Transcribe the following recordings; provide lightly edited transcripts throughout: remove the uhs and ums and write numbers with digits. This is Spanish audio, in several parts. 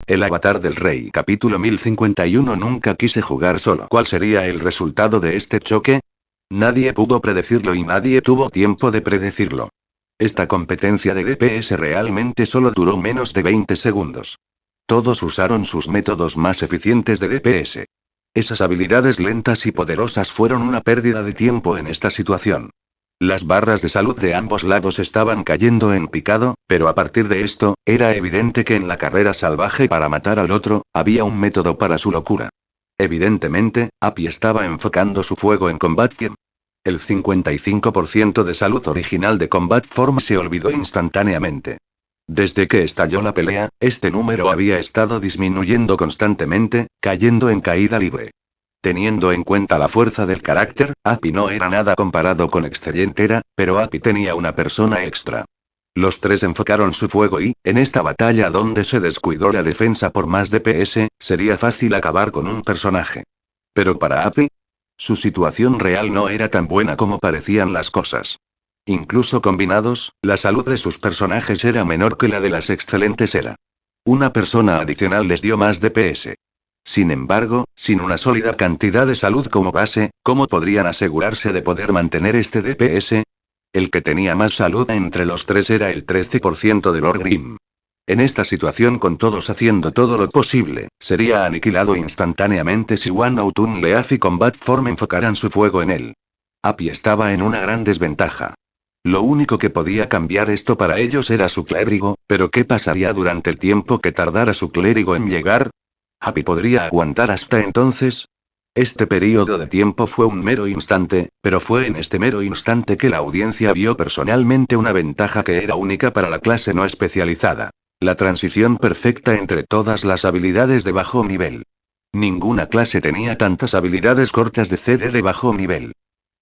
el avatar del rey. Capítulo 1051. Nunca quise jugar solo. ¿Cuál sería el resultado de este choque? Nadie pudo predecirlo y nadie tuvo tiempo de predecirlo. Esta competencia de DPS realmente solo duró menos de 20 segundos. Todos usaron sus métodos más eficientes de DPS. Esas habilidades lentas y poderosas fueron una pérdida de tiempo en esta situación. Las barras de salud de ambos lados estaban cayendo en picado, pero a partir de esto, era evidente que en la carrera salvaje para matar al otro, había un método para su locura. Evidentemente, Api estaba enfocando su fuego en Combat Form. El 55% de salud original de Combat Form se olvidó instantáneamente. Desde que estalló la pelea, este número había estado disminuyendo constantemente, cayendo en caída libre. Teniendo en cuenta la fuerza del carácter, Api no era nada comparado con Excelentera, pero Api tenía una persona extra. Los tres enfocaron su fuego y, en esta batalla donde se descuidó la defensa por más DPS, sería fácil acabar con un personaje. Pero para Api, su situación real no era tan buena como parecían las cosas. Incluso combinados, la salud de sus personajes era menor que la de las excelentes era. Una persona adicional les dio más DPS. Sin embargo, sin una sólida cantidad de salud como base, ¿cómo podrían asegurarse de poder mantener este DPS? El que tenía más salud entre los tres era el 13% de Lord Grimm. En esta situación, con todos haciendo todo lo posible, sería aniquilado instantáneamente si One Out Leaf y Combat Form enfocaran su fuego en él. Api estaba en una gran desventaja. Lo único que podía cambiar esto para ellos era su clérigo, pero ¿qué pasaría durante el tiempo que tardara su clérigo en llegar? ¿Api podría aguantar hasta entonces? Este periodo de tiempo fue un mero instante, pero fue en este mero instante que la audiencia vio personalmente una ventaja que era única para la clase no especializada. La transición perfecta entre todas las habilidades de bajo nivel. Ninguna clase tenía tantas habilidades cortas de CD de bajo nivel.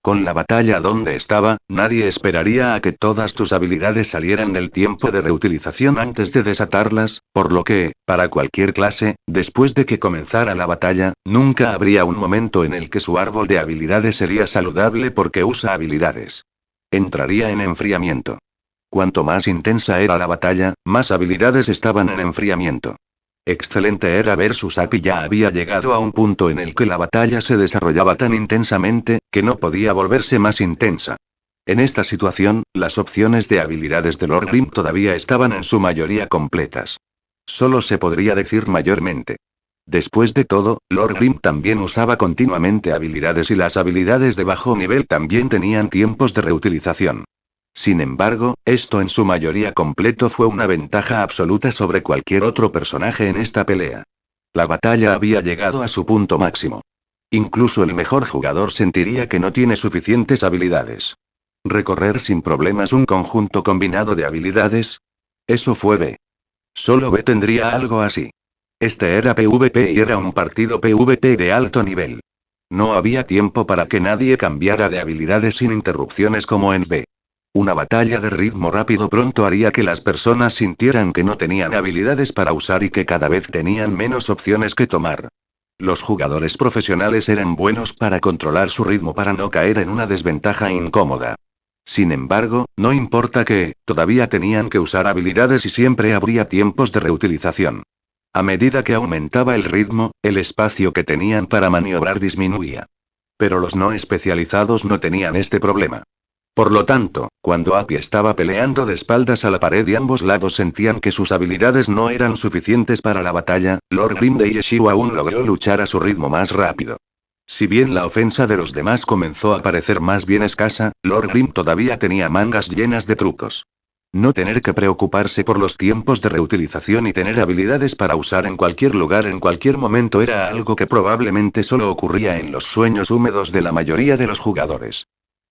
Con la batalla donde estaba, nadie esperaría a que todas tus habilidades salieran del tiempo de reutilización antes de desatarlas, por lo que, para cualquier clase, después de que comenzara la batalla, nunca habría un momento en el que su árbol de habilidades sería saludable porque usa habilidades. Entraría en enfriamiento. Cuanto más intensa era la batalla, más habilidades estaban en enfriamiento. Excelente era versus Api ya había llegado a un punto en el que la batalla se desarrollaba tan intensamente, que no podía volverse más intensa. En esta situación, las opciones de habilidades de Lord Grimm todavía estaban en su mayoría completas. Solo se podría decir mayormente. Después de todo, Lord Grimm también usaba continuamente habilidades y las habilidades de bajo nivel también tenían tiempos de reutilización. Sin embargo, esto en su mayoría completo fue una ventaja absoluta sobre cualquier otro personaje en esta pelea. La batalla había llegado a su punto máximo. Incluso el mejor jugador sentiría que no tiene suficientes habilidades. ¿Recorrer sin problemas un conjunto combinado de habilidades? Eso fue B. Solo B tendría algo así. Este era PvP y era un partido PvP de alto nivel. No había tiempo para que nadie cambiara de habilidades sin interrupciones como en B. Una batalla de ritmo rápido pronto haría que las personas sintieran que no tenían habilidades para usar y que cada vez tenían menos opciones que tomar. Los jugadores profesionales eran buenos para controlar su ritmo para no caer en una desventaja incómoda. Sin embargo, no importa que, todavía tenían que usar habilidades y siempre habría tiempos de reutilización. A medida que aumentaba el ritmo, el espacio que tenían para maniobrar disminuía. Pero los no especializados no tenían este problema. Por lo tanto, cuando Api estaba peleando de espaldas a la pared y ambos lados sentían que sus habilidades no eran suficientes para la batalla, Lord Grimm de Yeshiu aún logró luchar a su ritmo más rápido. Si bien la ofensa de los demás comenzó a parecer más bien escasa, Lord Grimm todavía tenía mangas llenas de trucos. No tener que preocuparse por los tiempos de reutilización y tener habilidades para usar en cualquier lugar en cualquier momento era algo que probablemente solo ocurría en los sueños húmedos de la mayoría de los jugadores.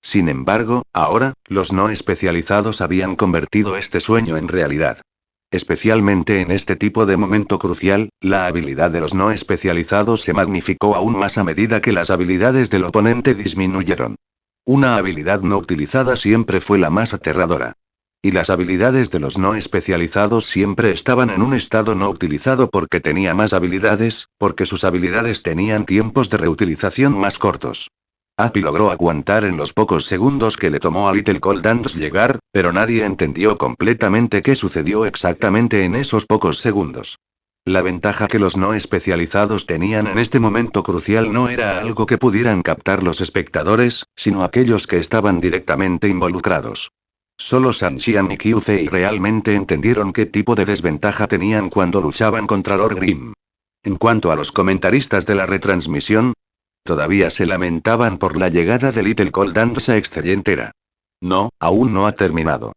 Sin embargo, ahora, los no especializados habían convertido este sueño en realidad. Especialmente en este tipo de momento crucial, la habilidad de los no especializados se magnificó aún más a medida que las habilidades del oponente disminuyeron. Una habilidad no utilizada siempre fue la más aterradora. Y las habilidades de los no especializados siempre estaban en un estado no utilizado porque tenía más habilidades, porque sus habilidades tenían tiempos de reutilización más cortos. Api logró aguantar en los pocos segundos que le tomó a Little Cold Dance llegar, pero nadie entendió completamente qué sucedió exactamente en esos pocos segundos. La ventaja que los no especializados tenían en este momento crucial no era algo que pudieran captar los espectadores, sino aquellos que estaban directamente involucrados. Solo San Xian y Qiu Fei realmente entendieron qué tipo de desventaja tenían cuando luchaban contra Lord Grimm. En cuanto a los comentaristas de la retransmisión, todavía se lamentaban por la llegada de Little Cold Dance a Excelentera. No, aún no ha terminado.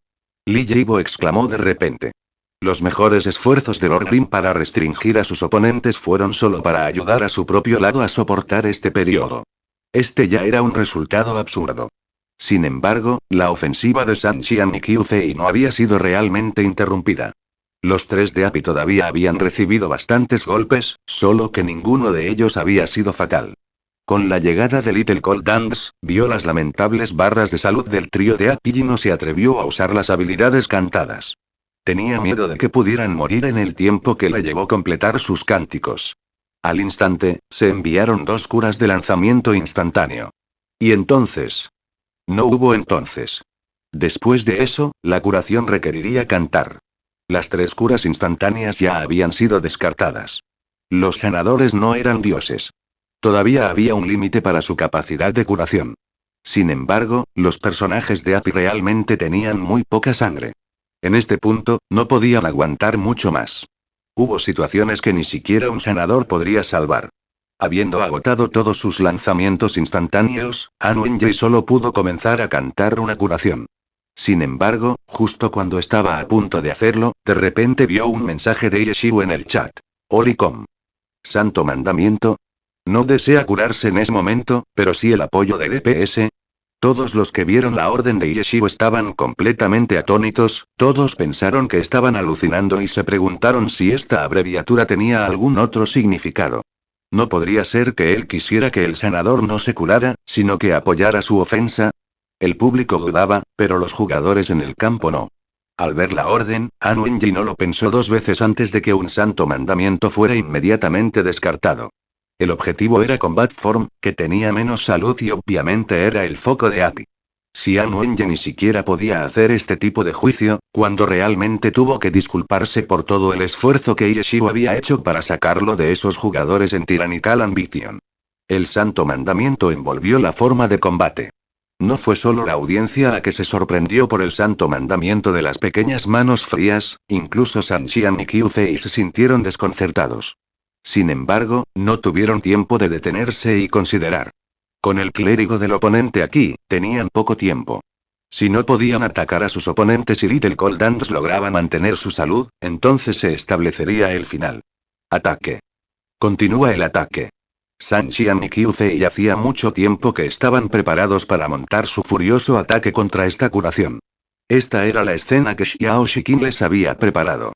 Li Yibo exclamó de repente. Los mejores esfuerzos de Lord Grimm para restringir a sus oponentes fueron solo para ayudar a su propio lado a soportar este periodo. Este ya era un resultado absurdo. Sin embargo, la ofensiva de San Xian y Qiu Fei no había sido realmente interrumpida. Los tres de Api todavía habían recibido bastantes golpes, solo que ninguno de ellos había sido fatal. Con la llegada de Little Cold Dance, vio las lamentables barras de salud del trío de Api y no se atrevió a usar las habilidades cantadas. Tenía miedo de que pudieran morir en el tiempo que le llevó completar sus cánticos. Al instante, se enviaron 2 curas de lanzamiento instantáneo. Y entonces. No hubo entonces. Después de eso, la curación requeriría cantar. Las 3 curas instantáneas ya habían sido descartadas. Los sanadores no eran dioses. Todavía había un límite para su capacidad de curación. Sin embargo, los personajes de Api realmente tenían muy poca sangre. En este punto, no podían aguantar mucho más. Hubo situaciones que ni siquiera un sanador podría salvar. Habiendo agotado todos sus lanzamientos instantáneos, An Wenjie solo pudo comenzar a cantar una curación. Sin embargo, justo cuando estaba a punto de hacerlo, de repente vio un mensaje de Yeshiu en el chat. Olicom. Santo mandamiento. No desea curarse en ese momento, pero sí el apoyo de DPS. Todos los que vieron la orden de Yeshiu estaban completamente atónitos, todos pensaron que estaban alucinando y se preguntaron si esta abreviatura tenía algún otro significado. No podría ser que él quisiera que el sanador no se curara, sino que apoyara su ofensa. El público dudaba, pero los jugadores en el campo no. Al ver la orden, An Wenjie no lo pensó 2 veces antes de que un santo mandamiento fuera inmediatamente descartado. El objetivo era Combat Form, que tenía menos salud y obviamente era el foco de Api. Si An Wenjie ni siquiera podía hacer este tipo de juicio, cuando realmente tuvo que disculparse por todo el esfuerzo que Yeshiu había hecho para sacarlo de esos jugadores en Tyrannical Ambition. El santo mandamiento envolvió la forma de combate. No fue solo la audiencia la que se sorprendió por el santo mandamiento de las pequeñas manos frías, incluso San Xian y Qiu Fei se sintieron desconcertados. Sin embargo, no tuvieron tiempo de detenerse y considerar. Con el clérigo del oponente aquí, tenían poco tiempo. Si no podían atacar a sus oponentes y Little Cold Dance lograba mantener su salud, entonces se establecería el final. Ataque. Continúa el ataque. San Xian y Qiu Fei hacía mucho tiempo que estaban preparados para montar su furioso ataque contra esta curación. Esta era la escena que Xiao Shiqin les había preparado.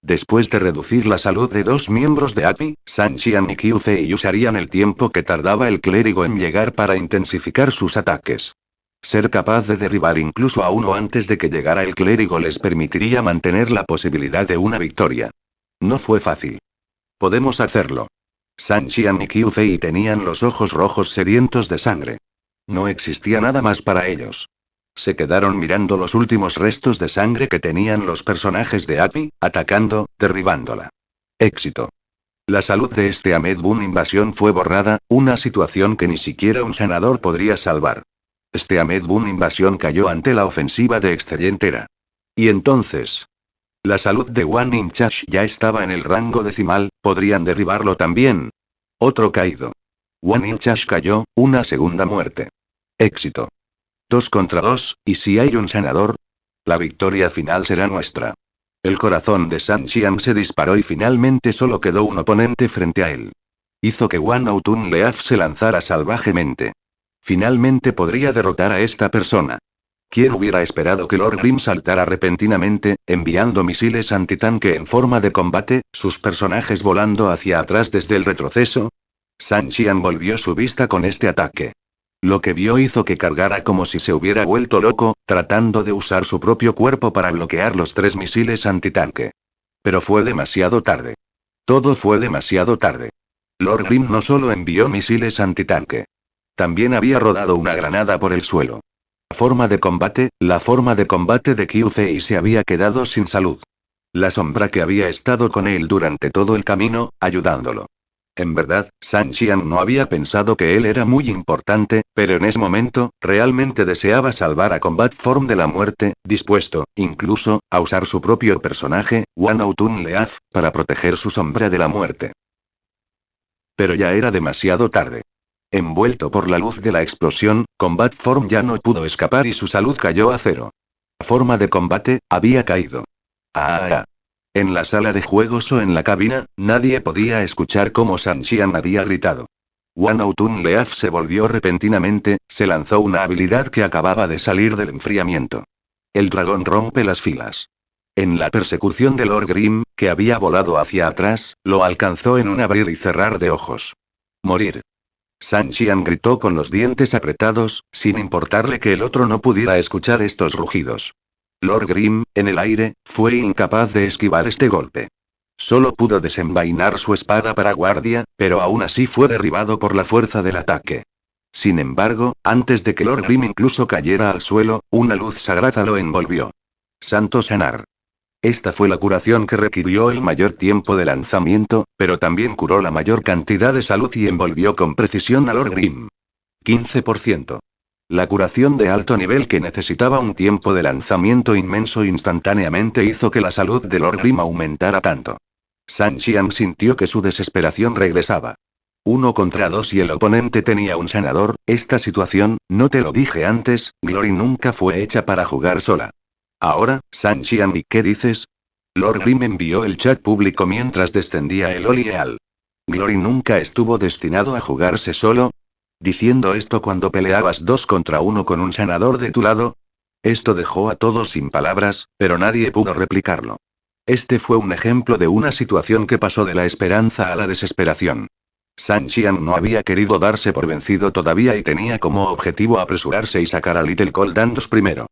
Después de reducir la salud de 2 miembros de Api, San Xian y Qiu Fei usarían el tiempo que tardaba el clérigo en llegar para intensificar sus ataques. Ser capaz de derribar incluso a uno antes de que llegara el clérigo les permitiría mantener la posibilidad de una victoria. No fue fácil. Podemos hacerlo. San Xian y Qiu Fei tenían los ojos rojos sedientos de sangre. No existía nada más para ellos. Se quedaron mirando los últimos restos de sangre que tenían los personajes de Api, atacando, derribándola. Éxito. La salud de este Ahmed Bun invasión fue borrada, una situación que ni siquiera un sanador podría salvar. Este Ahmed Bun invasión cayó ante la ofensiva de Excelentera. Y entonces. La salud de Wan Inchash ya estaba en el rango decimal, podrían derribarlo también. Otro caído. Wan Inchash cayó, una segunda muerte. Éxito. 2 contra 2, ¿y si hay un sanador? La victoria final será nuestra. El corazón de San Xian se disparó y finalmente solo quedó un oponente frente a él. Hizo que Wan Autun Leaf se lanzara salvajemente. Finalmente podría derrotar a esta persona. ¿Quién hubiera esperado que Lord Grimm saltara repentinamente, enviando misiles antitanque en forma de combate, sus personajes volando hacia atrás desde el retroceso? San Xian volvió su vista con este ataque. Lo que vio hizo que cargara como si se hubiera vuelto loco, tratando de usar su propio cuerpo para bloquear los 3 misiles antitanque. Pero fue demasiado tarde. Todo fue demasiado tarde. Lord Grimm no solo envió misiles antitanque. También había rodado una granada por el suelo. La forma de combate de Qiu Fei se había quedado sin salud. La sombra que había estado con él durante todo el camino, ayudándolo. En verdad, San Xian no había pensado que él era muy importante, pero en ese momento, realmente deseaba salvar a Combat Form de la muerte, dispuesto, incluso, a usar su propio personaje, Wan Outun Leaf, para proteger su sombra de la muerte. Pero ya era demasiado tarde. Envuelto por la luz de la explosión, Combat Form ya no pudo escapar y su salud cayó a cero. La forma de combate, había caído. Ah. En la sala de juegos o en la cabina, nadie podía escuchar cómo San Xian había gritado. Wan Outun Leaf se volvió repentinamente, se lanzó una habilidad que acababa de salir del enfriamiento. El dragón rompe las filas. En la persecución de Lord Grimm, que había volado hacia atrás, lo alcanzó en un abrir y cerrar de ojos. Morir. San Xian gritó con los dientes apretados, sin importarle que el otro no pudiera escuchar estos rugidos. Lord Grimm, en el aire, fue incapaz de esquivar este golpe. Solo pudo desenvainar su espada para guardia, pero aún así fue derribado por la fuerza del ataque. Sin embargo, antes de que Lord Grimm incluso cayera al suelo, una luz sagrada lo envolvió. Santo Sanar. Esta fue la curación que requirió el mayor tiempo de lanzamiento, pero también curó la mayor cantidad de salud y envolvió con precisión a Lord Grimm. 15%. La curación de alto nivel que necesitaba un tiempo de lanzamiento inmenso instantáneamente hizo que la salud de Lord Grimm aumentara tanto. San Xian sintió que su desesperación regresaba. 1 contra 2 y el oponente tenía un sanador. Esta situación, no te lo dije antes, Glory nunca fue hecha para jugar sola. Ahora, San Xian, ¿y qué dices? Lord Grimm envió el chat público mientras descendía el Olieal. Glory nunca estuvo destinado a jugarse solo. Diciendo esto cuando peleabas 2 contra 1 con un sanador de tu lado. Esto dejó a todos sin palabras, pero nadie pudo replicarlo. Este fue un ejemplo de una situación que pasó de la esperanza a la desesperación. San Xian no había querido darse por vencido todavía y tenía como objetivo apresurarse y sacar a Little Cold Dandos primero.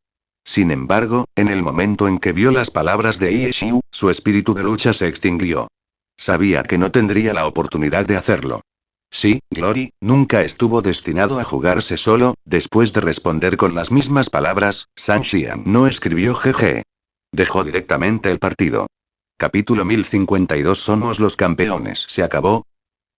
Sin embargo, en el momento en que vio las palabras de Ye Xiu, su espíritu de lucha se extinguió. Sabía que no tendría la oportunidad de hacerlo. Sí, Glory, nunca estuvo destinado a jugarse solo. Después de responder con las mismas palabras, San Xian no escribió GG. Dejó directamente el partido. Capítulo 1052. Somos los campeones. Se acabó.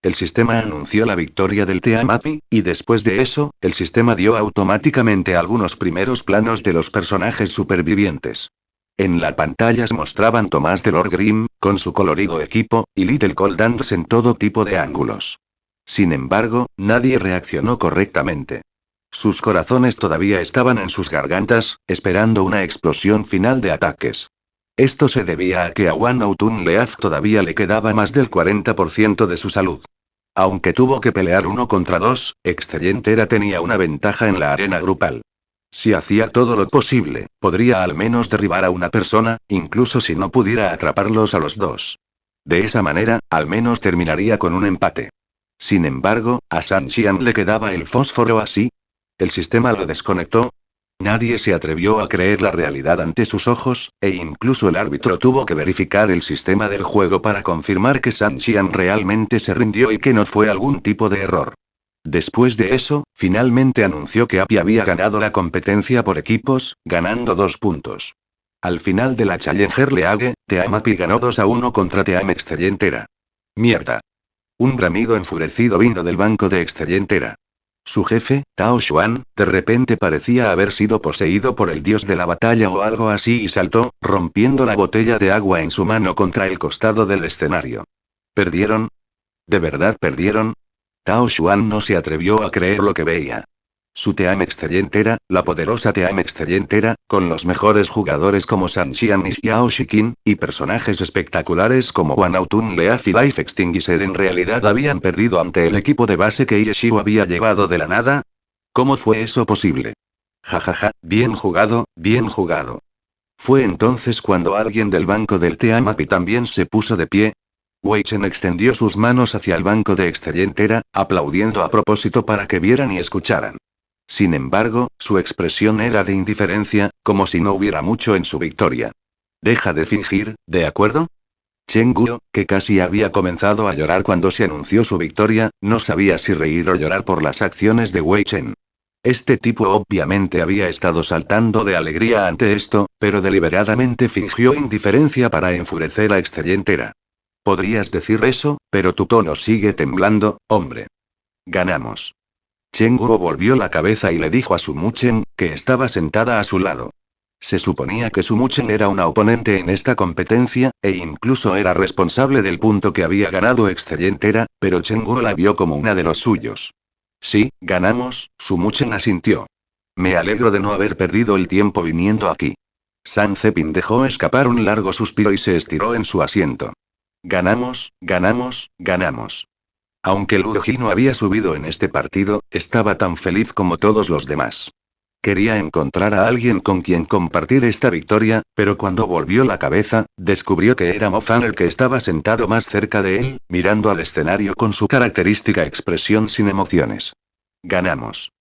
El sistema anunció la victoria del Team Happy, y después de eso, el sistema dio automáticamente algunos primeros planos de los personajes supervivientes. En la pantalla se mostraban tomas de Lord Grimm, con su colorido equipo, y Little Cold Dandos en todo tipo de ángulos. Sin embargo, nadie reaccionó correctamente. Sus corazones todavía estaban en sus gargantas, esperando una explosión final de ataques. Esto se debía a que a Wan Outun Leaf todavía le quedaba más del 40% de su salud. Aunque tuvo que pelear 1 contra 2, Excelentera tenía una ventaja en la arena grupal. Si hacía todo lo posible, podría al menos derribar a una persona, incluso si no pudiera atraparlos a los dos. De esa manera, al menos terminaría con un empate. Sin embargo, a San Xian le quedaba el fósforo así. El sistema lo desconectó. Nadie se atrevió a creer la realidad ante sus ojos, e incluso el árbitro tuvo que verificar el sistema del juego para confirmar que San Xian realmente se rindió y que no fue algún tipo de error. Después de eso, finalmente anunció que Happy había ganado la competencia por equipos, ganando 2 puntos. Al final de la Challenger League, Team Happy ganó 2-1 contra Team Excelentera. Mierda. Un bramido enfurecido vino del banco de Excelentera. Su jefe, Tao Xuan, de repente parecía haber sido poseído por el dios de la batalla o algo así y saltó, rompiendo la botella de agua en su mano contra el costado del escenario. ¿Perdieron? ¿De verdad perdieron? Tao Xuan no se atrevió a creer lo que veía. Su Team Excelentera, la poderosa Team Excelentera, con los mejores jugadores como San Xian y Xiao Shiqin, y personajes espectaculares como Wan Outun Leaf y Life Extinguisher en realidad habían perdido ante el equipo de base que Ye Xiu había llevado de la nada. ¿Cómo fue eso posible? Jajaja, bien jugado, bien jugado. Fue entonces cuando alguien del banco del Team Happy también se puso de pie. Wei Chen extendió sus manos hacia el banco de Excelentera, aplaudiendo a propósito para que vieran y escucharan. Sin embargo, su expresión era de indiferencia, como si no hubiera mucho en su victoria. Deja de fingir, ¿de acuerdo? Chen Guo, que casi había comenzado a llorar cuando se anunció su victoria, no sabía si reír o llorar por las acciones de Wei Chen. Este tipo obviamente había estado saltando de alegría ante esto, pero deliberadamente fingió indiferencia para enfurecer a Excellientera. Podrías decir eso, pero tu tono sigue temblando, hombre. Ganamos. Chengguo volvió la cabeza y le dijo a Su Muchen, que estaba sentada a su lado. Se suponía que Su Muchen era una oponente en esta competencia, e incluso era responsable del punto que había ganado Excellientera, pero Chengguo la vio como una de los suyos. Sí, ganamos, Su Muchen asintió. Me alegro de no haber perdido el tiempo viniendo aquí. San Cepin dejó escapar un largo suspiro y se estiró en su asiento. Ganamos, ganamos, ganamos. Aunque Luo Ji no había subido en este partido, estaba tan feliz como todos los demás. Quería encontrar a alguien con quien compartir esta victoria, pero cuando volvió la cabeza, descubrió que era Mo Fan el que estaba sentado más cerca de él, mirando al escenario con su característica expresión sin emociones. Ganamos.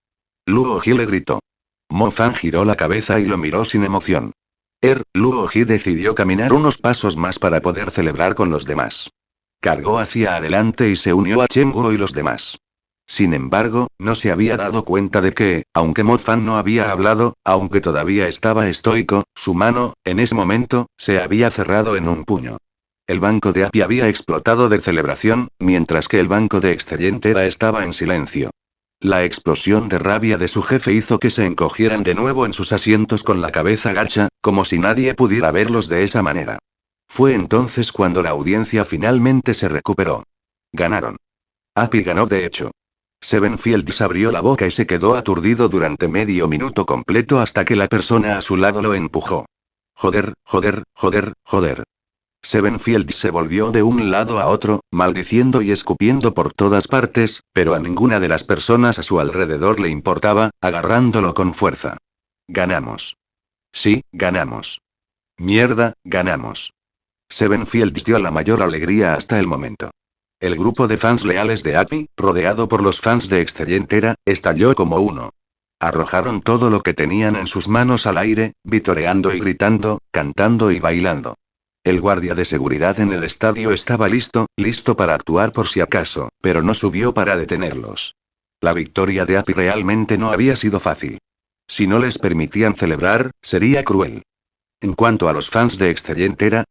Luo Ji le gritó. Mo Fan giró la cabeza y lo miró sin emoción. Luo Ji decidió caminar unos pasos más para poder celebrar con los demás. Cargó hacia adelante y se unió a Chengguo y los demás. Sin embargo, no se había dado cuenta de que, aunque Mo Fan no había hablado, aunque todavía estaba estoico, su mano, en ese momento, se había cerrado en un puño. El banco de Api había explotado de celebración, mientras que el banco de Excellientera estaba en silencio. La explosión de rabia de su jefe hizo que se encogieran de nuevo en sus asientos con la cabeza gacha, como si nadie pudiera verlos de esa manera. Fue entonces cuando la audiencia finalmente se recuperó. Ganaron. Api ganó de hecho. Sevenfields abrió la boca y se quedó aturdido durante medio minuto completo hasta que la persona a su lado lo empujó. Joder, joder, joder, joder. Sevenfields se volvió de un lado a otro, maldiciendo y escupiendo por todas partes, pero a ninguna de las personas a su alrededor le importaba, agarrándolo con fuerza. Ganamos. Sí, ganamos. Mierda, ganamos. Sevenfields dio la mayor alegría hasta el momento. El grupo de fans leales de Api, rodeado por los fans de Excellientera, estalló como uno. Arrojaron todo lo que tenían en sus manos al aire, vitoreando y gritando, cantando y bailando. El guardia de seguridad en el estadio estaba listo para actuar por si acaso, pero no subió para detenerlos. La victoria de Api realmente no había sido fácil. Si no les permitían celebrar, sería cruel. En cuanto a los fans de Excellientera,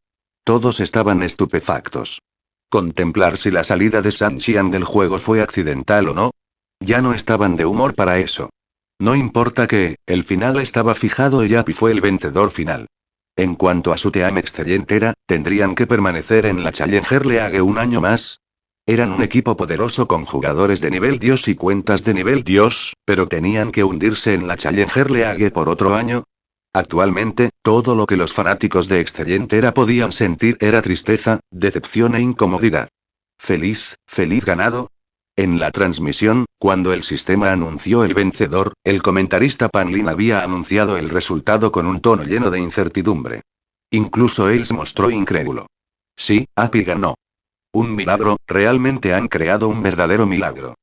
todos estaban estupefactos. Contemplar si la salida de San Xian del juego fue accidental o no. Ya no estaban de humor para eso. No importa que, el final estaba fijado y Api fue el vencedor final. En cuanto a su team Excellientera, tendrían que permanecer en la Challenger League un año más. Eran un equipo poderoso con jugadores de nivel Dios y cuentas de nivel Dios, pero tenían que hundirse en la Challenger League por otro año. Actualmente, todo lo que los fanáticos de Excellientera podían sentir era tristeza, decepción e incomodidad. Feliz, feliz ganado. En la transmisión, cuando el sistema anunció el vencedor, el comentarista Pan Lin había anunciado el resultado con un tono lleno de incertidumbre. Incluso él se mostró incrédulo. Sí, Api ganó. Un milagro, realmente han creado un verdadero milagro.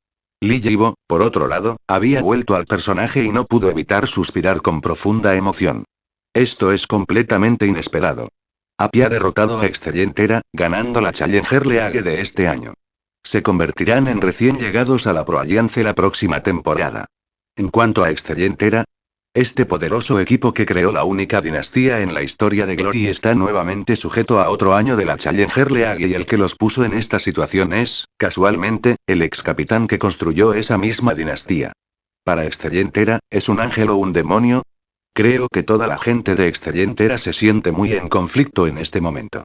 Li Yibo, por otro lado, había vuelto al personaje y no pudo evitar suspirar con profunda emoción. Esto es completamente inesperado. Api ha derrotado a Excellientera, ganando la Challenger League de este año. Se convertirán en recién llegados a la Pro Alliance la próxima temporada. En cuanto a Excellientera, este poderoso equipo que creó la única dinastía en la historia de Glory está nuevamente sujeto a otro año de la Challenger League y el que los puso en esta situación es, casualmente, el ex capitán que construyó esa misma dinastía. Para Excellientera, ¿es un ángel o un demonio? Creo que toda la gente de Excellientera se siente muy en conflicto en este momento.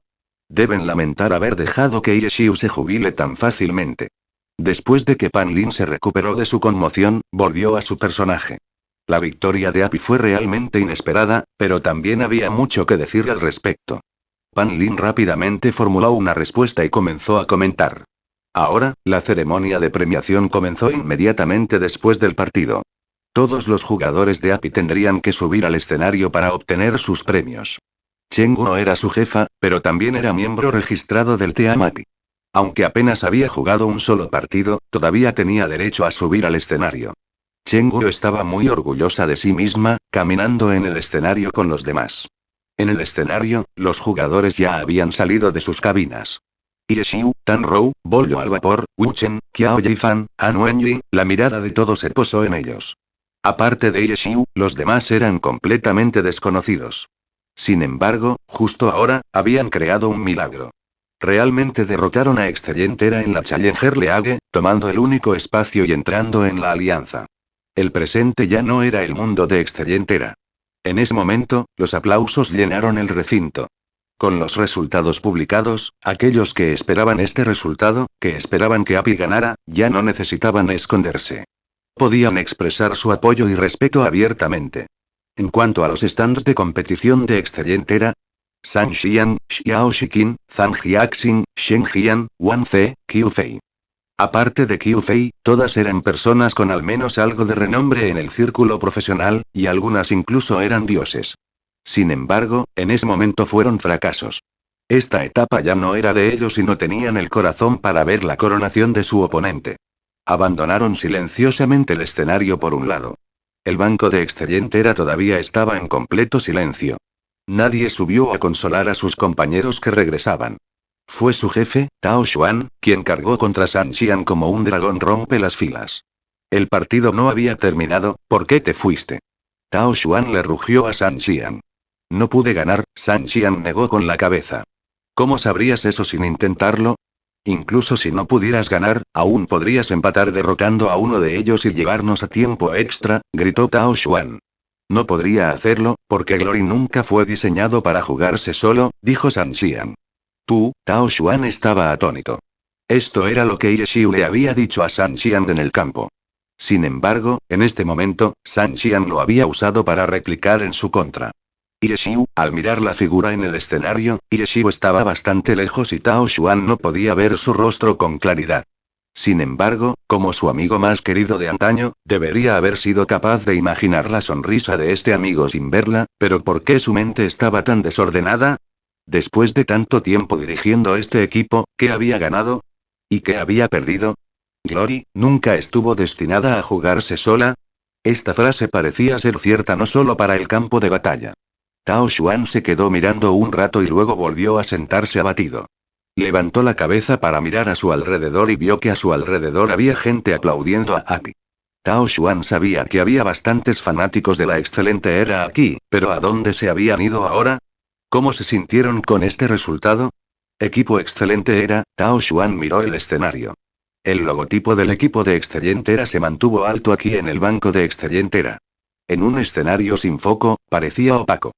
Deben lamentar haber dejado que Yeshiu se jubile tan fácilmente. Después de que Pan Lin se recuperó de su conmoción, volvió a su personaje. La victoria de Api fue realmente inesperada, pero también había mucho que decir al respecto. Pan Lin rápidamente formuló una respuesta y comenzó a comentar. Ahora, la ceremonia de premiación comenzó inmediatamente después del partido. Todos los jugadores de Api tendrían que subir al escenario para obtener sus premios. Chengguo no era su jefa, pero también era miembro registrado del Team Api. Aunque apenas había jugado un solo partido, todavía tenía derecho a subir al escenario. Chengguo estaba muy orgullosa de sí misma, caminando en el escenario con los demás. En el escenario, los jugadores ya habían salido de sus cabinas. Yeshiu, Tan Rou, Bollo al vapor, Wu Chen, Qiao Yifan, Han Wenyi, la mirada de todos se posó en ellos. Aparte de Yeshiu, los demás eran completamente desconocidos. Sin embargo, justo ahora, habían creado un milagro. Realmente derrotaron a Excelentera en la Challenger League, tomando el único espacio y entrando en la alianza. El presente ya no era el mundo de Excelentera. En ese momento, los aplausos llenaron el recinto. Con los resultados publicados, aquellos que esperaban este resultado, que esperaban que API ganara, ya no necesitaban esconderse. Podían expresar su apoyo y respeto abiertamente. En cuanto a los stands de competición de Excelentera, San Xian, Xiao Shikin, Zhang Jiaxin, Shen Jian, Wan Ze, Qiu Fei. Aparte de Qiu Fei, todas eran personas con al menos algo de renombre en el círculo profesional, y algunas incluso eran dioses. Sin embargo, en ese momento fueron fracasos. Esta etapa ya no era de ellos y no tenían el corazón para ver la coronación de su oponente. Abandonaron silenciosamente el escenario por un lado. El banco de Excelentera todavía estaba en completo silencio. Nadie subió a consolar a sus compañeros que regresaban. Fue su jefe, Tao Xuan, quien cargó contra San Xian como un dragón rompe las filas. El partido no había terminado, ¿por qué te fuiste? Tao Xuan le rugió a San Xian. No pude ganar, San Xian negó con la cabeza. ¿Cómo sabrías eso sin intentarlo? Incluso si no pudieras ganar, aún podrías empatar derrotando a uno de ellos y llevarnos a tiempo extra, gritó Tao Xuan. No podría hacerlo, porque Glory nunca fue diseñado para jugarse solo, dijo San Xian. Tao Xuan estaba atónito. Esto era lo que Yeshiu le había dicho a San Xian en el campo. Sin embargo, en este momento, San Xian lo había usado para replicar en su contra. Yeshiu, al mirar la figura en el escenario, Yeshiu estaba bastante lejos y Tao Xuan no podía ver su rostro con claridad. Sin embargo, como su amigo más querido de antaño, debería haber sido capaz de imaginar la sonrisa de este amigo sin verla, pero ¿por qué su mente estaba tan desordenada? Después de tanto tiempo dirigiendo este equipo, ¿qué había ganado? ¿Y qué había perdido? ¿Glory nunca estuvo destinada a jugarse sola? Esta frase parecía ser cierta no solo para el campo de batalla. Tao Xuan se quedó mirando un rato y luego volvió a sentarse abatido. Levantó la cabeza para mirar a su alrededor y vio que a su alrededor había gente aplaudiendo a Api. Tao Xuan sabía que había bastantes fanáticos de la excelente era aquí, pero ¿a dónde se habían ido ahora? ¿Cómo se sintieron con este resultado? Equipo excelente era, Tao Xuan miró el escenario. El logotipo del equipo de excelente era se mantuvo alto aquí en el banco de excelente era. En un escenario sin foco, parecía opaco.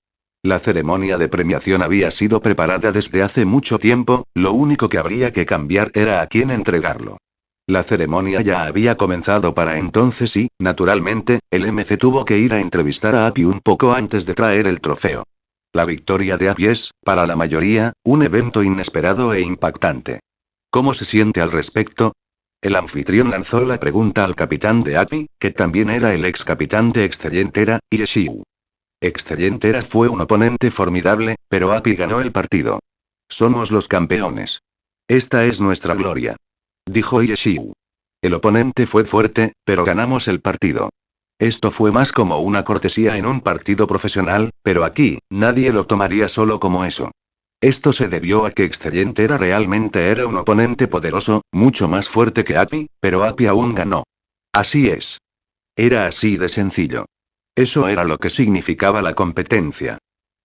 La ceremonia de premiación había sido preparada desde hace mucho tiempo, lo único que habría que cambiar era a quién entregarlo. La ceremonia ya había comenzado para entonces y, naturalmente, el MC tuvo que ir a entrevistar a Api un poco antes de traer el trofeo. La victoria de Api es, para la mayoría, un evento inesperado e impactante. ¿Cómo se siente al respecto? El anfitrión lanzó la pregunta al capitán de Api, que también era el ex capitán de Excelentera, Yeshiu. Excelentera fue un oponente formidable, pero Api ganó el partido. Somos los campeones. Esta es nuestra gloria. Dijo Yeshiu. El oponente fue fuerte, pero ganamos el partido. Esto fue más como una cortesía en un partido profesional, pero aquí, nadie lo tomaría solo como eso. Esto se debió a que Excelentera realmente era un oponente poderoso, mucho más fuerte que Api, pero Api aún ganó. Así es. Era así de sencillo. Eso era lo que significaba la competencia.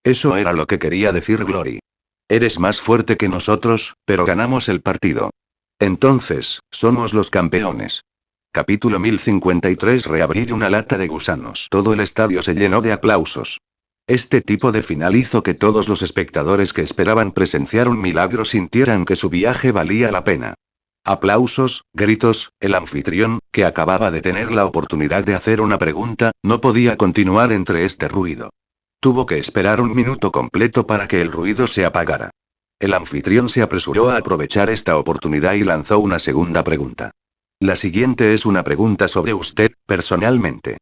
Eso era lo que quería decir Glory. Eres más fuerte que nosotros, pero ganamos el partido. Entonces, somos los campeones. Capítulo 1053. Reabrir una lata de gusanos. Todo el estadio se llenó de aplausos. Este tipo de final hizo que todos los espectadores que esperaban presenciar un milagro sintieran que su viaje valía la pena. Aplausos, gritos, el anfitrión, que acababa de tener la oportunidad de hacer una pregunta, no podía continuar entre este ruido. Tuvo que esperar un minuto completo para que el ruido se apagara. El anfitrión se apresuró a aprovechar esta oportunidad y lanzó una segunda pregunta. La siguiente es una pregunta sobre usted, personalmente.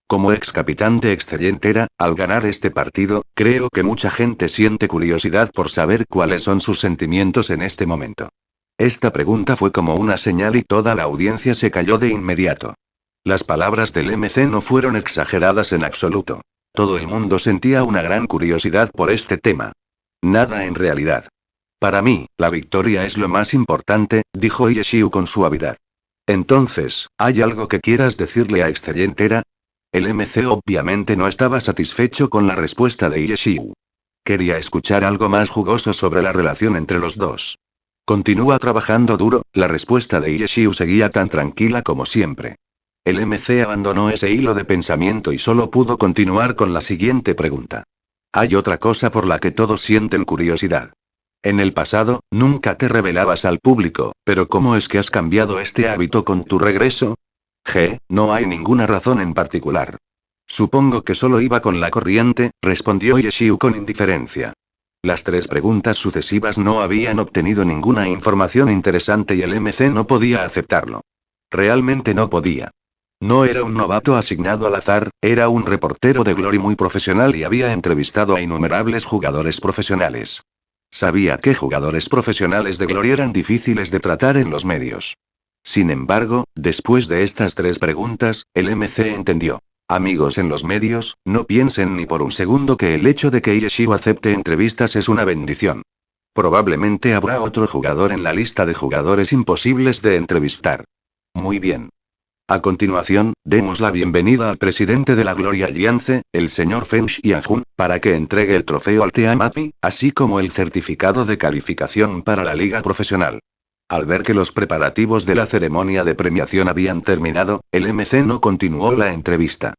Como ex capitán de Excelentera, al ganar este partido, creo que mucha gente siente curiosidad por saber cuáles son sus sentimientos en este momento. Esta pregunta fue como una señal y toda la audiencia se calló de inmediato. Las palabras del MC no fueron exageradas en absoluto. Todo el mundo sentía una gran curiosidad por este tema. Nada en realidad. Para mí, la victoria es lo más importante, dijo Yeshiu con suavidad. Entonces, ¿hay algo que quieras decirle a Excelentera? El MC obviamente no estaba satisfecho con la respuesta de Yeshiu. Quería escuchar algo más jugoso sobre la relación entre los dos. Continúa trabajando duro, la respuesta de Yeshiu seguía tan tranquila como siempre. El MC abandonó ese hilo de pensamiento y solo pudo continuar con la siguiente pregunta. Hay otra cosa por la que todos sienten curiosidad. En el pasado, nunca te revelabas al público, pero ¿cómo es que has cambiado este hábito con tu regreso? No hay ninguna razón en particular. Supongo que solo iba con la corriente, respondió Yeshiu con indiferencia. Las 3 preguntas sucesivas no habían obtenido ninguna información interesante y el MC no podía aceptarlo. Realmente no podía. No era un novato asignado al azar, era un reportero de Glory muy profesional y había entrevistado a innumerables jugadores profesionales. Sabía que jugadores profesionales de Glory eran difíciles de tratar en los medios. Sin embargo, después de estas 3 preguntas, el MC entendió. Amigos en los medios, no piensen ni por un segundo que el hecho de que Yeshiu acepte entrevistas es una bendición. Probablemente habrá otro jugador en la lista de jugadores imposibles de entrevistar. Muy bien. A continuación, demos la bienvenida al presidente de la Glory Alliance, el señor Feng Xianjun, para que entregue el trofeo al Team Happy, así como el certificado de calificación para la liga profesional. Al ver que los preparativos de la ceremonia de premiación habían terminado, el MC no continuó la entrevista.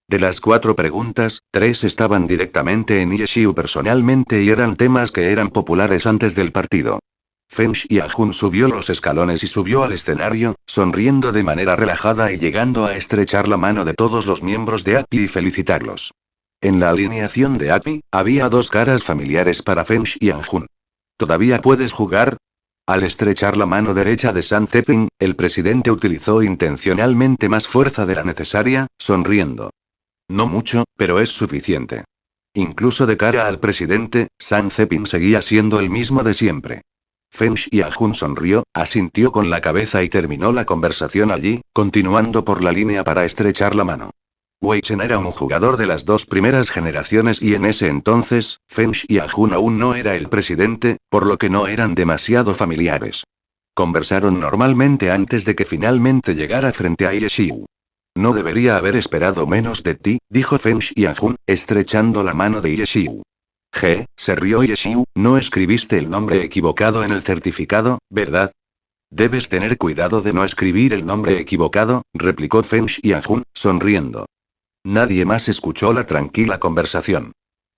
De las 4 preguntas, 3 estaban directamente en Yeshiu personalmente y eran temas que eran populares antes del partido. Feng Xianjun subió los escalones y subió al escenario, sonriendo de manera relajada y llegando a estrechar la mano de todos los miembros de API y felicitarlos. En la alineación de API, había 2 caras familiares para Feng Xianjun. ¿Todavía puedes jugar? Al estrechar la mano derecha de San Cepin, el presidente utilizó intencionalmente más fuerza de la necesaria, sonriendo. No mucho, pero es suficiente. Incluso de cara al presidente, San Cepin seguía siendo el mismo de siempre. Feng Xianjun sonrió, asintió con la cabeza y terminó la conversación allí, continuando por la línea para estrechar la mano. Wei Chen era un jugador de las 2 primeras generaciones y en ese entonces, Feng Xianjun aún no era el presidente, por lo que no eran demasiado familiares. Conversaron normalmente antes de que finalmente llegara frente a Yeshiu. No debería haber esperado menos de ti, dijo Feng Xianjun, estrechando la mano de Yeshiu. Se rió Yeshiu, no escribiste el nombre equivocado en el certificado, ¿verdad? Debes tener cuidado de no escribir el nombre equivocado, replicó Feng Xianjun, sonriendo. Nadie más escuchó la tranquila conversación.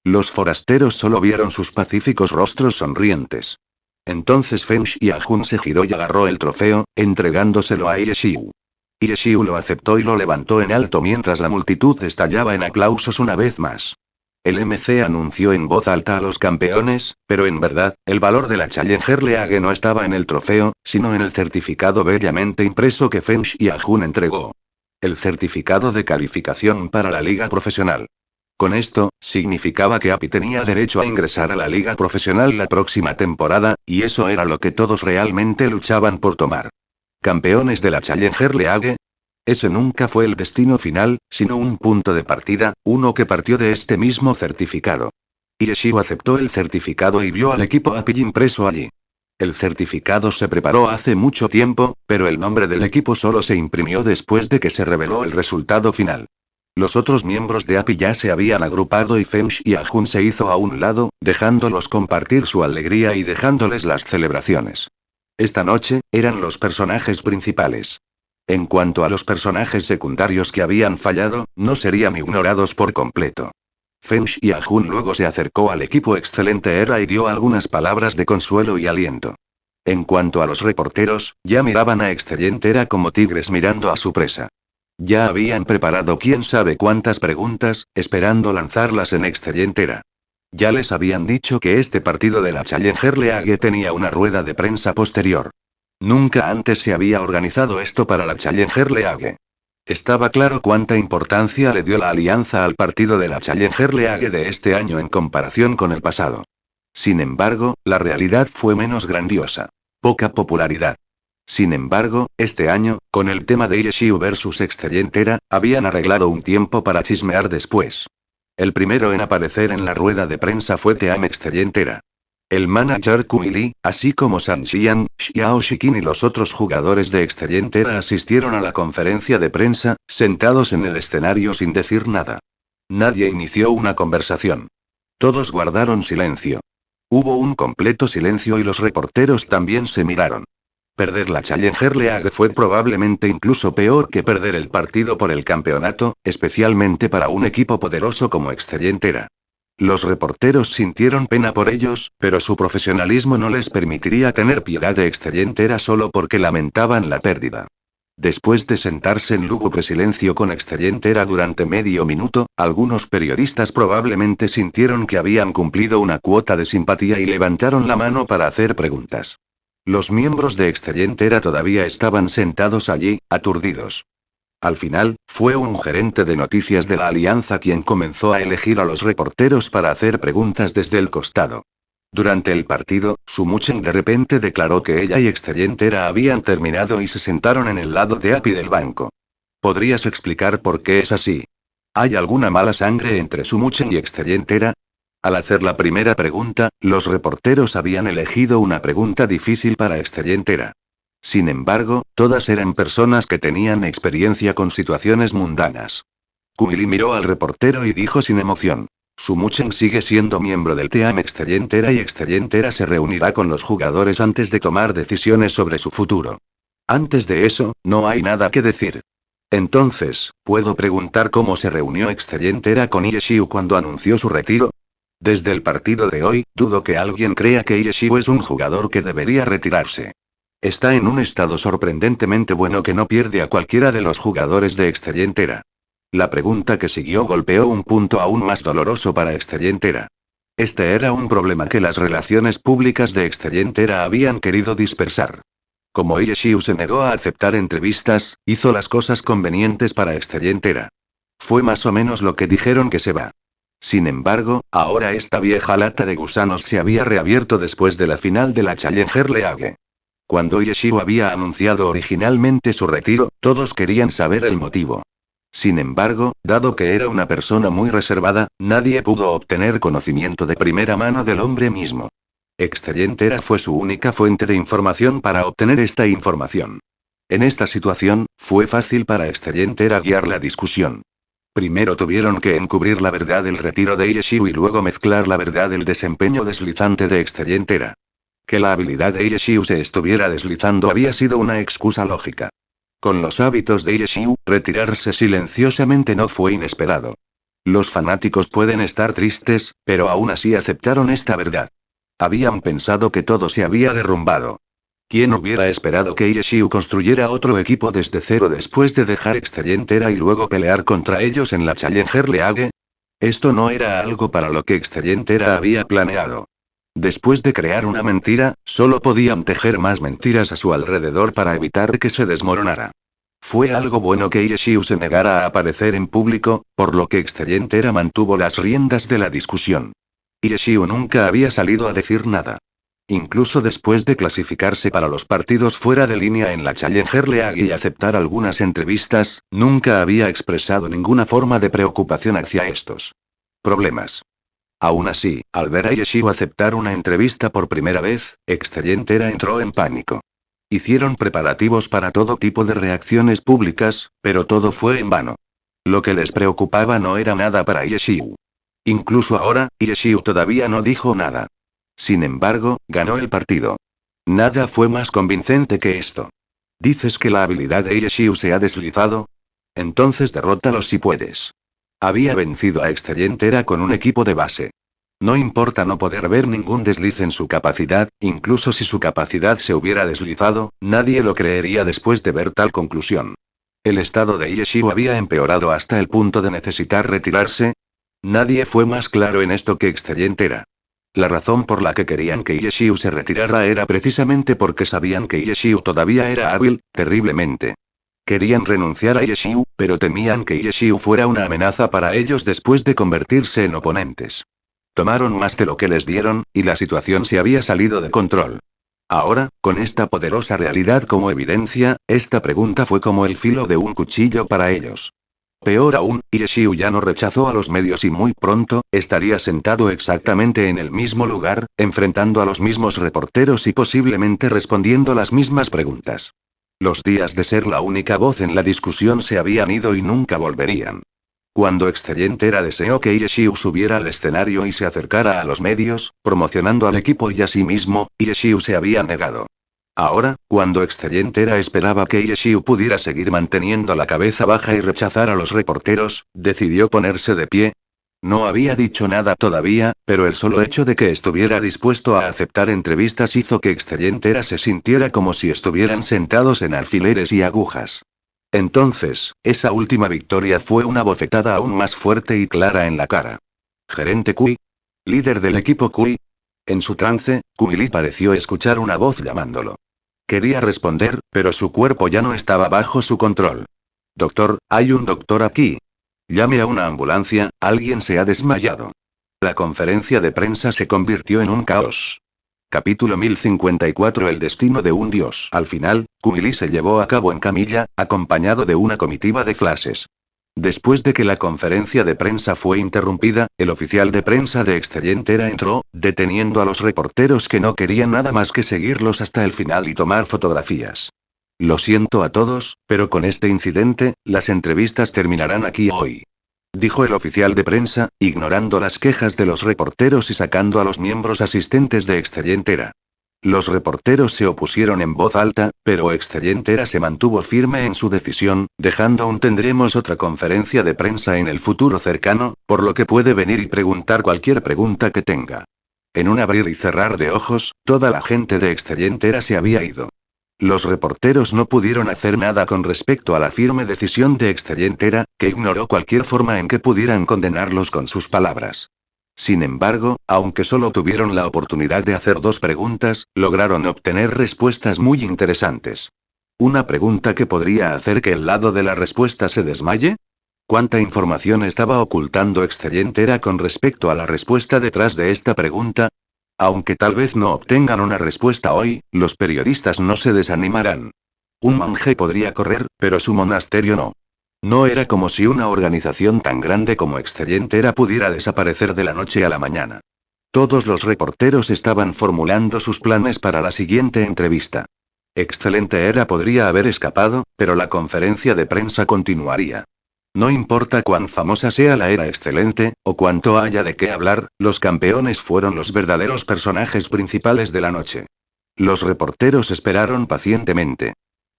Los forasteros solo vieron sus pacíficos rostros sonrientes. Entonces Feng Xianjun se giró y agarró el trofeo, entregándoselo a Yeshiu. Yeshiu lo aceptó y lo levantó en alto mientras la multitud estallaba en aplausos una vez más. El MC anunció en voz alta a los campeones, pero en verdad, el valor de la Challenger League no estaba en el trofeo, sino en el certificado bellamente impreso que Feng Xianjun entregó. El certificado de calificación para la liga profesional. Con esto, significaba que API tenía derecho a ingresar a la liga profesional la próxima temporada, y eso era lo que todos realmente luchaban por tomar. ¿Campeones de la Challenger League? Ese nunca fue el destino final, sino un punto de partida, uno que partió de este mismo certificado. Yeshiu aceptó el certificado y vio al equipo API impreso allí. El certificado se preparó hace mucho tiempo, pero el nombre del equipo solo se imprimió después de que se reveló el resultado final. Los otros miembros de API ya se habían agrupado y Feng Xianjun se hizo a un lado, dejándolos compartir su alegría y dejándoles las celebraciones. Esta noche, eran los personajes principales. En cuanto a los personajes secundarios que habían fallado, no serían ignorados por completo. Feng Xianjun luego se acercó al equipo excelente Era y dio algunas palabras de consuelo y aliento. En cuanto a los reporteros, ya miraban a Excelente Era como tigres mirando a su presa. Ya habían preparado quién sabe cuántas preguntas, esperando lanzarlas en Excelente Era. Ya les habían dicho que este partido de la Challenger League tenía una rueda de prensa posterior. Nunca antes se había organizado esto para la Challenger League. Estaba claro cuánta importancia le dio la alianza al partido de la Challenger League de este año en comparación con el pasado. Sin embargo, la realidad fue menos grandiosa. Poca popularidad. Sin embargo, este año, con el tema de Yeshiu vs Excelente Era, habían arreglado un tiempo para chismear después. El primero en aparecer en la rueda de prensa fue Team Excelente Era. El manager Kumili, así como San Xian, Xiao Shikin y los otros jugadores de Excellientera asistieron a la conferencia de prensa, sentados en el escenario sin decir nada. Nadie inició una conversación. Todos guardaron silencio. Hubo un completo silencio y los reporteros también se miraron. Perder la Challenger League fue probablemente incluso peor que perder el partido por el campeonato, especialmente para un equipo poderoso como Excellientera. Los reporteros sintieron pena por ellos, pero su profesionalismo no les permitiría tener piedad de Excellientera solo porque lamentaban la pérdida. Después de sentarse en lúgubre silencio con Excellientera durante medio minuto, algunos periodistas probablemente sintieron que habían cumplido una cuota de simpatía y levantaron la mano para hacer preguntas. Los miembros de Excellientera todavía estaban sentados allí, aturdidos. Al final, fue un gerente de noticias de la alianza quien comenzó a elegir a los reporteros para hacer preguntas desde el costado. Durante el partido, Su Muchen de repente declaró que ella y Excellientera habían terminado y se sentaron en el lado de Api del banco. ¿Podrías explicar por qué es así? ¿Hay alguna mala sangre entre Su Muchen y Excellientera? Al hacer la primera pregunta, los reporteros habían elegido una pregunta difícil para Excellientera. Sin embargo, todas eran personas que tenían experiencia con situaciones mundanas. Kumili miró al reportero y dijo sin emoción. Su Muchen sigue siendo miembro del Team Excellientera y Excellientera se reunirá con los jugadores antes de tomar decisiones sobre su futuro. Antes de eso, no hay nada que decir. Entonces, ¿puedo preguntar cómo se reunió Excellientera con Yeshiu cuando anunció su retiro? Desde el partido de hoy, dudo que alguien crea que Yeshiu es un jugador que debería retirarse. Está en un estado sorprendentemente bueno que no pierde a cualquiera de los jugadores de Excellientera. La pregunta que siguió golpeó un punto aún más doloroso para Excellientera. Este era un problema que las relaciones públicas de Excellientera habían querido dispersar. Como Yeshiu se negó a aceptar entrevistas, hizo las cosas convenientes para Excellientera. Fue más o menos lo que dijeron que se va. Sin embargo, ahora esta vieja lata de gusanos se había reabierto después de la final de la Challenger League. Cuando Yeshiu había anunciado originalmente su retiro, todos querían saber el motivo. Sin embargo, dado que era una persona muy reservada, nadie pudo obtener conocimiento de primera mano del hombre mismo. Excellientera fue su única fuente de información para obtener esta información. En esta situación, fue fácil para Excellientera guiar la discusión. Primero tuvieron que encubrir la verdad del retiro de Yeshiu y luego mezclar la verdad del desempeño deslizante de Excellientera. Que la habilidad de Yeshiu se estuviera deslizando había sido una excusa lógica. Con los hábitos de Yeshiu, retirarse silenciosamente no fue inesperado. Los fanáticos pueden estar tristes, pero aún así aceptaron esta verdad. Habían pensado que todo se había derrumbado. ¿Quién hubiera esperado que Yeshiu construyera otro equipo desde cero después de dejar Excellientera y luego pelear contra ellos en la Challenger League? Esto no era algo para lo que Excellientera había planeado. Después de crear una mentira, solo podían tejer más mentiras a su alrededor para evitar que se desmoronara. Fue algo bueno que Yeshiu se negara a aparecer en público, por lo que Excellientera mantuvo las riendas de la discusión. Yeshiu nunca había salido a decir nada. Incluso después de clasificarse para los partidos fuera de línea en la Challenger League y aceptar algunas entrevistas, nunca había expresado ninguna forma de preocupación hacia estos problemas. Aún así, al ver a Yeshiu aceptar una entrevista por primera vez, Excellientera entró en pánico. Hicieron preparativos para todo tipo de reacciones públicas, pero todo fue en vano. Lo que les preocupaba no era nada para Yeshiu. Incluso ahora, Yeshiu todavía no dijo nada. Sin embargo, ganó el partido. Nada fue más convincente que esto. ¿Dices que la habilidad de Yeshiu se ha deslizado? Entonces derrótalo si puedes. Había vencido a Excellientera con un equipo de base. No importa no poder ver ningún desliz en su capacidad, incluso si su capacidad se hubiera deslizado, nadie lo creería después de ver tal conclusión. El estado de Yeshiu había empeorado hasta el punto de necesitar retirarse. Nadie fue más claro en esto que Excellientera. La razón por la que querían que Yeshiu se retirara era precisamente porque sabían que Yeshiu todavía era hábil, terriblemente. Querían renunciar a Yeshiu, pero temían que Yeshiu fuera una amenaza para ellos después de convertirse en oponentes. Tomaron más de lo que les dieron, y la situación se había salido de control. Ahora, con esta poderosa realidad como evidencia, esta pregunta fue como el filo de un cuchillo para ellos. Peor aún, Yeshiu ya no rechazó a los medios y muy pronto, estaría sentado exactamente en el mismo lugar, enfrentando a los mismos reporteros y posiblemente respondiendo las mismas preguntas. Los días de ser la única voz en la discusión se habían ido y nunca volverían. Cuando Excelentera deseó que Yeshiu subiera al escenario y se acercara a los medios, promocionando al equipo y a sí mismo, Yeshiu se había negado. Ahora, cuando Excelentera esperaba que Yeshiu pudiera seguir manteniendo la cabeza baja y rechazar a los reporteros, decidió ponerse de pie. No había dicho nada todavía, pero el solo hecho de que estuviera dispuesto a aceptar entrevistas hizo que Excelentera se sintiera como si estuvieran sentados en alfileres y agujas. Entonces, esa última victoria fue una bofetada aún más fuerte y clara en la cara. Gerente Kui. Líder del equipo Kui. En su trance, Kui pareció escuchar una voz llamándolo. Quería responder, pero su cuerpo ya no estaba bajo su control. Doctor, hay un doctor aquí. Llame a una ambulancia, alguien se ha desmayado. La conferencia de prensa se convirtió en un caos. Capítulo 1054. El destino de un dios. Al final, Kumili se llevó a cabo en camilla, acompañado de una comitiva de flashes. Después de que la conferencia de prensa fue interrumpida, el oficial de prensa de Excelentera entró, deteniendo a los reporteros que no querían nada más que seguirlos hasta el final y tomar fotografías. Lo siento a todos, pero con este incidente, las entrevistas terminarán aquí hoy. Dijo el oficial de prensa, ignorando las quejas de los reporteros y sacando a los miembros asistentes de Excelentera. Los reporteros se opusieron en voz alta, pero Excelentera se mantuvo firme en su decisión, dejando aún tendremos otra conferencia de prensa en el futuro cercano, por lo que puede venir y preguntar cualquier pregunta que tenga. En un abrir y cerrar de ojos, toda la gente de Excelentera se había ido. Los reporteros no pudieron hacer nada con respecto a la firme decisión de Excelentera, que ignoró cualquier forma en que pudieran condenarlos con sus palabras. Sin embargo, aunque solo tuvieron la oportunidad de hacer 2 preguntas, lograron obtener respuestas muy interesantes. ¿Una pregunta que podría hacer que el lado de la respuesta se desmaye? ¿Cuánta información estaba ocultando Excelentera con respecto a la respuesta detrás de esta pregunta? Aunque tal vez no obtengan una respuesta hoy, los periodistas no se desanimarán. Un monje podría correr, pero su monasterio no. No era como si una organización tan grande como Excelentera pudiera desaparecer de la noche a la mañana. Todos los reporteros estaban formulando sus planes para la siguiente entrevista. Excelentera podría haber escapado, pero la conferencia de prensa continuaría. No importa cuán famosa sea la era excelente, o cuánto haya de qué hablar, los campeones fueron los verdaderos personajes principales de la noche. Los reporteros esperaron pacientemente.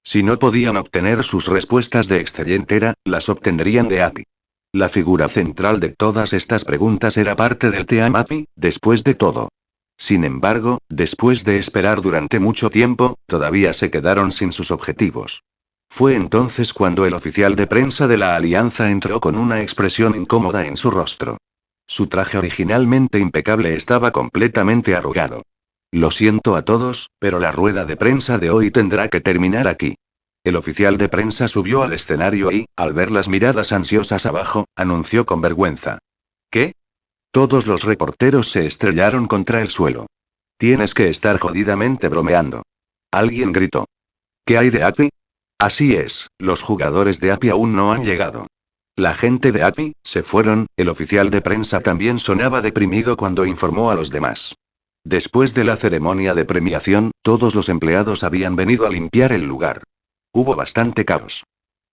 Si no podían obtener sus respuestas de Excelentera, las obtendrían de Api. La figura central de todas estas preguntas era parte del Team Api, después de todo. Sin embargo, después de esperar durante mucho tiempo, todavía se quedaron sin sus objetivos. Fue entonces cuando el oficial de prensa de la Alianza entró con una expresión incómoda en su rostro. Su traje originalmente impecable estaba completamente arrugado. Lo siento a todos, pero la rueda de prensa de hoy tendrá que terminar aquí. El oficial de prensa subió al escenario y, al ver las miradas ansiosas abajo, anunció con vergüenza. ¿Qué? Todos los reporteros se estrellaron contra el suelo. Tienes que estar jodidamente bromeando. Alguien gritó. ¿Qué hay de Api? Así es, los jugadores de Api aún no han llegado. La gente de Api, se fueron. El oficial de prensa también sonaba deprimido cuando informó a los demás. Después de la ceremonia de premiación, todos los empleados habían venido a limpiar el lugar. Hubo bastante caos.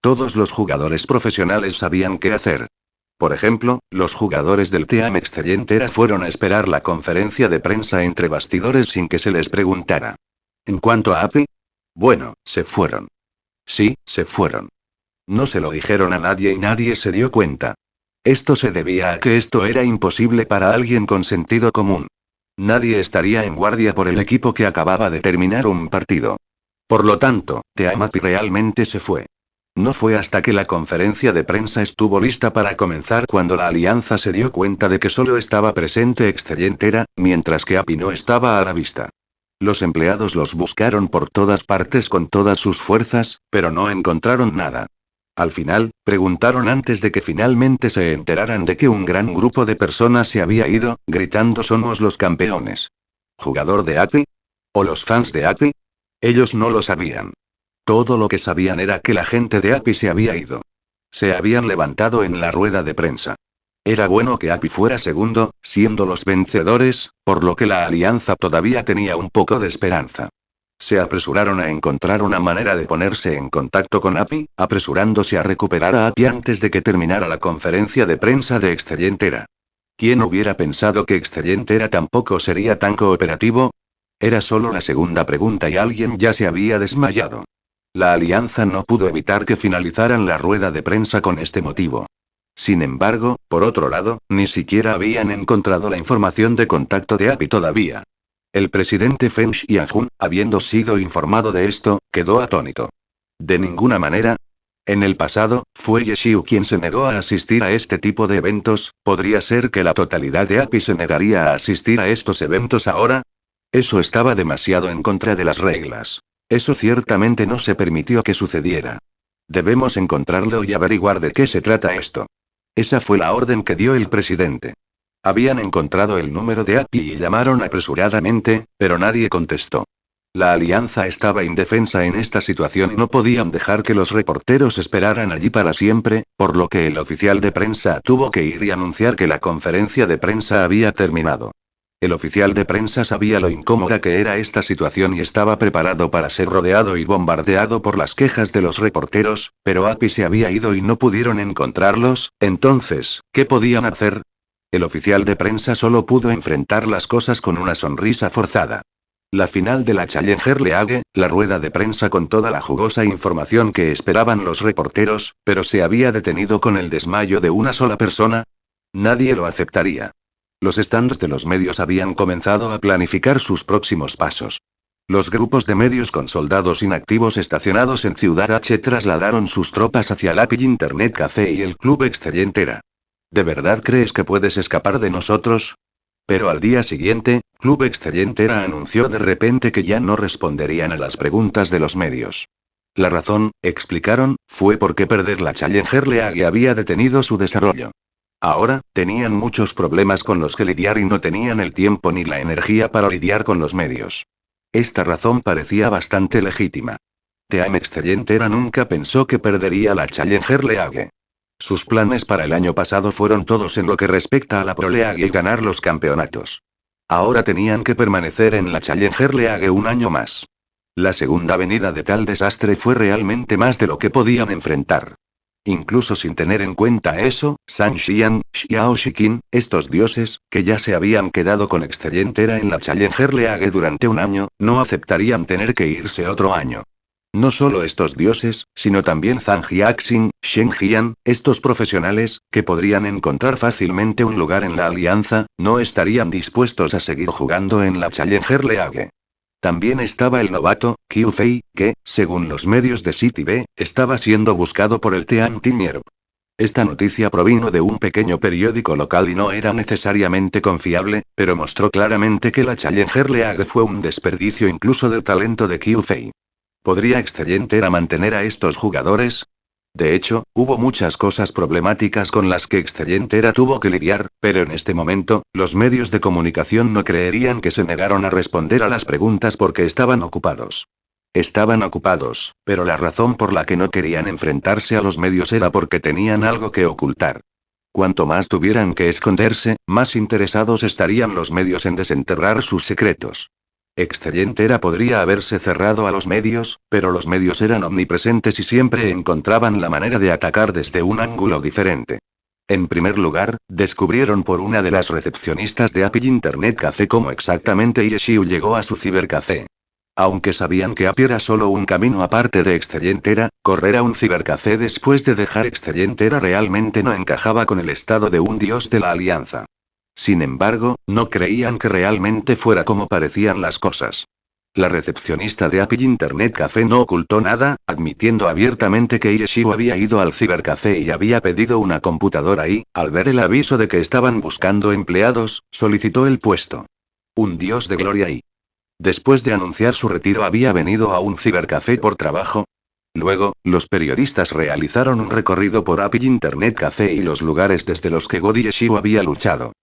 Todos los jugadores profesionales sabían qué hacer. Por ejemplo, los jugadores del Team Excelentera fueron a esperar la conferencia de prensa entre bastidores sin que se les preguntara. En cuanto a Api, bueno, se fueron. Sí, se fueron. No se lo dijeron a nadie y nadie se dio cuenta. Esto se debía a que esto era imposible para alguien con sentido común. Nadie estaría en guardia por el equipo que acababa de terminar un partido. Por lo tanto, Team Api realmente se fue. No fue hasta que la conferencia de prensa estuvo lista para comenzar cuando la alianza se dio cuenta de que solo estaba presente Excelentera, mientras que Api no estaba a la vista. Los empleados los buscaron por todas partes con todas sus fuerzas, pero no encontraron nada. Al final, preguntaron antes de que finalmente se enteraran de que un gran grupo de personas se había ido, gritando «Somos los campeones». ¿Jugador de Api? ¿O los fans de Api? Ellos no lo sabían. Todo lo que sabían era que la gente de Api se había ido. Se habían levantado en la rueda de prensa. Era bueno que API fuera segundo, siendo los vencedores, por lo que la alianza todavía tenía un poco de esperanza. Se apresuraron a encontrar una manera de ponerse en contacto con API, apresurándose a recuperar a API antes de que terminara la conferencia de prensa de Excellientera. ¿Quién hubiera pensado que Excellientera tampoco sería tan cooperativo? Era solo la segunda pregunta y alguien ya se había desmayado. La alianza no pudo evitar que finalizaran la rueda de prensa con este motivo. Sin embargo, por otro lado, ni siquiera habían encontrado la información de contacto de API todavía. El presidente Feng Xianjun, habiendo sido informado de esto, quedó atónito. De ninguna manera. En el pasado, fue Ye Xiu quien se negó a asistir a este tipo de eventos. ¿Podría ser que la totalidad de API se negaría a asistir a estos eventos ahora? Eso estaba demasiado en contra de las reglas. Eso ciertamente no se permitió que sucediera. Debemos encontrarlo y averiguar de qué se trata esto. Esa fue la orden que dio el presidente. Habían encontrado el número de API y llamaron apresuradamente, pero nadie contestó. La alianza estaba indefensa en esta situación y no podían dejar que los reporteros esperaran allí para siempre, por lo que el oficial de prensa tuvo que ir y anunciar que la conferencia de prensa había terminado. El oficial de prensa sabía lo incómoda que era esta situación y estaba preparado para ser rodeado y bombardeado por las quejas de los reporteros, pero API se había ido y no pudieron encontrarlos. Entonces, ¿qué podían hacer? El oficial de prensa solo pudo enfrentar las cosas con una sonrisa forzada. La final de la Challenger League, la rueda de prensa con toda la jugosa información que esperaban los reporteros, pero se había detenido con el desmayo de una sola persona. Nadie lo aceptaría. Los stands de los medios habían comenzado a planificar sus próximos pasos. Los grupos de medios con soldados inactivos estacionados en Ciudad H trasladaron sus tropas hacia el API Internet Café y el Club Excellientera. ¿De verdad crees que puedes escapar de nosotros? Pero al día siguiente, Club Excellientera anunció de repente que ya no responderían a las preguntas de los medios. La razón, explicaron, fue porque perder la Challenger League había detenido su desarrollo. Ahora, tenían muchos problemas con los que lidiar y no tenían el tiempo ni la energía para lidiar con los medios. Esta razón parecía bastante legítima. Team Excellientera nunca pensó que perdería la Challenger League. Sus planes para el año pasado fueron todos en lo que respecta a la Pro League y ganar los campeonatos. Ahora tenían que permanecer en la Challenger League un año más. La segunda venida de tal desastre fue realmente más de lo que podían enfrentar. Incluso sin tener en cuenta eso, San Xian, Xiao Shiqin, estos dioses, que ya se habían quedado con Excellientera en la Challenger League durante un año, no aceptarían tener que irse otro año. No solo estos dioses, sino también Zhang Jiaxing, Shen Jian, estos profesionales, que podrían encontrar fácilmente un lugar en la alianza, no estarían dispuestos a seguir jugando en la Challenger League. También estaba el novato, Qiu Fei, que, según los medios de City B, estaba siendo buscado por el Team Mierp. Esta noticia provino de un pequeño periódico local y no era necesariamente confiable, pero mostró claramente que la Challenger League fue un desperdicio incluso del talento de Qiu Fei. ¿Podría Excellientera mantener a estos jugadores? De hecho, hubo muchas cosas problemáticas con las que Excellientera tuvo que lidiar, pero en este momento, los medios de comunicación no creerían que se negaron a responder a las preguntas porque estaban ocupados. Estaban ocupados, pero la razón por la que no querían enfrentarse a los medios era porque tenían algo que ocultar. Cuanto más tuvieran que esconderse, más interesados estarían los medios en desenterrar sus secretos. Excellientera podría haberse cerrado a los medios, pero los medios eran omnipresentes y siempre encontraban la manera de atacar desde un ángulo diferente. En primer lugar, descubrieron por una de las recepcionistas de API Internet Café cómo exactamente Ye Xiu llegó a su cibercafé. Aunque sabían que API era solo un camino aparte de Excellientera, correr a un cibercafé después de dejar Excellientera realmente no encajaba con el estado de un dios de la alianza. Sin embargo, no creían que realmente fuera como parecían las cosas. La recepcionista de API Internet Café no ocultó nada, admitiendo abiertamente que Ye Xiu había ido al cibercafé y había pedido una computadora y, al ver el aviso de que estaban buscando empleados, solicitó el puesto. Un dios de gloria y... Después de anunciar su retiro había venido a un cibercafé por trabajo. Luego, los periodistas realizaron un recorrido por API Internet Café y los lugares desde los que God Ye Xiu había luchado.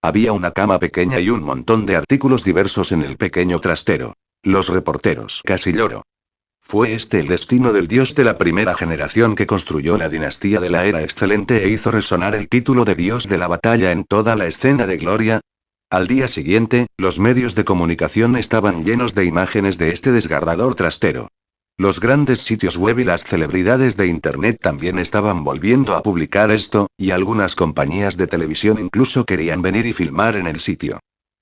Había una cama pequeña y un montón de artículos diversos en el pequeño trastero. Los reporteros casi lloró. Fue este el destino del dios de la primera generación que construyó la dinastía de la era excelente e hizo resonar el título de dios de la batalla en toda la escena de gloria. Al día siguiente, los medios de comunicación estaban llenos de imágenes de este desgarrador trastero. Los grandes sitios web y las celebridades de Internet también estaban volviendo a publicar esto, y algunas compañías de televisión incluso querían venir y filmar en el sitio.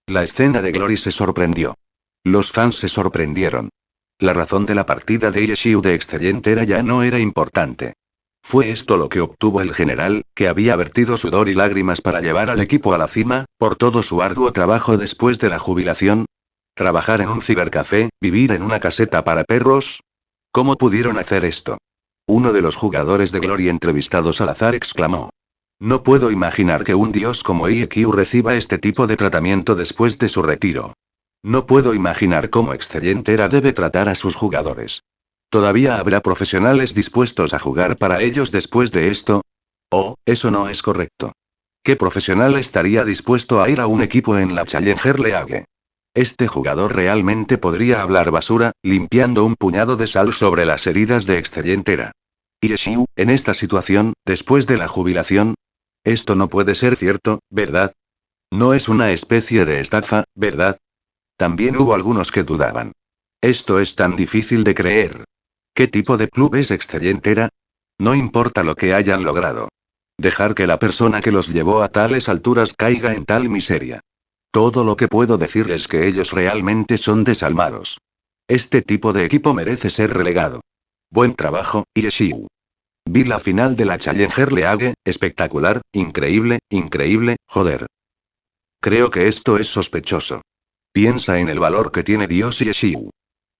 La escena de Glory se sorprendió. Los fans se sorprendieron. La razón de la partida de Yeshiu de Excelentera ya no era importante. Fue esto lo que obtuvo el general, que había vertido sudor y lágrimas para llevar al equipo a la cima, por todo su arduo trabajo después de la jubilación. Trabajar en un cibercafé, vivir en una caseta para perros. ¿Cómo pudieron hacer esto? Uno de los jugadores de Glory entrevistados al azar exclamó. No puedo imaginar que un dios como IEQ reciba este tipo de tratamiento después de su retiro. No puedo imaginar cómo Excelentera debe tratar a sus jugadores. ¿Todavía habrá profesionales dispuestos a jugar para ellos después de esto? Oh, eso no es correcto. ¿Qué profesional estaría dispuesto a ir a un equipo en la Challenger League? Este jugador realmente podría hablar basura, limpiando un puñado de sal sobre las heridas de Excelentera. Yeshiu, en esta situación, después de la jubilación. Esto no puede ser cierto, ¿verdad? No es una especie de estafa, ¿verdad? También hubo algunos que dudaban. Esto es tan difícil de creer. ¿Qué tipo de club es Excelentera? No importa lo que hayan logrado. Dejar que la persona que los llevó a tales alturas caiga en tal miseria. Todo lo que puedo decir es que ellos realmente son desalmados. Este tipo de equipo merece ser relegado. Buen trabajo, Yeshiu. Vi la final de la Challenger League, espectacular, increíble, increíble, joder. Creo que esto es sospechoso. Piensa en el valor que tiene Dios Yeshiu.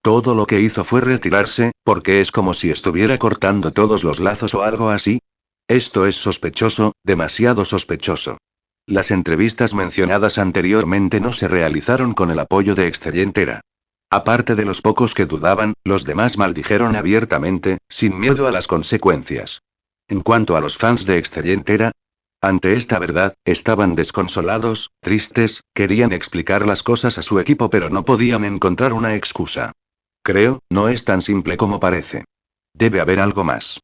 Todo lo que hizo fue retirarse, porque es como si estuviera cortando todos los lazos o algo así. Esto es sospechoso, demasiado sospechoso. Las entrevistas mencionadas anteriormente no se realizaron con el apoyo de Excelentera. Aparte de los pocos que dudaban, los demás maldijeron abiertamente, sin miedo a las consecuencias. En cuanto a los fans de Excelentera, ante esta verdad, estaban desconsolados, tristes, querían explicar las cosas a su equipo pero no podían encontrar una excusa. Creo, no es tan simple como parece. Debe haber algo más.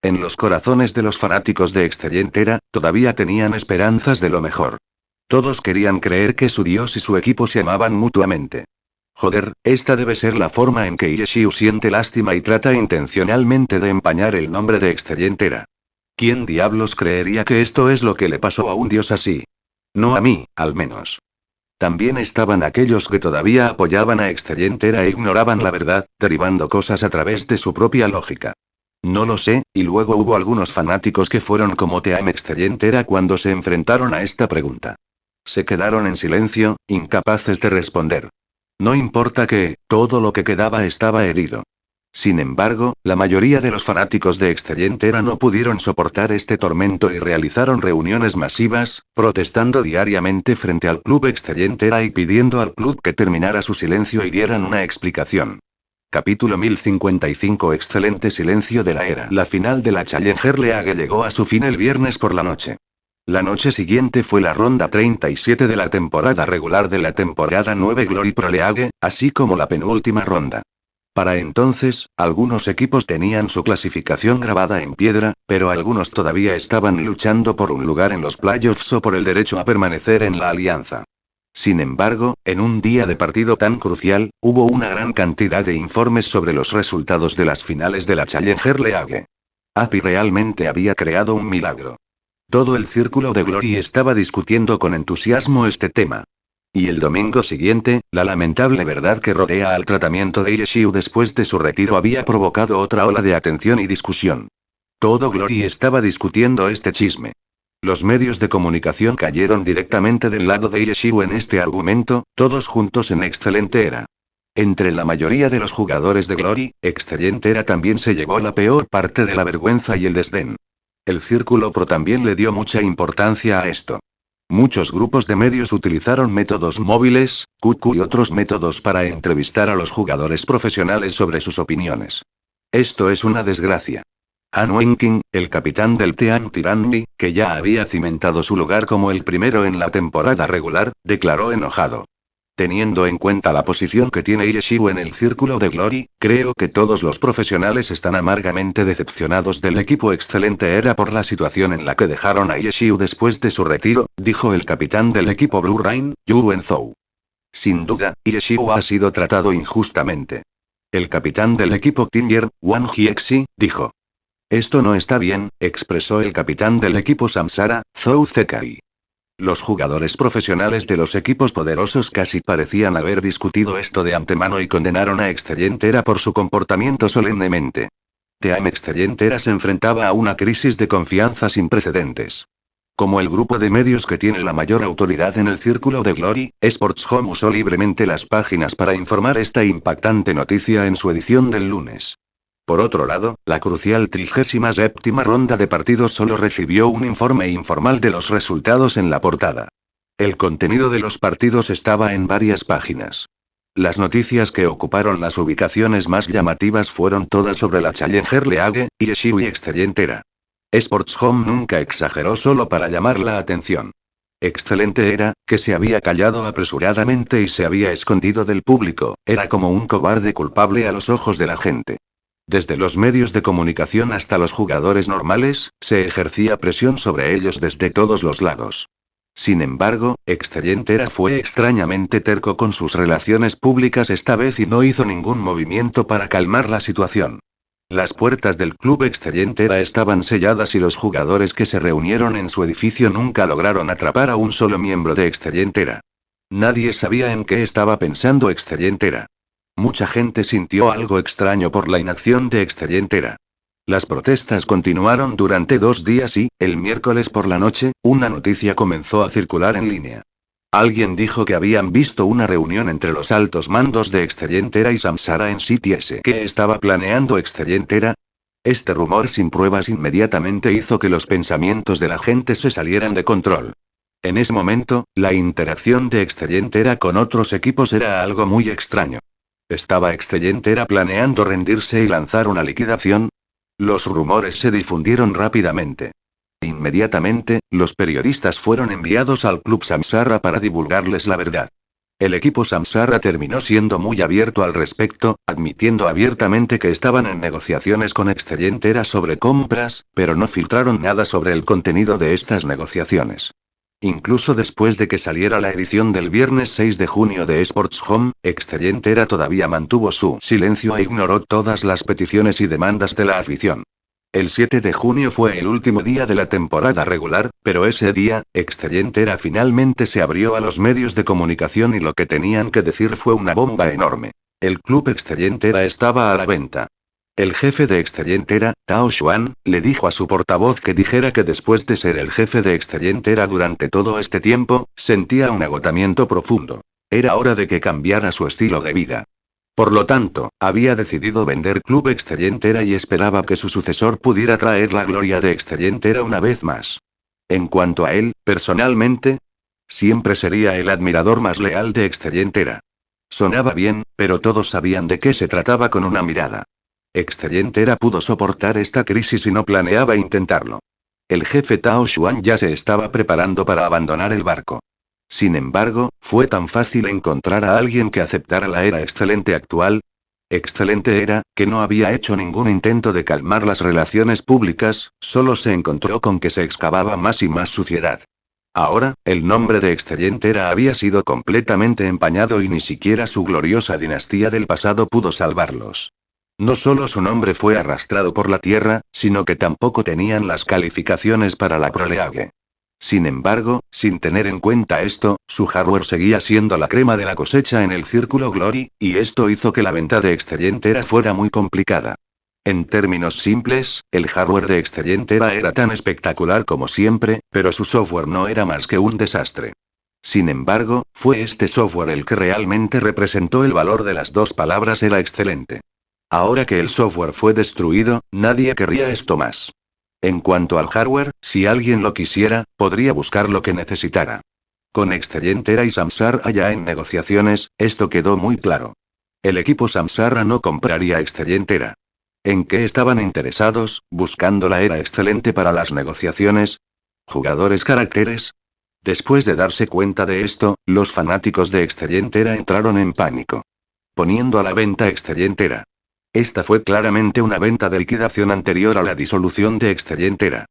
En los corazones de los fanáticos de Excelentera, todavía tenían esperanzas de lo mejor. Todos querían creer que su dios y su equipo se amaban mutuamente. Joder, esta debe ser la forma en que Yeshiu siente lástima y trata intencionalmente de empañar el nombre de Excelentera. ¿Quién diablos creería que esto es lo que le pasó a un dios así? No a mí, al menos. También estaban aquellos que todavía apoyaban a Excelentera e ignoraban la verdad, derivando cosas a través de su propia lógica. No lo sé, y luego hubo algunos fanáticos que fueron como Team Excelentera cuando se enfrentaron a esta pregunta. Se quedaron en silencio, incapaces de responder. No importa que, todo lo que quedaba estaba herido. Sin embargo, la mayoría de los fanáticos de Excelentera no pudieron soportar este tormento y realizaron reuniones masivas, protestando diariamente frente al club Excelentera y pidiendo al club que terminara su silencio y dieran una explicación. Capítulo 1055. Excelente silencio de la era. La final de la Challenger League llegó a su fin el viernes por la noche. La noche siguiente fue la ronda 37 de la temporada regular de la temporada 9 Glory Pro League, así como la penúltima ronda. Para entonces, algunos equipos tenían su clasificación grabada en piedra, pero algunos todavía estaban luchando por un lugar en los playoffs o por el derecho a permanecer en la alianza. Sin embargo, en un día de partido tan crucial, hubo una gran cantidad de informes sobre los resultados de las finales de la Challenger League. API realmente había creado un milagro. Todo el círculo de Glory estaba discutiendo con entusiasmo este tema. Y el domingo siguiente, la lamentable verdad que rodea al tratamiento de Yeshiu después de su retiro había provocado otra ola de atención y discusión. Todo Glory estaba discutiendo este chisme. Los medios de comunicación cayeron directamente del lado de Yeshiu en este argumento, todos juntos en Excelentera. Entre la mayoría de los jugadores de Glory, Excelentera también se llevó la peor parte de la vergüenza y el desdén. El Círculo Pro también le dio mucha importancia a esto. Muchos grupos de medios utilizaron métodos móviles, QQ y otros métodos para entrevistar a los jugadores profesionales sobre sus opiniones. Esto es una desgracia. An Wenking, el capitán del Team Tyranny, que ya había cimentado su lugar como el primero en la temporada regular, declaró enojado. Teniendo en cuenta la posición que tiene Yeshiu en el Círculo de Glory, creo que todos los profesionales están amargamente decepcionados del equipo excelente era por la situación en la que dejaron a Yeshiu después de su retiro, dijo el capitán del equipo Blue Rain, Yu Wenzhou. Sin duda, Yeshiu ha sido tratado injustamente. El capitán del equipo Tinger, Wang Jiexi, dijo. Esto no está bien, expresó el capitán del equipo Samsara, Zhou Zekai. Los jugadores profesionales de los equipos poderosos casi parecían haber discutido esto de antemano y condenaron a Excellentera por su comportamiento solemnemente. Team Excellentera se enfrentaba a una crisis de confianza sin precedentes. Como el grupo de medios que tiene la mayor autoridad en el Círculo de Glory, Sports Home usó libremente las páginas para informar esta impactante noticia en su edición del lunes. Por otro lado, la crucial 37ª ronda de partidos solo recibió un informe informal de los resultados en la portada. El contenido de los partidos estaba en varias páginas. Las noticias que ocuparon las ubicaciones más llamativas fueron todas sobre la Challenger League, Yeshiu y Excellentera. Sports Home nunca exageró solo para llamar la atención. Excelente era, que se había callado apresuradamente y se había escondido del público, era como un cobarde culpable a los ojos de la gente. Desde los medios de comunicación hasta los jugadores normales, se ejercía presión sobre ellos desde todos los lados. Sin embargo, Excellentera fue extrañamente terco con sus relaciones públicas esta vez y no hizo ningún movimiento para calmar la situación. Las puertas del club Excellentera estaban selladas y los jugadores que se reunieron en su edificio nunca lograron atrapar a un solo miembro de Excellentera. Nadie sabía en qué estaba pensando Excellentera. Mucha gente sintió algo extraño por la inacción de Excellentera. Las protestas continuaron durante 2 días y, el miércoles por la noche, una noticia comenzó a circular en línea. Alguien dijo que habían visto una reunión entre los altos mandos de Excellentera y Samsara en City S. ¿Qué estaba planeando Excellentera? Este rumor sin pruebas inmediatamente hizo que los pensamientos de la gente se salieran de control. En ese momento, la interacción de Excellentera con otros equipos era algo muy extraño. ¿Estaba Excellentera planeando rendirse y lanzar una liquidación? Los rumores se difundieron rápidamente. Inmediatamente, los periodistas fueron enviados al club Samsara para divulgarles la verdad. El equipo Samsara terminó siendo muy abierto al respecto, admitiendo abiertamente que estaban en negociaciones con Excellentera sobre compras, pero no filtraron nada sobre el contenido de estas negociaciones. Incluso después de que saliera la edición del viernes 6 de junio de Sports Home, Excellentera todavía mantuvo su silencio e ignoró todas las peticiones y demandas de la afición. El 7 de junio fue el último día de la temporada regular, pero ese día, Excellentera finalmente se abrió a los medios de comunicación y lo que tenían que decir fue una bomba enorme. El club Excellentera estaba a la venta. El jefe de Excellentera, Tao Xuan, le dijo a su portavoz que dijera que después de ser el jefe de Excellentera durante todo este tiempo, sentía un agotamiento profundo. Era hora de que cambiara su estilo de vida. Por lo tanto, había decidido vender Club Excellentera y esperaba que su sucesor pudiera traer la gloria de Excellentera una vez más. En cuanto a él, personalmente, siempre sería el admirador más leal de Excellentera. Sonaba bien, pero todos sabían de qué se trataba con una mirada. Excellentera pudo soportar esta crisis y no planeaba intentarlo. El jefe Tao Xuan ya se estaba preparando para abandonar el barco. Sin embargo, fue tan fácil encontrar a alguien que aceptara la era excelente actual. Excelente era, que no había hecho ningún intento de calmar las relaciones públicas, solo se encontró con que se excavaba más y más suciedad. Ahora, el nombre de Excellentera había sido completamente empañado y ni siquiera su gloriosa dinastía del pasado pudo salvarlos. No solo su nombre fue arrastrado por la tierra, sino que tampoco tenían las calificaciones para la Pro League. Sin embargo, sin tener en cuenta esto, su hardware seguía siendo la crema de la cosecha en el Círculo Glory, y esto hizo que la venta de Excellentera fuera muy complicada. En términos simples, el hardware de Excellentera era tan espectacular como siempre, pero su software no era más que un desastre. Sin embargo, fue este software el que realmente representó el valor de las dos palabras era excelente. Ahora que el software fue destruido, nadie querría esto más. En cuanto al hardware, si alguien lo quisiera, podría buscar lo que necesitara. Con Excellentera y Samsara ya en negociaciones, esto quedó muy claro. El equipo Samsara no compraría Excellentera. ¿En qué estaban interesados, buscando la era excelente para las negociaciones? ¿Jugadores caracteres? Después de darse cuenta de esto, los fanáticos de Excellientera entraron en pánico, poniendo a la venta Excellientera. Esta fue claramente una venta de liquidación anterior a la disolución de Excellientera.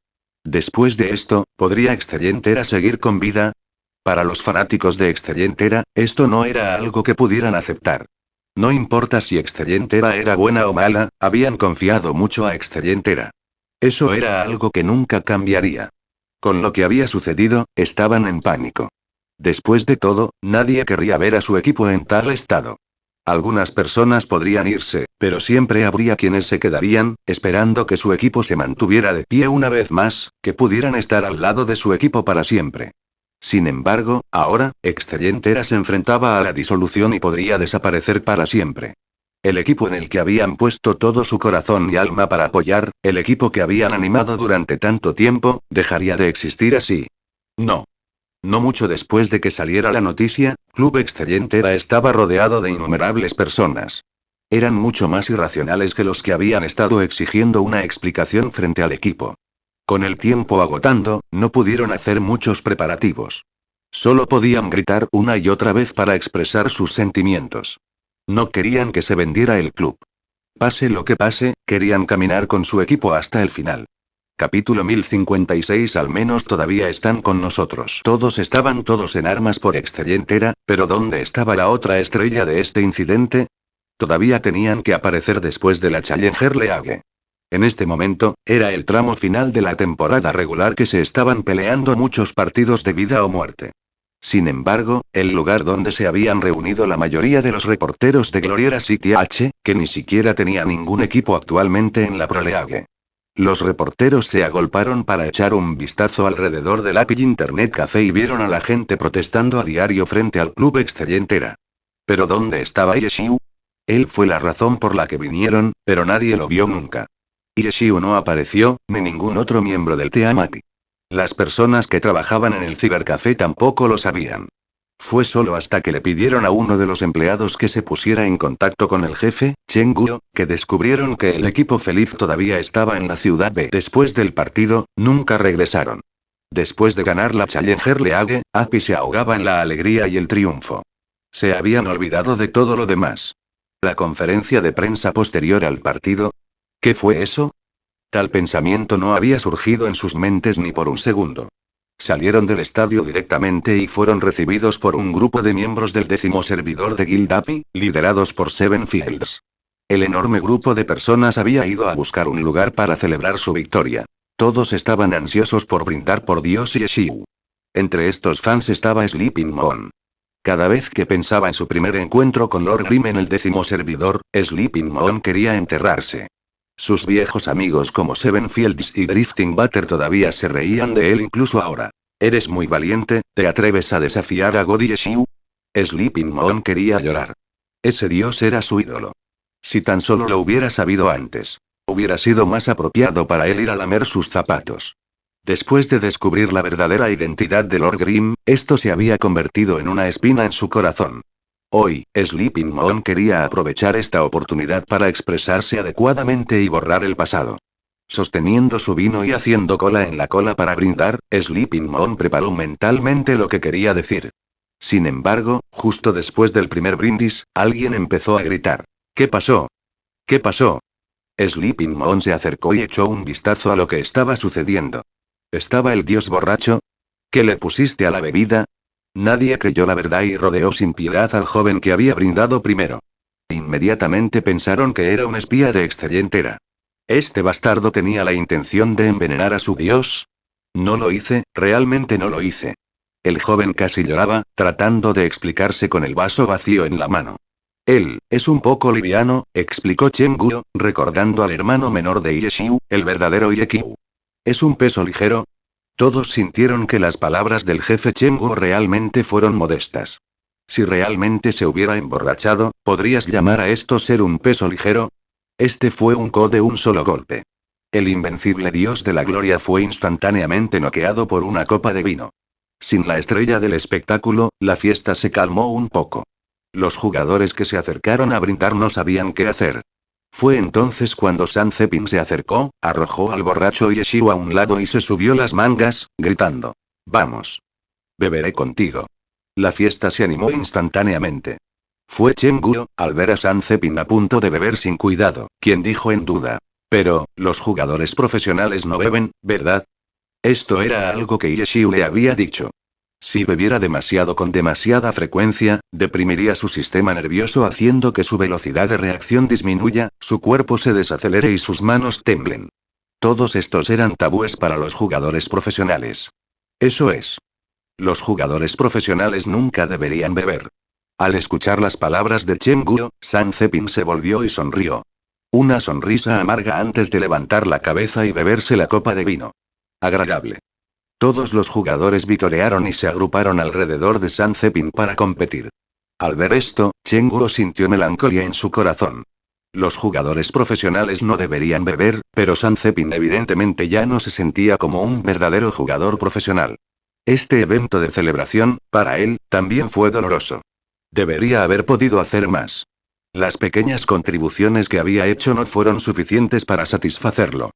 Después de esto, ¿podría Excellientera seguir con vida? Para los fanáticos de Excellientera, esto no era algo que pudieran aceptar. No importa si Excellientera era buena o mala, habían confiado mucho a Excellientera. Eso era algo que nunca cambiaría. Con lo que había sucedido, estaban en pánico. Después de todo, nadie querría ver a su equipo en tal estado. Algunas personas podrían irse, pero siempre habría quienes se quedarían, esperando que su equipo se mantuviera de pie una vez más, que pudieran estar al lado de su equipo para siempre. Sin embargo, ahora, Excellientera se enfrentaba a la disolución y podría desaparecer para siempre. El equipo en el que habían puesto todo su corazón y alma para apoyar, el equipo que habían animado durante tanto tiempo, dejaría de existir así. No. No mucho después de que saliera la noticia, Club Excellientera estaba rodeado de innumerables personas. Eran mucho más irracionales que los que habían estado exigiendo una explicación frente al equipo. Con el tiempo agotando, no pudieron hacer muchos preparativos. Solo podían gritar una y otra vez para expresar sus sentimientos. No querían que se vendiera el club. Pase lo que pase, querían caminar con su equipo hasta el final. Capítulo 1056. Al menos todavía están con nosotros. Todos estaban en armas por Excellientera, pero ¿dónde estaba la otra estrella de este incidente? Todavía tenían que aparecer después de la Challenger League. En este momento, era el tramo final de la temporada regular que se estaban peleando muchos partidos de vida o muerte. Sin embargo, el lugar donde se habían reunido la mayoría de los reporteros de Gloriera City H, que ni siquiera tenía ningún equipo actualmente en la Pro League. Los reporteros se agolparon para echar un vistazo alrededor del Apple Internet Café y vieron a la gente protestando a diario frente al club Excellientera. ¿Pero dónde estaba Yeshiu? Él fue la razón por la que vinieron, pero nadie lo vio nunca. Yeshiu no apareció, ni ningún otro miembro del Team Apple. Las personas que trabajaban en el cibercafé tampoco lo sabían. Fue solo hasta que le pidieron a uno de los empleados que se pusiera en contacto con el jefe, Chen Guo, que descubrieron que el equipo feliz todavía estaba en la ciudad B. Después del partido, nunca regresaron. Después de ganar la Challenger League, Api se ahogaba en la alegría y el triunfo. Se habían olvidado de todo lo demás. La conferencia de prensa posterior al partido. ¿Qué fue eso? Tal pensamiento no había surgido en sus mentes ni por un segundo. Salieron del estadio directamente y fueron recibidos por un grupo de miembros del 10º servidor de Guild Api, liderados por Seven Fields. El enorme grupo de personas había ido a buscar un lugar para celebrar su victoria. Todos estaban ansiosos por brindar por Dios y Yeshiu. Entre estos fans estaba Sleeping Moon. Cada vez que pensaba en su primer encuentro con Lord Grimm en el 10º servidor, Sleeping Moon quería enterrarse. Sus viejos amigos como Seven Fields y Drifting Butter todavía se reían de él incluso ahora. Eres muy valiente, ¿te atreves a desafiar a God y Yeshiu? Sleeping Moon quería llorar. Ese dios era su ídolo. Si tan solo lo hubiera sabido antes. Hubiera sido más apropiado para él ir a lamer sus zapatos. Después de descubrir la verdadera identidad de Lord Grimm, esto se había convertido en una espina en su corazón. Hoy, Sleeping Moon quería aprovechar esta oportunidad para expresarse adecuadamente y borrar el pasado. Sosteniendo su vino y haciendo cola en la cola para brindar, Sleeping Moon preparó mentalmente lo que quería decir. Sin embargo, justo después del primer brindis, alguien empezó a gritar. ¿Qué pasó? ¿Qué pasó? Sleeping Moon se acercó y echó un vistazo a lo que estaba sucediendo. ¿Estaba el dios borracho? ¿Qué le pusiste a la bebida? Nadie creyó la verdad y rodeó sin piedad al joven que había brindado primero. Inmediatamente pensaron que era un espía de Excellientera. ¿Este bastardo tenía la intención de envenenar a su dios? No lo hice, realmente no lo hice. El joven casi lloraba, tratando de explicarse con el vaso vacío en la mano. Él, es un poco liviano, explicó Chen Guo, recordando al hermano menor de Yeshiu, el verdadero Yekiu. ¿Es un peso ligero? Todos sintieron que las palabras del jefe Chen Guo realmente fueron modestas. Si realmente se hubiera emborrachado, ¿podrías llamar a esto ser un peso ligero? Este fue un KO de un solo golpe. El invencible dios de la gloria fue instantáneamente noqueado por una copa de vino. Sin la estrella del espectáculo, la fiesta se calmó un poco. Los jugadores que se acercaron a brindar no sabían qué hacer. Fue entonces cuando San Cepin se acercó, arrojó al borracho Yeshiu a un lado y se subió las mangas, gritando. ¡Vamos! beberé contigo. La fiesta se animó instantáneamente. Fue Chen Guo, al ver a San Cepin a punto de beber sin cuidado, quien dijo en duda. Pero, los jugadores profesionales no beben, ¿verdad? Esto era algo que Ye Xiu le había dicho. Si bebiera demasiado con demasiada frecuencia, deprimiría su sistema nervioso haciendo que su velocidad de reacción disminuya, su cuerpo se desacelere y sus manos temblen. Todos estos eran tabúes para los jugadores profesionales. Eso es. Los jugadores profesionales nunca deberían beber. Al escuchar las palabras de Chen Guo, San Cepin se volvió y sonrió. Una sonrisa amarga antes de levantar la cabeza y beberse la copa de vino. Agradable. Todos los jugadores vitorearon y se agruparon alrededor de San Cepin para competir. Al ver esto, Chen Guo sintió melancolía en su corazón. Los jugadores profesionales no deberían beber, pero San Cepin evidentemente ya no se sentía como un verdadero jugador profesional. Este evento de celebración, para él, también fue doloroso. Debería haber podido hacer más. Las pequeñas contribuciones que había hecho no fueron suficientes para satisfacerlo.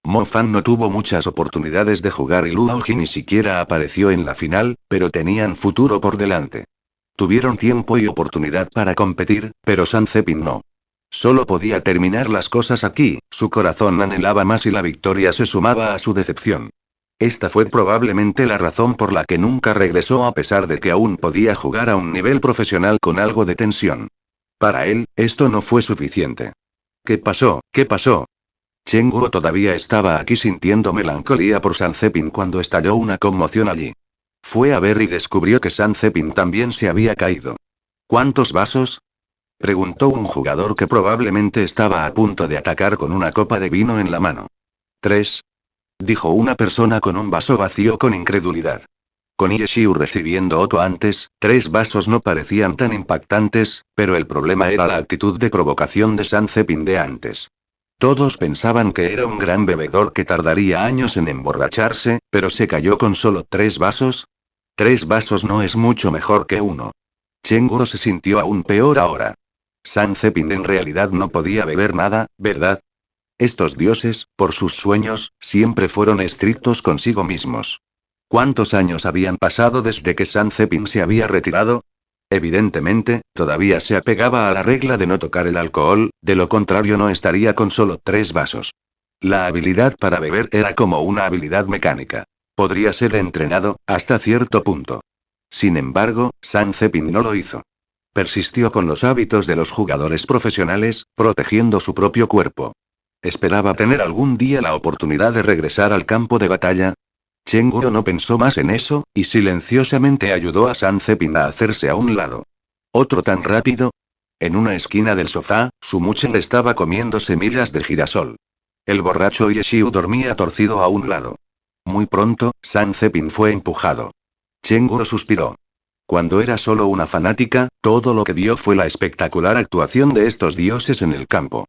Mo Fan no tuvo muchas oportunidades de jugar y Luo Ji ni siquiera apareció en la final, pero tenían futuro por delante. Tuvieron tiempo y oportunidad para competir, pero San Cepin no. Solo podía terminar las cosas aquí, su corazón anhelaba más y la victoria se sumaba a su decepción. Esta fue probablemente la razón por la que nunca regresó a pesar de que aún podía jugar a un nivel profesional con algo de tensión. Para él, esto no fue suficiente. ¿Qué pasó? ¿Qué pasó? Chen Guo todavía estaba aquí sintiendo melancolía por San Cepin cuando estalló una conmoción allí. Fue a ver y descubrió que San Cepin también se había caído. ¿Cuántos vasos? Preguntó un jugador que probablemente estaba a punto de atacar con una copa de vino en la mano. 3. Dijo una persona con un vaso vacío con incredulidad. Con Ye Xiu recibiendo otro antes, 3 vasos no parecían tan impactantes, pero el problema era la actitud de provocación de San Cepin de antes. Todos pensaban que era un gran bebedor que tardaría años en emborracharse, pero se cayó con solo 3 vasos. 3 vasos no es mucho mejor que uno. Chen Guo se sintió aún peor ahora. San Cepin en realidad no podía beber nada, ¿verdad? Estos dioses, por sus sueños, siempre fueron estrictos consigo mismos. ¿Cuántos años habían pasado desde que San Cepin se había retirado? Evidentemente, todavía se apegaba a la regla de no tocar el alcohol, de lo contrario no estaría con solo 3 vasos. La habilidad para beber era como una habilidad mecánica. Podría ser entrenado, hasta cierto punto. Sin embargo, San Cepin no lo hizo. Persistió con los hábitos de los jugadores profesionales, protegiendo su propio cuerpo. ¿Esperaba tener algún día la oportunidad de regresar al campo de batalla? Chen Guo no pensó más en eso, y silenciosamente ayudó a San Cepin a hacerse a un lado. ¿Otro tan rápido? En una esquina del sofá, Su Muchen estaba comiendo semillas de girasol. El borracho Ye Xiu dormía torcido a un lado. Muy pronto, San Cepin fue empujado. Chen Guo suspiró. Cuando era solo una fanática, todo lo que vio fue la espectacular actuación de estos dioses en el campo.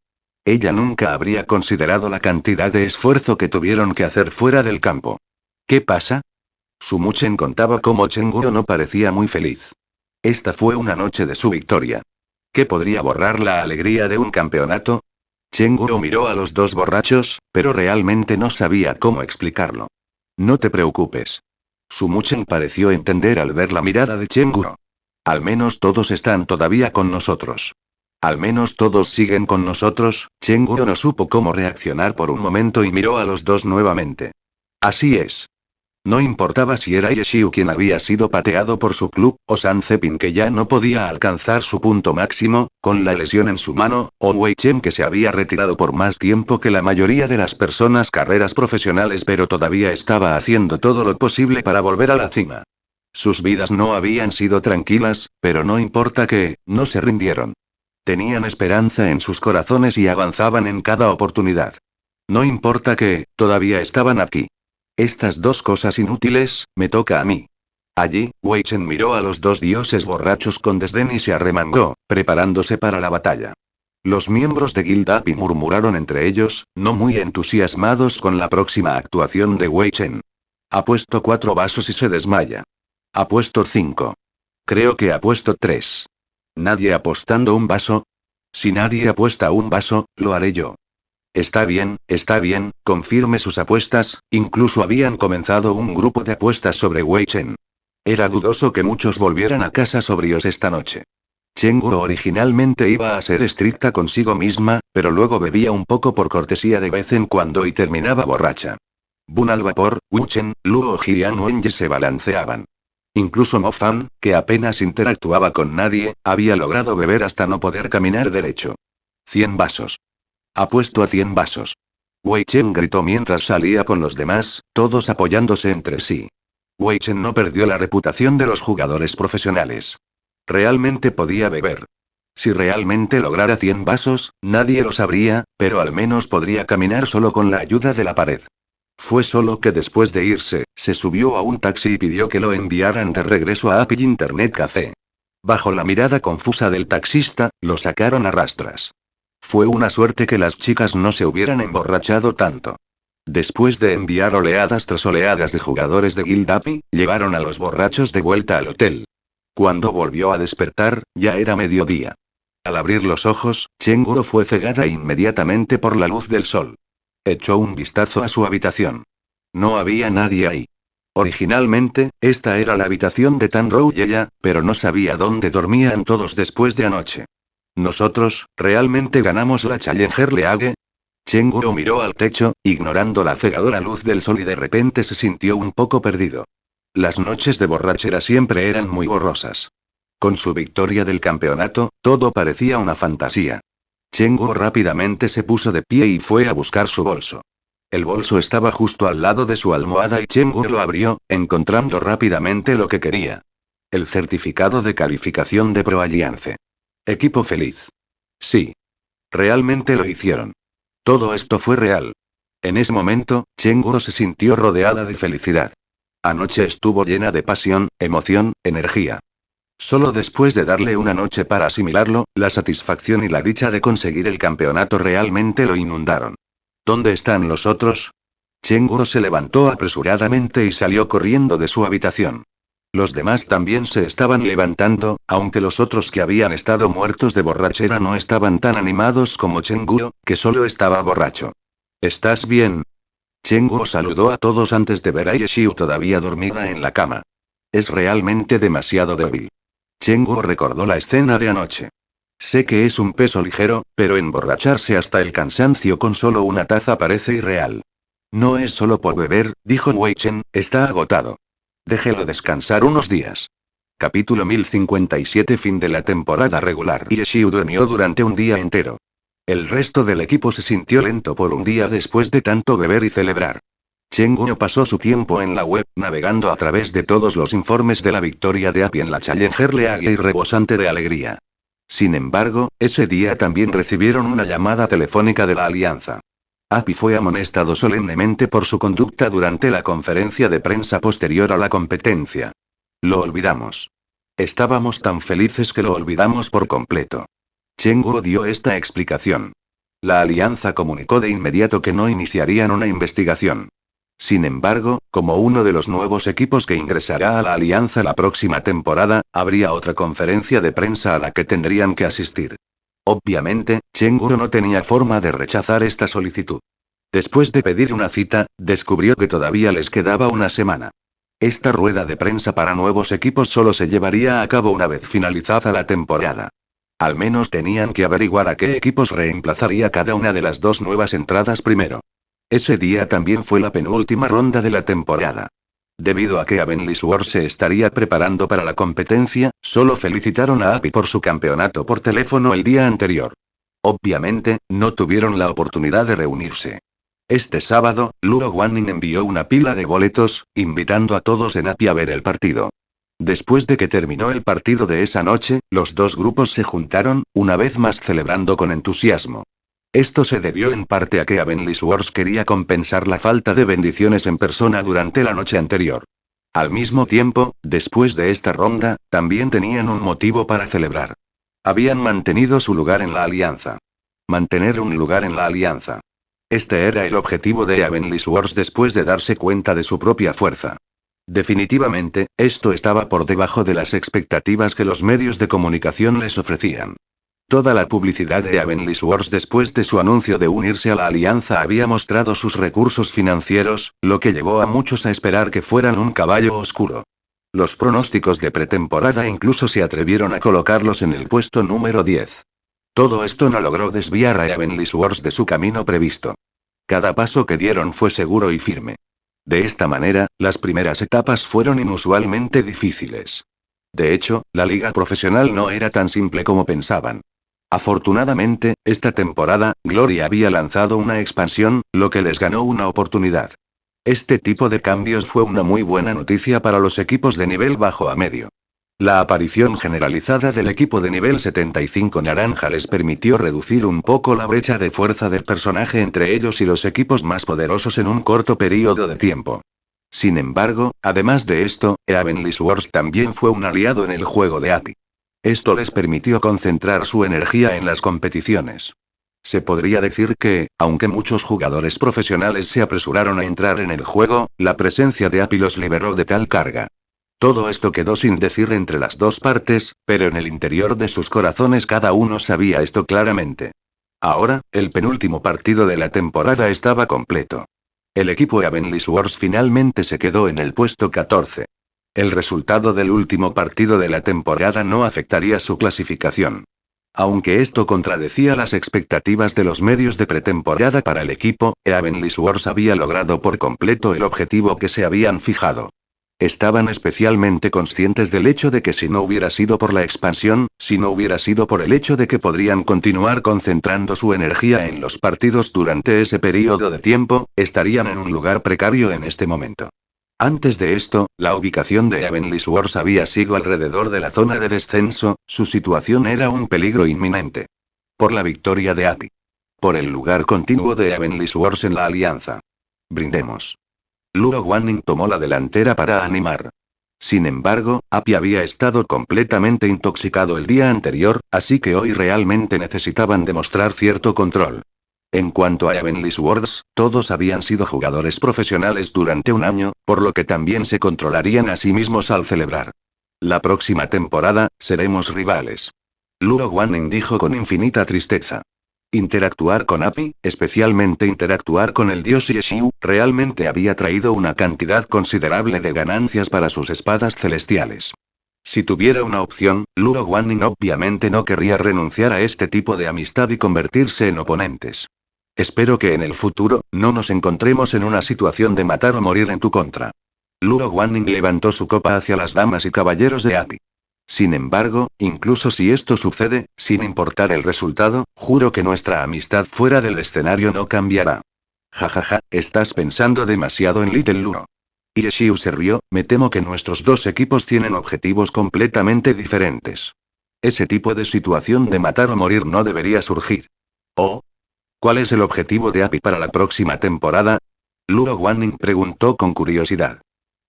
Ella nunca habría considerado la cantidad de esfuerzo que tuvieron que hacer fuera del campo. ¿Qué pasa? Su Muchen contaba cómo Chen Guo no parecía muy feliz. Esta fue una noche de su victoria. ¿Qué podría borrar la alegría de un campeonato? Chen Guo miró a los dos borrachos, pero realmente no sabía cómo explicarlo. No te preocupes. Su Muchen pareció entender al ver la mirada de Chen Guo. Al menos todos están todavía con nosotros. Al menos todos siguen con nosotros. Chen Guo no supo cómo reaccionar por un momento y miró a los dos nuevamente. Así es. No importaba si era Ye Xiu quien había sido pateado por su club, o San Cepin que ya no podía alcanzar su punto máximo, con la lesión en su mano, o Wei Chen que se había retirado por más tiempo que la mayoría de las personas carreras profesionales pero todavía estaba haciendo todo lo posible para volver a la cima. Sus vidas no habían sido tranquilas, pero no importa que, no se rindieron. Tenían esperanza en sus corazones y avanzaban en cada oportunidad. No importa que, todavía estaban aquí. Estas dos cosas inútiles, me toca a mí. Allí, Wei Chen miró a los dos dioses borrachos con desdén y se arremangó, preparándose para la batalla. Los miembros de Guild Up murmuraron entre ellos, no muy entusiasmados con la próxima actuación de Wei Chen. Ha puesto 4 vasos y se desmaya. Ha puesto 5. Creo que ha puesto 3. ¿Nadie apostando un vaso? Si nadie apuesta un vaso, lo haré yo. Está bien, confirme sus apuestas. Incluso habían comenzado un grupo de apuestas sobre Wei Chen. Era dudoso que muchos volvieran a casa sobrios esta noche. Chenguru originalmente iba a ser estricta consigo misma, pero luego bebía un poco por cortesía de vez en cuando y terminaba borracha. Bun al vapor, Wuchen, Luo Jian Wenye se balanceaban. Incluso Mo Fan, que apenas interactuaba con nadie, había logrado beber hasta no poder caminar derecho. 100 vasos. Apuesto a 100 vasos. Wei Chen gritó mientras salía con los demás, todos apoyándose entre sí. Wei Chen no perdió la reputación de los jugadores profesionales. Realmente podía beber. Si realmente lograra 100 vasos, nadie lo sabría, pero al menos podría caminar solo con la ayuda de la pared. Fue solo que después de irse, se subió a un taxi y pidió que lo enviaran de regreso a Apple Internet Café. Bajo la mirada confusa del taxista, lo sacaron a rastras. Fue una suerte que las chicas no se hubieran emborrachado tanto. Después de enviar oleadas tras oleadas de jugadores de Guild Api, llevaron a los borrachos de vuelta al hotel. Cuando volvió a despertar, ya era mediodía. Al abrir los ojos, Chenguru fue cegada inmediatamente por la luz del sol. Echó un vistazo a su habitación. No había nadie ahí. Originalmente, esta era la habitación de Tan Rou y ella, pero no sabía dónde dormían todos después de anoche. ¿Nosotros, realmente ganamos la Challenger League? Chenguru miró al techo, ignorando la cegadora luz del sol y de repente se sintió un poco perdido. Las noches de borrachera siempre eran muy borrosas. Con su victoria del campeonato, todo parecía una fantasía. Chenguru rápidamente se puso de pie y fue a buscar su bolso. El bolso estaba justo al lado de su almohada y Chenguru lo abrió, encontrando rápidamente lo que quería. El certificado de calificación de Pro Alliance. Equipo feliz. Sí. Realmente lo hicieron. Todo esto fue real. En ese momento, Chenguru se sintió rodeada de felicidad. Anoche estuvo llena de pasión, emoción, energía. Solo después de darle una noche para asimilarlo, la satisfacción y la dicha de conseguir el campeonato realmente lo inundaron. ¿Dónde están los otros? Chenguru se levantó apresuradamente y salió corriendo de su habitación. Los demás también se estaban levantando, aunque los otros que habían estado muertos de borrachera no estaban tan animados como Chenguru, que solo estaba borracho. ¿Estás bien? Chenguru saludó a todos antes de ver a Yeshiu todavía dormida en la cama. Es realmente demasiado débil. Chenguru recordó la escena de anoche. Sé que es un peso ligero, pero emborracharse hasta el cansancio con solo una taza parece irreal. No es solo por beber, dijo Wei Chen, está agotado. Déjelo descansar unos días. Capítulo 1057. Fin de la temporada regular. Yeshiu durmió durante un día entero. El resto del equipo se sintió lento por un día después de tanto beber y celebrar. Chenguru pasó su tiempo en la web, navegando a través de todos los informes de la victoria de Api en la Challenger League y rebosante de alegría. Sin embargo, ese día también recibieron una llamada telefónica de la Alianza. Api fue amonestado solemnemente por su conducta durante la conferencia de prensa posterior a la competencia. Lo olvidamos. Estábamos tan felices que lo olvidamos por completo. Chenguru dio esta explicación. La Alianza comunicó de inmediato que no iniciarían una investigación. Sin embargo, como uno de los nuevos equipos que ingresará a la Alianza la próxima temporada, habría otra conferencia de prensa a la que tendrían que asistir. Obviamente, Chenguru no tenía forma de rechazar esta solicitud. Después de pedir una cita, descubrió que todavía les quedaba una semana. Esta rueda de prensa para nuevos equipos solo se llevaría a cabo una vez finalizada la temporada. Al menos tenían que averiguar a qué equipos reemplazaría cada una de las dos nuevas entradas primero. Ese día también fue la penúltima ronda de la temporada. Debido a que Avenly Sword se estaría preparando para la competencia, solo felicitaron a Api por su campeonato por teléfono el día anterior. Obviamente, no tuvieron la oportunidad de reunirse. Este sábado, Luo Wanning envió una pila de boletos, invitando a todos en Api a ver el partido. Después de que terminó el partido de esa noche, los dos grupos se juntaron, una vez más celebrando con entusiasmo. Esto se debió en parte a que Avenly Swords quería compensar la falta de bendiciones en persona durante la noche anterior. Al mismo tiempo, después de esta ronda, también tenían un motivo para celebrar. Habían mantenido su lugar en la alianza. Mantener un lugar en la alianza. Este era el objetivo de Avenly Swords después de darse cuenta de su propia fuerza. Definitivamente, esto estaba por debajo de las expectativas que los medios de comunicación les ofrecían. Toda la publicidad de Avenly Swords después de su anuncio de unirse a la alianza había mostrado sus recursos financieros, lo que llevó a muchos a esperar que fueran un caballo oscuro. Los pronósticos de pretemporada incluso se atrevieron a colocarlos en el puesto número 10. Todo esto no logró desviar a Heavenly Swords de su camino previsto. Cada paso que dieron fue seguro y firme. De esta manera, las primeras etapas fueron inusualmente difíciles. De hecho, la liga profesional no era tan simple como pensaban. Afortunadamente, esta temporada, Glory había lanzado una expansión, lo que les ganó una oportunidad. Este tipo de cambios fue una muy buena noticia para los equipos de nivel bajo a medio. La aparición generalizada del equipo de nivel 75 naranja les permitió reducir un poco la brecha de fuerza del personaje entre ellos y los equipos más poderosos en un corto periodo de tiempo. Sin embargo, además de esto, Heavenly Swords también fue un aliado en el juego de API. Esto les permitió concentrar su energía en las competiciones. Se podría decir que, aunque muchos jugadores profesionales se apresuraron a entrar en el juego, la presencia de API los liberó de tal carga. Todo esto quedó sin decir entre las dos partes, pero en el interior de sus corazones cada uno sabía esto claramente. Ahora, el penúltimo partido de la temporada estaba completo. El equipo Heavenly Swords finalmente se quedó en el puesto 14. El resultado del último partido de la temporada no afectaría su clasificación. Aunque esto contradecía las expectativas de los medios de pretemporada para el equipo, Heavenly Swords había logrado por completo el objetivo que se habían fijado. Estaban especialmente conscientes del hecho de que si no hubiera sido por la expansión, si no hubiera sido por el hecho de que podrían continuar concentrando su energía en los partidos durante ese periodo de tiempo, estarían en un lugar precario en este momento. Antes de esto, la ubicación de Heavenly Swords había sido alrededor de la zona de descenso, su situación era un peligro inminente. Por la victoria de API. Por el lugar continuo de Heavenly Swords en la alianza. Brindemos. Luro Wanning tomó la delantera para animar. Sin embargo, API había estado completamente intoxicado el día anterior, así que hoy realmente necesitaban demostrar cierto control. En cuanto a Heavenly Swords, todos habían sido jugadores profesionales durante un año, por lo que también se controlarían a sí mismos al celebrar. La próxima temporada, seremos rivales. Luro Wanning dijo con infinita tristeza. Interactuar con API, especialmente interactuar con el dios Yeshiu, realmente había traído una cantidad considerable de ganancias para sus espadas celestiales. Si tuviera una opción, Luro Wanning obviamente no querría renunciar a este tipo de amistad y convertirse en oponentes. Espero que en el futuro, no nos encontremos en una situación de matar o morir en tu contra. Luro Wanning levantó su copa hacia las damas y caballeros de API. Sin embargo, incluso si esto sucede, sin importar el resultado, juro que nuestra amistad fuera del escenario no cambiará. Jajaja, estás pensando demasiado en Little Luro. Yeshiu se rió, me temo que nuestros dos equipos tienen objetivos completamente diferentes. Ese tipo de situación de matar o morir no debería surgir. ¿Oh? ¿Cuál es el objetivo de API para la próxima temporada? Luro Wanning preguntó con curiosidad.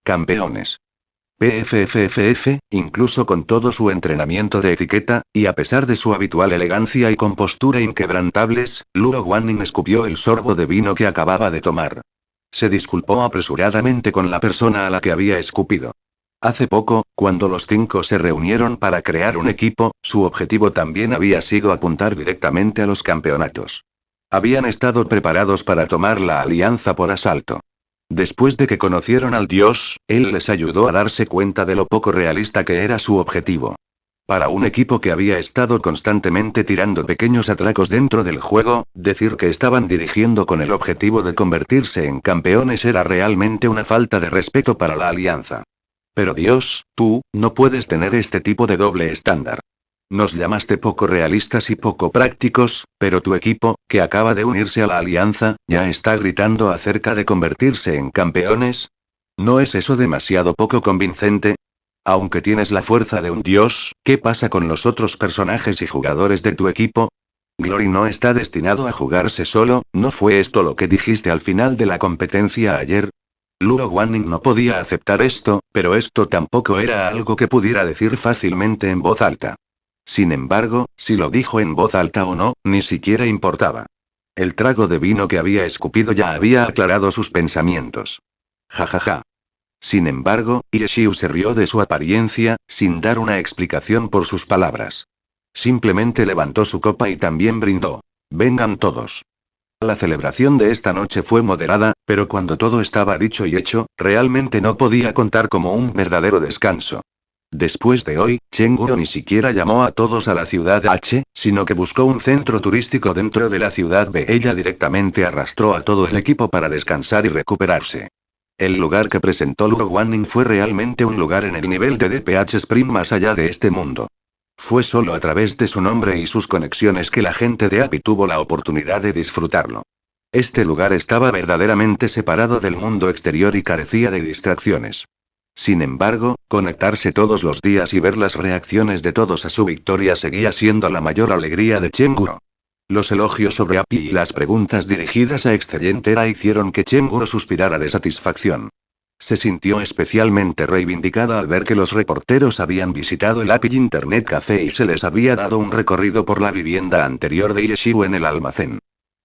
Campeones. PFFFF, incluso con todo su entrenamiento de etiqueta, y a pesar de su habitual elegancia y compostura inquebrantables, Luro Wanning escupió el sorbo de vino que acababa de tomar. Se disculpó apresuradamente con la persona a la que había escupido. Hace poco, cuando los 5 se reunieron para crear un equipo, su objetivo también había sido apuntar directamente a los campeonatos. Habían estado preparados para tomar la alianza por asalto. Después de que conocieron al dios, él les ayudó a darse cuenta de lo poco realista que era su objetivo. Para un equipo que había estado constantemente tirando pequeños atracos dentro del juego, decir que estaban dirigiendo con el objetivo de convertirse en campeones era realmente una falta de respeto para la alianza. Pero Dios, tú, no puedes tener este tipo de doble estándar. Nos llamaste poco realistas y poco prácticos, pero tu equipo, que acaba de unirse a la alianza, ya está gritando acerca de convertirse en campeones. ¿No es eso demasiado poco convincente? Aunque tienes la fuerza de un dios, ¿qué pasa con los otros personajes y jugadores de tu equipo? Glory no está destinado a jugarse solo, ¿no fue esto lo que dijiste al final de la competencia ayer? Luro Wanning no podía aceptar esto, pero esto tampoco era algo que pudiera decir fácilmente en voz alta. Sin embargo, si lo dijo en voz alta o no, ni siquiera importaba. El trago de vino que había escupido ya había aclarado sus pensamientos. Jajaja. Sin embargo, Yeshiu se rió de su apariencia, sin dar una explicación por sus palabras. Simplemente levantó su copa y también brindó. Vengan todos. La celebración de esta noche fue moderada, pero cuando todo estaba dicho y hecho, realmente no podía contar como un verdadero descanso. Después de hoy, Chenguru ni siquiera llamó a todos a la ciudad H, sino que buscó un centro turístico dentro de la ciudad B. Ella directamente arrastró a todo el equipo para descansar y recuperarse. El lugar que presentó Luo Wanning fue realmente un lugar en el nivel de DPH Spring más allá de este mundo. Fue solo a través de su nombre y sus conexiones que la gente de API tuvo la oportunidad de disfrutarlo. Este lugar estaba verdaderamente separado del mundo exterior y carecía de distracciones. Sin embargo, conectarse todos los días y ver las reacciones de todos a su victoria seguía siendo la mayor alegría de Chenguru. Los elogios sobre API y las preguntas dirigidas a Excelentera hicieron que Chenguru suspirara de satisfacción. Se sintió especialmente reivindicada al ver que los reporteros habían visitado el API Internet Café y se les había dado un recorrido por la vivienda anterior de Yeshiu en el almacén.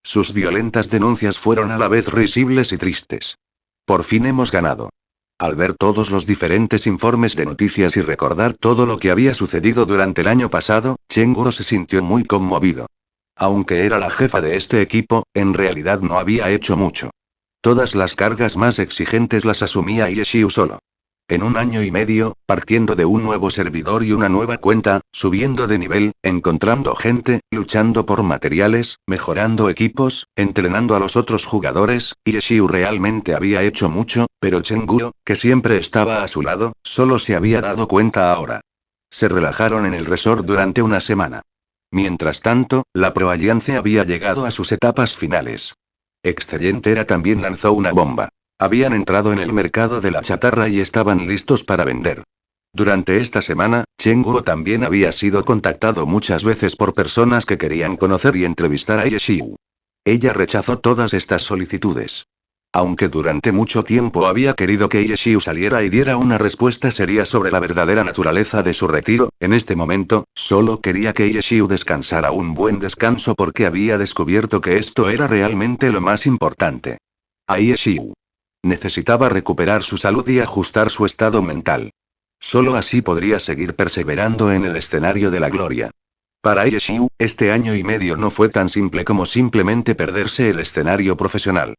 Sus violentas denuncias fueron a la vez risibles y tristes. Por fin hemos ganado. Al ver todos los diferentes informes de noticias y recordar todo lo que había sucedido durante el año pasado, Chenguru se sintió muy conmovido. Aunque era la jefa de este equipo, en realidad no había hecho mucho. Todas las cargas más exigentes las asumía Yeshiu solo. En un año y medio, partiendo de un nuevo servidor y una nueva cuenta, subiendo de nivel, encontrando gente, luchando por materiales, mejorando equipos, entrenando a los otros jugadores, Yeshiu realmente había hecho mucho, pero Chenguru, que siempre estaba a su lado, solo se había dado cuenta ahora. Se relajaron en el resort durante una semana. Mientras tanto, la Pro Alliance había llegado a sus etapas finales. Excelentera también lanzó una bomba. Habían entrado en el mercado de la chatarra y estaban listos para vender. Durante esta semana, Chenguru también había sido contactado muchas veces por personas que querían conocer y entrevistar a Yeshiu. Ella rechazó todas estas solicitudes. Aunque durante mucho tiempo había querido que Yeshiu saliera y diera una respuesta seria sobre la verdadera naturaleza de su retiro, en este momento, solo quería que Yeshiu descansara un buen descanso porque había descubierto que esto era realmente lo más importante. A Yeshiu. Necesitaba recuperar su salud y ajustar su estado mental. Solo así podría seguir perseverando en el escenario de la gloria. Para Yeshiu, este año y medio no fue tan simple como simplemente perderse el escenario profesional.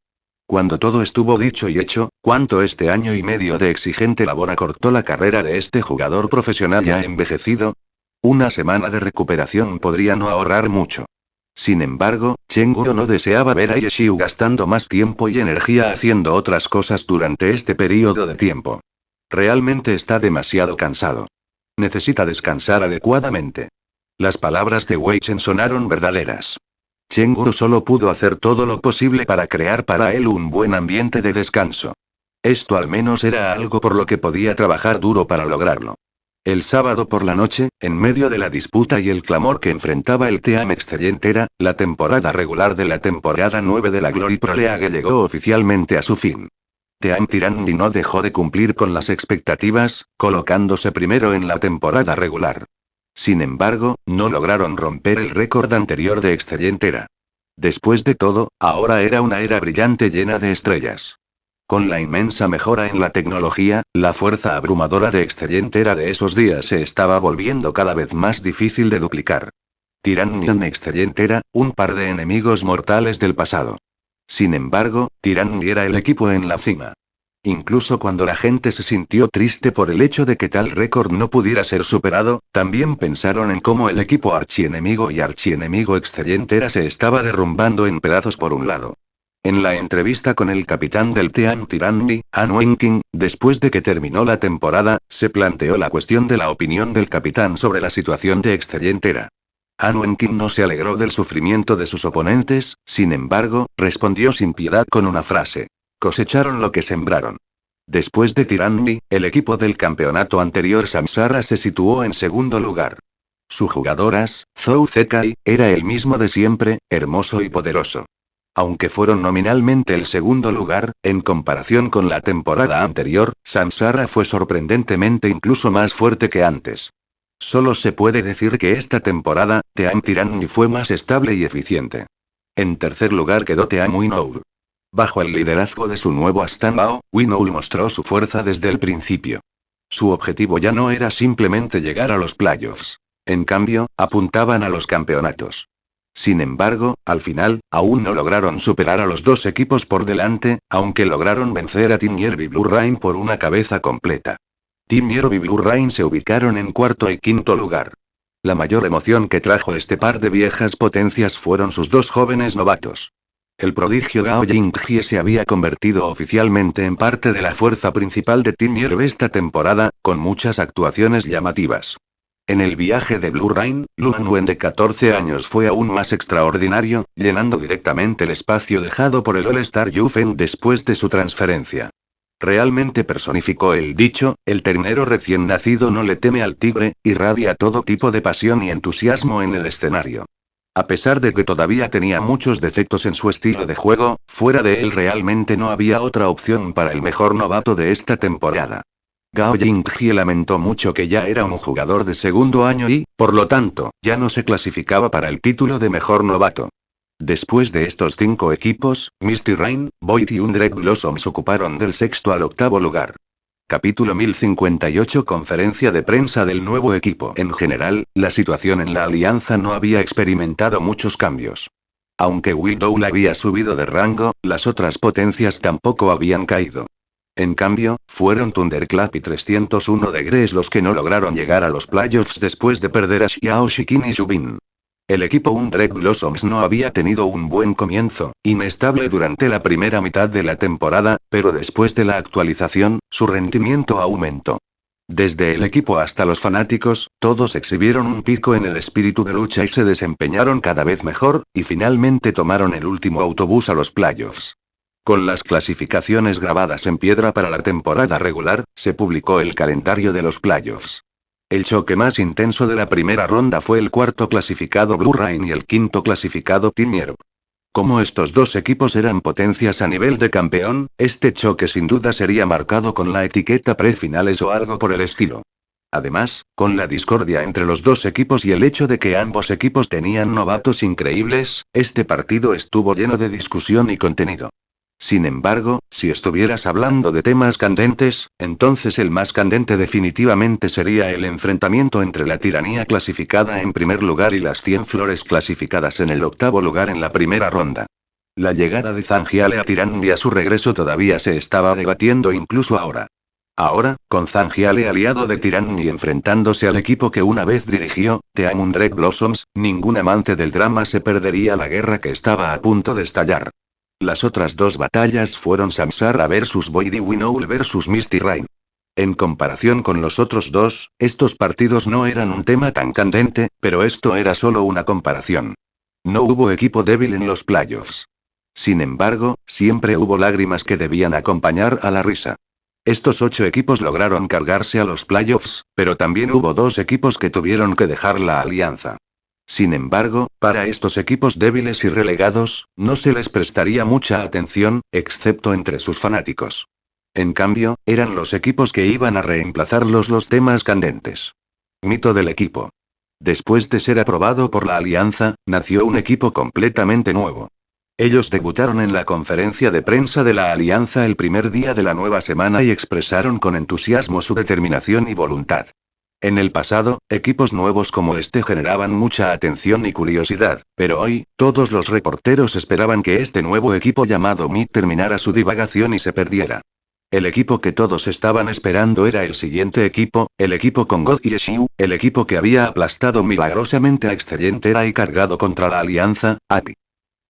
Cuando todo estuvo dicho y hecho, ¿cuánto este año y medio de exigente labor acortó la carrera de este jugador profesional ya envejecido? Una semana de recuperación podría no ahorrar mucho. Sin embargo, Chenguru no deseaba ver a Yeshiu gastando más tiempo y energía haciendo otras cosas durante este periodo de tiempo. Realmente está demasiado cansado. Necesita descansar adecuadamente. Las palabras de Wei Chen sonaron verdaderas. Chenguru solo pudo hacer todo lo posible para crear para él un buen ambiente de descanso. Esto al menos era algo por lo que podía trabajar duro para lograrlo. El sábado por la noche, en medio de la disputa y el clamor que enfrentaba el Team Excelentera, la temporada regular de la temporada 9 de la Glory Pro League llegó oficialmente a su fin. Team Tyranny no dejó de cumplir con las expectativas, colocándose primero en la temporada regular. Sin embargo, no lograron romper el récord anterior de Excelentera. Después de todo, ahora era una era brillante llena de estrellas. Con la inmensa mejora en la tecnología, la fuerza abrumadora de Excelentera de esos días se estaba volviendo cada vez más difícil de duplicar. Tyranny Excelentera, un par de enemigos mortales del pasado. Sin embargo, Tyranny era el equipo en la cima. Incluso cuando la gente se sintió triste por el hecho de que tal récord no pudiera ser superado, también pensaron en cómo el equipo archienemigo y archienemigo Excelentera se estaba derrumbando en pedazos por un lado. En la entrevista con el capitán del Team Tyranny, An Wenking, después de que terminó la temporada, se planteó la cuestión de la opinión del capitán sobre la situación de Excelentera. An Wenking no se alegró del sufrimiento de sus oponentes, sin embargo, respondió sin piedad con una frase. Cosecharon lo que sembraron. Después de Tyranny, el equipo del campeonato anterior Samsara se situó en segundo lugar. Su jugadoras, Zhou Zekai, era el mismo de siempre, hermoso y poderoso. Aunque fueron nominalmente el segundo lugar, en comparación con la temporada anterior, Samsara fue sorprendentemente incluso más fuerte que antes. Solo se puede decir que esta temporada, Team Tyranny fue más estable y eficiente. En tercer lugar quedó Team Winoul. Bajo el liderazgo de su nuevo Astambao, Winoul mostró su fuerza desde el principio. Su objetivo ya no era simplemente llegar a los playoffs. En cambio, apuntaban a los campeonatos. Sin embargo, al final, aún no lograron superar a los dos equipos por delante, aunque lograron vencer a Team Nierve y Blue Rain por una cabeza completa. Team Nierve y Blue Rain se ubicaron en cuarto y quinto lugar. La mayor emoción que trajo este par de viejas potencias fueron sus dos jóvenes novatos. El prodigio Gao Jingjie se había convertido oficialmente en parte de la fuerza principal de Team Nierve esta temporada, con muchas actuaciones llamativas. En el viaje de Blue Rain, Luan Wen de 14 años fue aún más extraordinario, llenando directamente el espacio dejado por el All-Star Yufen después de su transferencia. Realmente personificó el dicho, el ternero recién nacido no le teme al tigre, irradia todo tipo de pasión y entusiasmo en el escenario. A pesar de que todavía tenía muchos defectos en su estilo de juego, fuera de él realmente no había otra opción para el mejor novato de esta temporada. Gao Jingjie lamentó mucho que ya era un jugador de segundo año y, por lo tanto, ya no se clasificaba para el título de mejor novato. Después de estos 5 equipos, Misty Rain, Void y Undread Blossoms ocuparon del sexto al octavo lugar. Capítulo 1058 Conferencia de prensa del nuevo equipo. En general, la situación en la alianza no había experimentado muchos cambios. Aunque Wildowl había subido de rango, las otras potencias tampoco habían caído. En cambio, fueron Thunderclap y 301 de Gres los que no lograron llegar a los playoffs después de perder a Xiao Shikin y Subin. El equipo Undread Blossoms no había tenido un buen comienzo, inestable durante la primera mitad de la temporada, pero después de la actualización, su rendimiento aumentó. Desde el equipo hasta los fanáticos, todos exhibieron un pico en el espíritu de lucha y se desempeñaron cada vez mejor, y finalmente tomaron el último autobús a los playoffs. Con las clasificaciones grabadas en piedra para la temporada regular, se publicó el calendario de los playoffs. El choque más intenso de la primera ronda fue el cuarto clasificado Blue Rain y el quinto clasificado Team Nierve. Como estos dos equipos eran potencias a nivel de campeón, este choque sin duda sería marcado con la etiqueta prefinales o algo por el estilo. Además, con la discordia entre los dos equipos y el hecho de que ambos equipos tenían novatos increíbles, este partido estuvo lleno de discusión y contenido. Sin embargo, si estuvieras hablando de temas candentes, entonces el más candente definitivamente sería el enfrentamiento entre la tiranía clasificada en primer lugar y las 100 flores clasificadas en el octavo lugar en la primera ronda. La llegada de Zangiale a Tirán y a su regreso todavía se estaba debatiendo incluso ahora. Ahora, con Zangiale aliado de Tirán y enfrentándose al equipo que una vez dirigió, Team Undread Blossoms, ningún amante del drama se perdería la guerra que estaba a punto de estallar. Las otras dos batallas fueron Samsara vs Void y Winnow vs Misty Rain. En comparación con los otros dos, estos partidos no eran un tema tan candente, pero esto era solo una comparación. No hubo equipo débil en los playoffs. Sin embargo, siempre hubo lágrimas que debían acompañar a la risa. Estos 8 equipos lograron cargarse a los playoffs, pero también hubo 2 equipos que tuvieron que dejar la alianza. Sin embargo, para estos equipos débiles y relegados, no se les prestaría mucha atención, excepto entre sus fanáticos. En cambio, eran los equipos que iban a reemplazarlos los temas candentes. Mito del equipo. Después de ser aprobado por la alianza, nació un equipo completamente nuevo. Ellos debutaron en la conferencia de prensa de la alianza el primer día de la nueva semana y expresaron con entusiasmo su determinación y voluntad. En el pasado, equipos nuevos como este generaban mucha atención y curiosidad, pero hoy, todos los reporteros esperaban que este nuevo equipo llamado MIT terminara su divagación y se perdiera. El equipo que todos estaban esperando era el siguiente equipo, el equipo con God y Xiu, el equipo que había aplastado milagrosamente a Excelentera y cargado contra la alianza, API.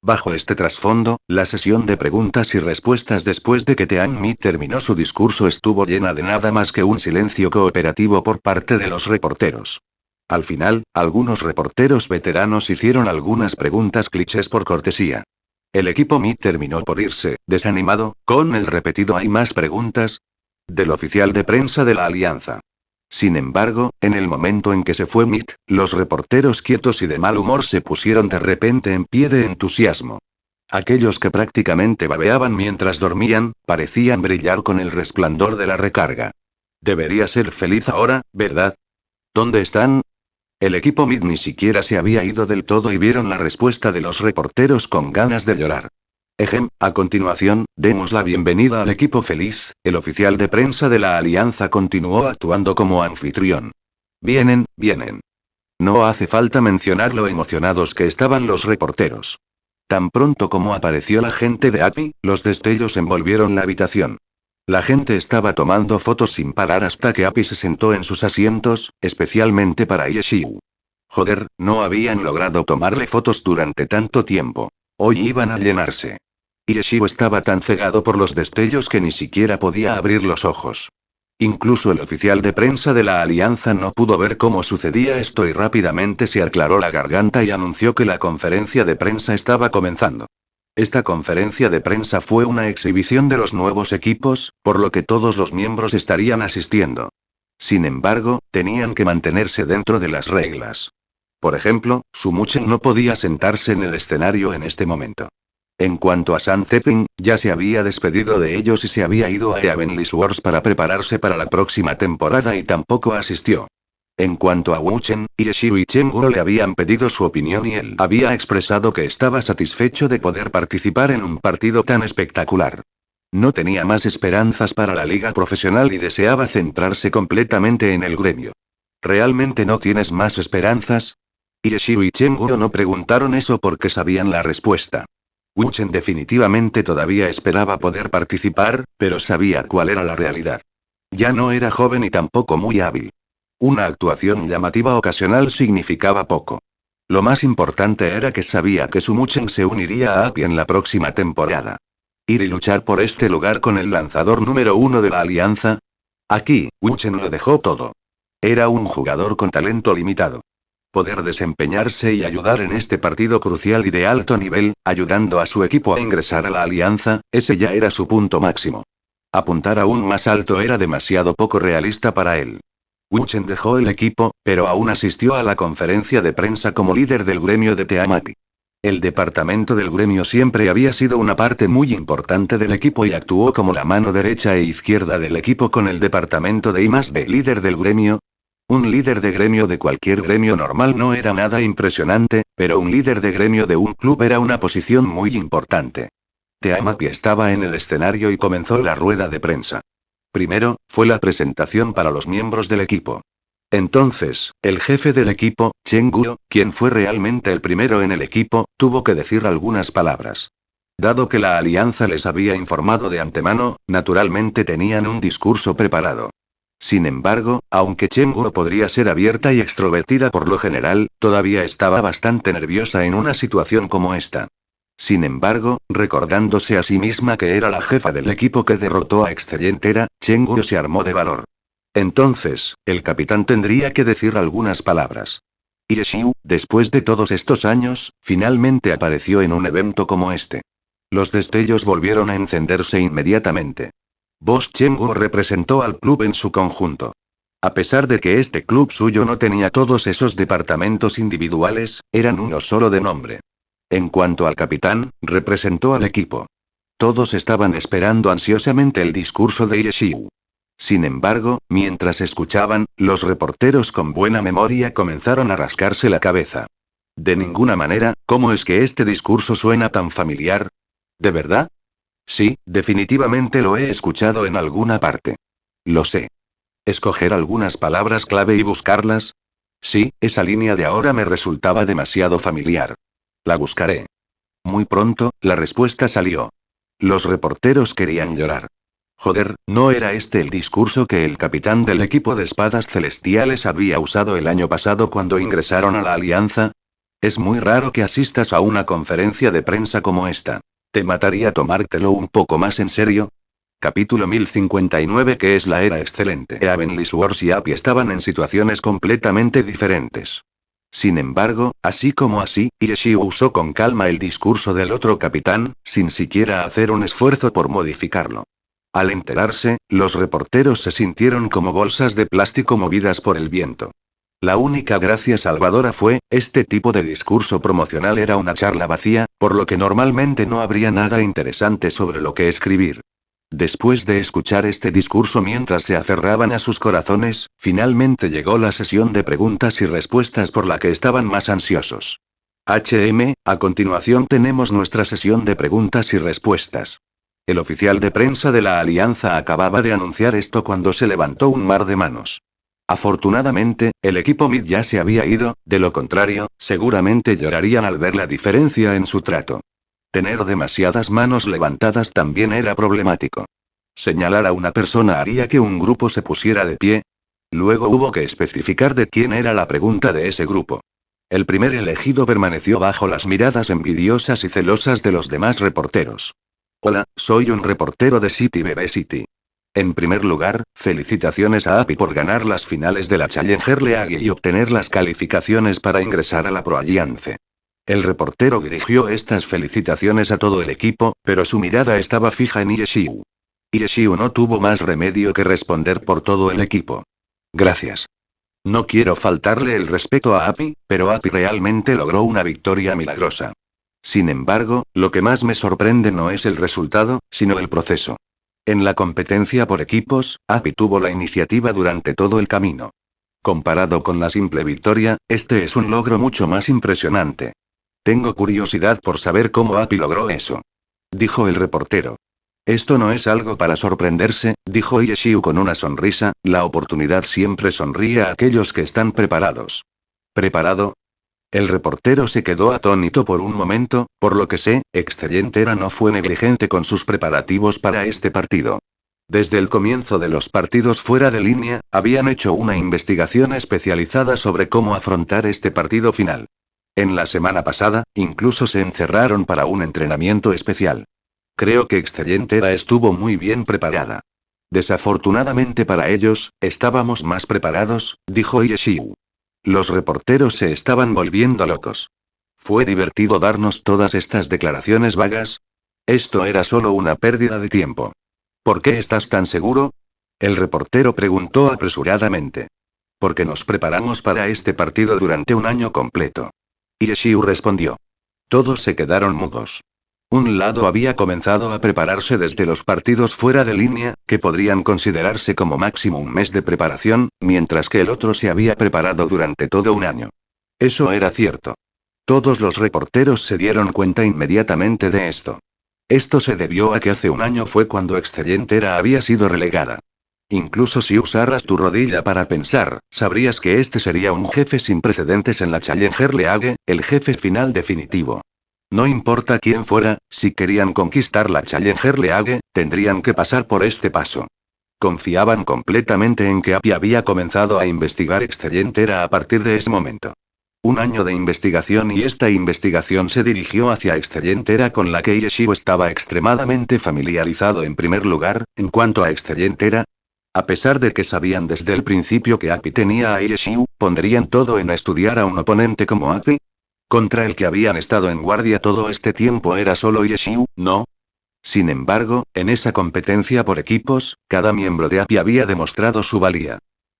Bajo este trasfondo, la sesión de preguntas y respuestas después de que Team MIT terminó su discurso estuvo llena de nada más que un silencio cooperativo por parte de los reporteros. Al final, algunos reporteros veteranos hicieron algunas preguntas clichés por cortesía. El equipo MIT terminó por irse, desanimado, con el repetido ¿hay más preguntas? Del oficial de prensa de la alianza. Sin embargo, en el momento en que se fue Mitt, los reporteros quietos y de mal humor se pusieron de repente en pie de entusiasmo. Aquellos que prácticamente babeaban mientras dormían, parecían brillar con el resplandor de la recarga. Debería ser feliz ahora, ¿verdad? ¿Dónde están? El equipo Mitt ni siquiera se había ido del todo y vieron la respuesta de los reporteros con ganas de llorar. A continuación, demos la bienvenida al equipo feliz, el oficial de prensa de la alianza continuó actuando como anfitrión. Vienen. No hace falta mencionar lo emocionados que estaban los reporteros. Tan pronto como apareció la gente de API, los destellos envolvieron la habitación. La gente estaba tomando fotos sin parar hasta que API se sentó en sus asientos, especialmente para Yeshiu. Joder, no habían logrado tomarle fotos durante tanto tiempo. Hoy iban a llenarse. Yeshiu estaba tan cegado por los destellos que ni siquiera podía abrir los ojos. Incluso el oficial de prensa de la Alianza no pudo ver cómo sucedía esto y rápidamente se aclaró la garganta y anunció que la conferencia de prensa estaba comenzando. Esta conferencia de prensa fue una exhibición de los nuevos equipos, por lo que todos los miembros estarían asistiendo. Sin embargo, tenían que mantenerse dentro de las reglas. Por ejemplo, Sumuchen no podía sentarse en el escenario en este momento. En cuanto a San Teping, ya se había despedido de ellos y se había ido a Heavenly Swords para prepararse para la próxima temporada y tampoco asistió. En cuanto a Wuchen, Yeshiu y Chenguro le habían pedido su opinión y él había expresado que estaba satisfecho de poder participar en un partido tan espectacular. No tenía más esperanzas para la liga profesional y deseaba centrarse completamente en el gremio. ¿Realmente no tienes más esperanzas? Yeshiu y Chenguro no preguntaron eso porque sabían la respuesta. Wuchen definitivamente todavía esperaba poder participar, pero sabía cuál era la realidad. Ya no era joven y tampoco muy hábil. Una actuación llamativa ocasional significaba poco. Lo más importante era que sabía que Sumuchen se uniría a API en la próxima temporada. Ir y luchar por este lugar con el lanzador número 1 de la Alianza. Aquí, Wuchen lo dejó todo. Era un jugador con talento limitado. Poder desempeñarse y ayudar en este partido crucial y de alto nivel, ayudando a su equipo a ingresar a la Alianza, ese ya era su punto máximo. Apuntar aún más alto era demasiado poco realista para él. Wuchen dejó el equipo, pero aún asistió a la conferencia de prensa como líder del gremio de Teamapi. El departamento del gremio siempre había sido una parte muy importante del equipo y actuó como la mano derecha e izquierda del equipo con el departamento de I+D líder del gremio. Un líder de gremio de cualquier gremio normal no era nada impresionante, pero un líder de gremio de un club era una posición muy importante. Teamapi estaba en el escenario y comenzó la rueda de prensa. Primero, fue la presentación para los miembros del equipo. Entonces, el jefe del equipo, Chen Guo, quien fue realmente el primero en el equipo, tuvo que decir algunas palabras. Dado que la alianza les había informado de antemano, naturalmente tenían un discurso preparado. Sin embargo, aunque Chen Guo podría ser abierta y extrovertida por lo general, todavía estaba bastante nerviosa en una situación como esta. Sin embargo, recordándose a sí misma que era la jefa del equipo que derrotó a Excellentera, Chen Guo se armó de valor. Entonces, el capitán tendría que decir algunas palabras. Yeshiu, después de todos estos años, finalmente apareció en un evento como este. Los destellos volvieron a encenderse inmediatamente. Boss Chen Guo representó al club en su conjunto. A pesar de que este club suyo no tenía todos esos departamentos individuales, eran uno solo de nombre. En cuanto al capitán, representó al equipo. Todos estaban esperando ansiosamente el discurso de Yeshiu. Sin embargo, mientras escuchaban, los reporteros con buena memoria comenzaron a rascarse la cabeza. De ninguna manera, ¿cómo es que este discurso suena tan familiar? ¿De verdad? Sí, definitivamente lo he escuchado en alguna parte. Lo sé. ¿Escoger algunas palabras clave y buscarlas? Sí, esa línea de ahora me resultaba demasiado familiar. La buscaré. Muy pronto, la respuesta salió. Los reporteros querían llorar. Joder, ¿no era este el discurso que el capitán del equipo de espadas celestiales había usado el año pasado cuando ingresaron a la Alianza? Es muy raro que asistas a una conferencia de prensa como esta. ¿Te mataría tomártelo un poco más en serio? Capítulo 1059 que es la era excelente. Heavenly Swords y API estaban en situaciones completamente diferentes. Sin embargo, así como así, Yeshiu usó con calma el discurso del otro capitán, sin siquiera hacer un esfuerzo por modificarlo. Al enterarse, los reporteros se sintieron como bolsas de plástico movidas por el viento. La única gracia salvadora fue, este tipo de discurso promocional era una charla vacía, por lo que normalmente no habría nada interesante sobre lo que escribir. Después de escuchar este discurso mientras se aferraban a sus corazones, finalmente llegó la sesión de preguntas y respuestas por la que estaban más ansiosos. A continuación tenemos nuestra sesión de preguntas y respuestas. El oficial de prensa de la Alianza acababa de anunciar esto cuando se levantó un mar de manos. Afortunadamente, el equipo Mid ya se había ido, de lo contrario, seguramente llorarían al ver la diferencia en su trato. Tener demasiadas manos levantadas también era problemático. Señalar a una persona haría que un grupo se pusiera de pie. Luego hubo que especificar de quién era la pregunta de ese grupo. El primer elegido permaneció bajo las miradas envidiosas y celosas de los demás reporteros. Hola, soy un reportero de City BB City. En primer lugar, felicitaciones a Happy por ganar las finales de la Challenger League y obtener las calificaciones para ingresar a la Pro Alliance. El reportero dirigió estas felicitaciones a todo el equipo, pero su mirada estaba fija en Yeshiu. Yeshiu no tuvo más remedio que responder por todo el equipo. Gracias. No quiero faltarle el respeto a Happy, pero Happy realmente logró una victoria milagrosa. Sin embargo, lo que más me sorprende no es el resultado, sino el proceso. En la competencia por equipos, Happy tuvo la iniciativa durante todo el camino. Comparado con la simple victoria, este es un logro mucho más impresionante. Tengo curiosidad por saber cómo Happy logró eso. Dijo el reportero. Esto no es algo para sorprenderse, dijo Yeshiu con una sonrisa, la oportunidad siempre sonríe a aquellos que están preparados. ¿Preparado? El reportero se quedó atónito por un momento, por lo que sé, Extellentera no fue negligente con sus preparativos para este partido. Desde el comienzo de los partidos fuera de línea, habían hecho una investigación especializada sobre cómo afrontar este partido final. En la semana pasada, incluso se encerraron para un entrenamiento especial. Creo que Extellentera estuvo muy bien preparada. Desafortunadamente para ellos, estábamos más preparados, dijo Yeshiu. Los reporteros se estaban volviendo locos. ¿Fue divertido darnos todas estas declaraciones vagas? Esto era solo una pérdida de tiempo. ¿Por qué estás tan seguro? El reportero preguntó apresuradamente. Porque nos preparamos para este partido durante un año completo. Yeshiu respondió. Todos se quedaron mudos. Un lado había comenzado a prepararse desde los partidos fuera de línea, que podrían considerarse como máximo un mes de preparación, mientras que el otro se había preparado durante todo un año. Eso era cierto. Todos los reporteros se dieron cuenta inmediatamente de esto. Esto se debió a que hace un año fue cuando Extellentera había sido relegada. Incluso si usaras tu rodilla para pensar, sabrías que este sería un jefe sin precedentes en la Challenger League, el jefe final definitivo. No importa quién fuera, si querían conquistar la Challenger League, tendrían que pasar por este paso. Confiaban completamente en que Happy había comenzado a investigar Extellentera a partir de ese momento. Un año de investigación y esta investigación se dirigió hacia Extellentera con la que Yeshiu estaba extremadamente familiarizado en primer lugar, en cuanto a Extellentera. A pesar de que sabían desde el principio que Happy tenía a Yeshiu, ¿pondrían todo en estudiar a un oponente como Happy? Contra el que habían estado en guardia todo este tiempo era solo Yeshiu, ¿no? Sin embargo, en esa competencia por equipos, cada miembro de Happy había demostrado su valía.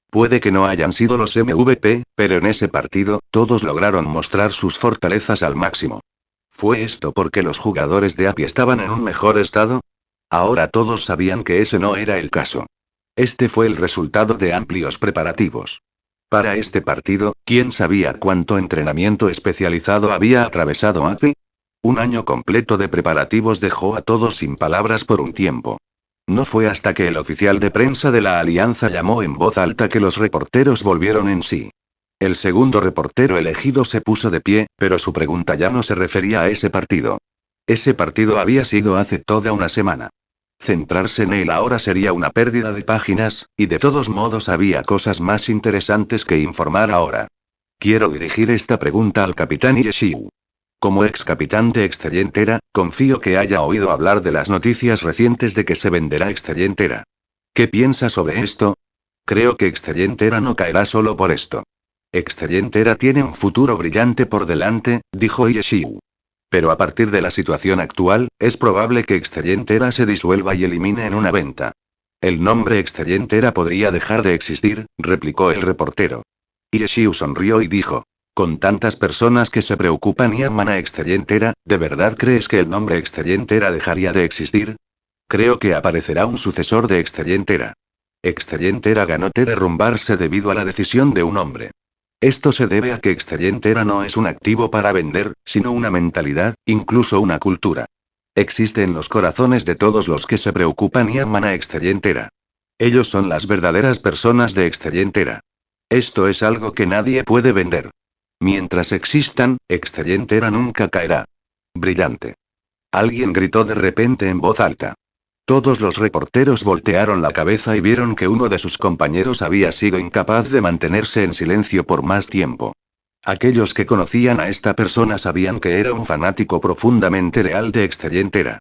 Puede que no hayan sido los MVP, pero en ese partido, todos lograron mostrar sus fortalezas al máximo. ¿Fue esto porque los jugadores de Happy estaban en un mejor estado? Ahora todos sabían que ese no era el caso. Este fue el resultado de amplios preparativos. Para este partido, ¿quién sabía cuánto entrenamiento especializado había atravesado Happy? Un año completo de preparativos dejó a todos sin palabras por un tiempo. No fue hasta que el oficial de prensa de la Alianza llamó en voz alta que los reporteros volvieron en sí. El segundo reportero elegido se puso de pie, pero su pregunta ya no se refería a ese partido. Ese partido había sido hace toda una semana. Centrarse en él ahora sería una pérdida de páginas, y de todos modos había cosas más interesantes que informar ahora. Quiero dirigir esta pregunta al capitán Yeshiu. Como ex capitán de Extellentera, confío que haya oído hablar de las noticias recientes de que se venderá Extellentera. ¿Qué piensa sobre esto? Creo que Extellentera no caerá solo por esto. Extellentera tiene un futuro brillante por delante, dijo Yeshiu. Pero a partir de la situación actual, es probable que Extellentera se disuelva y elimine en una venta. El nombre Extellentera podría dejar de existir, replicó el reportero. Yeshiu sonrió y dijo. Con tantas personas que se preocupan y aman a Extellentera, ¿de verdad crees que el nombre Extellentera dejaría de existir? Creo que aparecerá un sucesor de Extellentera. Extellentera ganó de derrumbarse debido a la decisión de un hombre. Esto se debe a que Extellentera no es un activo para vender, sino una mentalidad, incluso una cultura. Existe en los corazones de todos los que se preocupan y aman a Extellentera. Ellos son las verdaderas personas de Extellentera. Esto es algo que nadie puede vender. Mientras existan, Excelentera nunca caerá. Brillante. Alguien gritó de repente en voz alta. Todos los reporteros voltearon la cabeza y vieron que uno de sus compañeros había sido incapaz de mantenerse en silencio por más tiempo. Aquellos que conocían a esta persona sabían que era un fanático profundamente leal de Excelentera.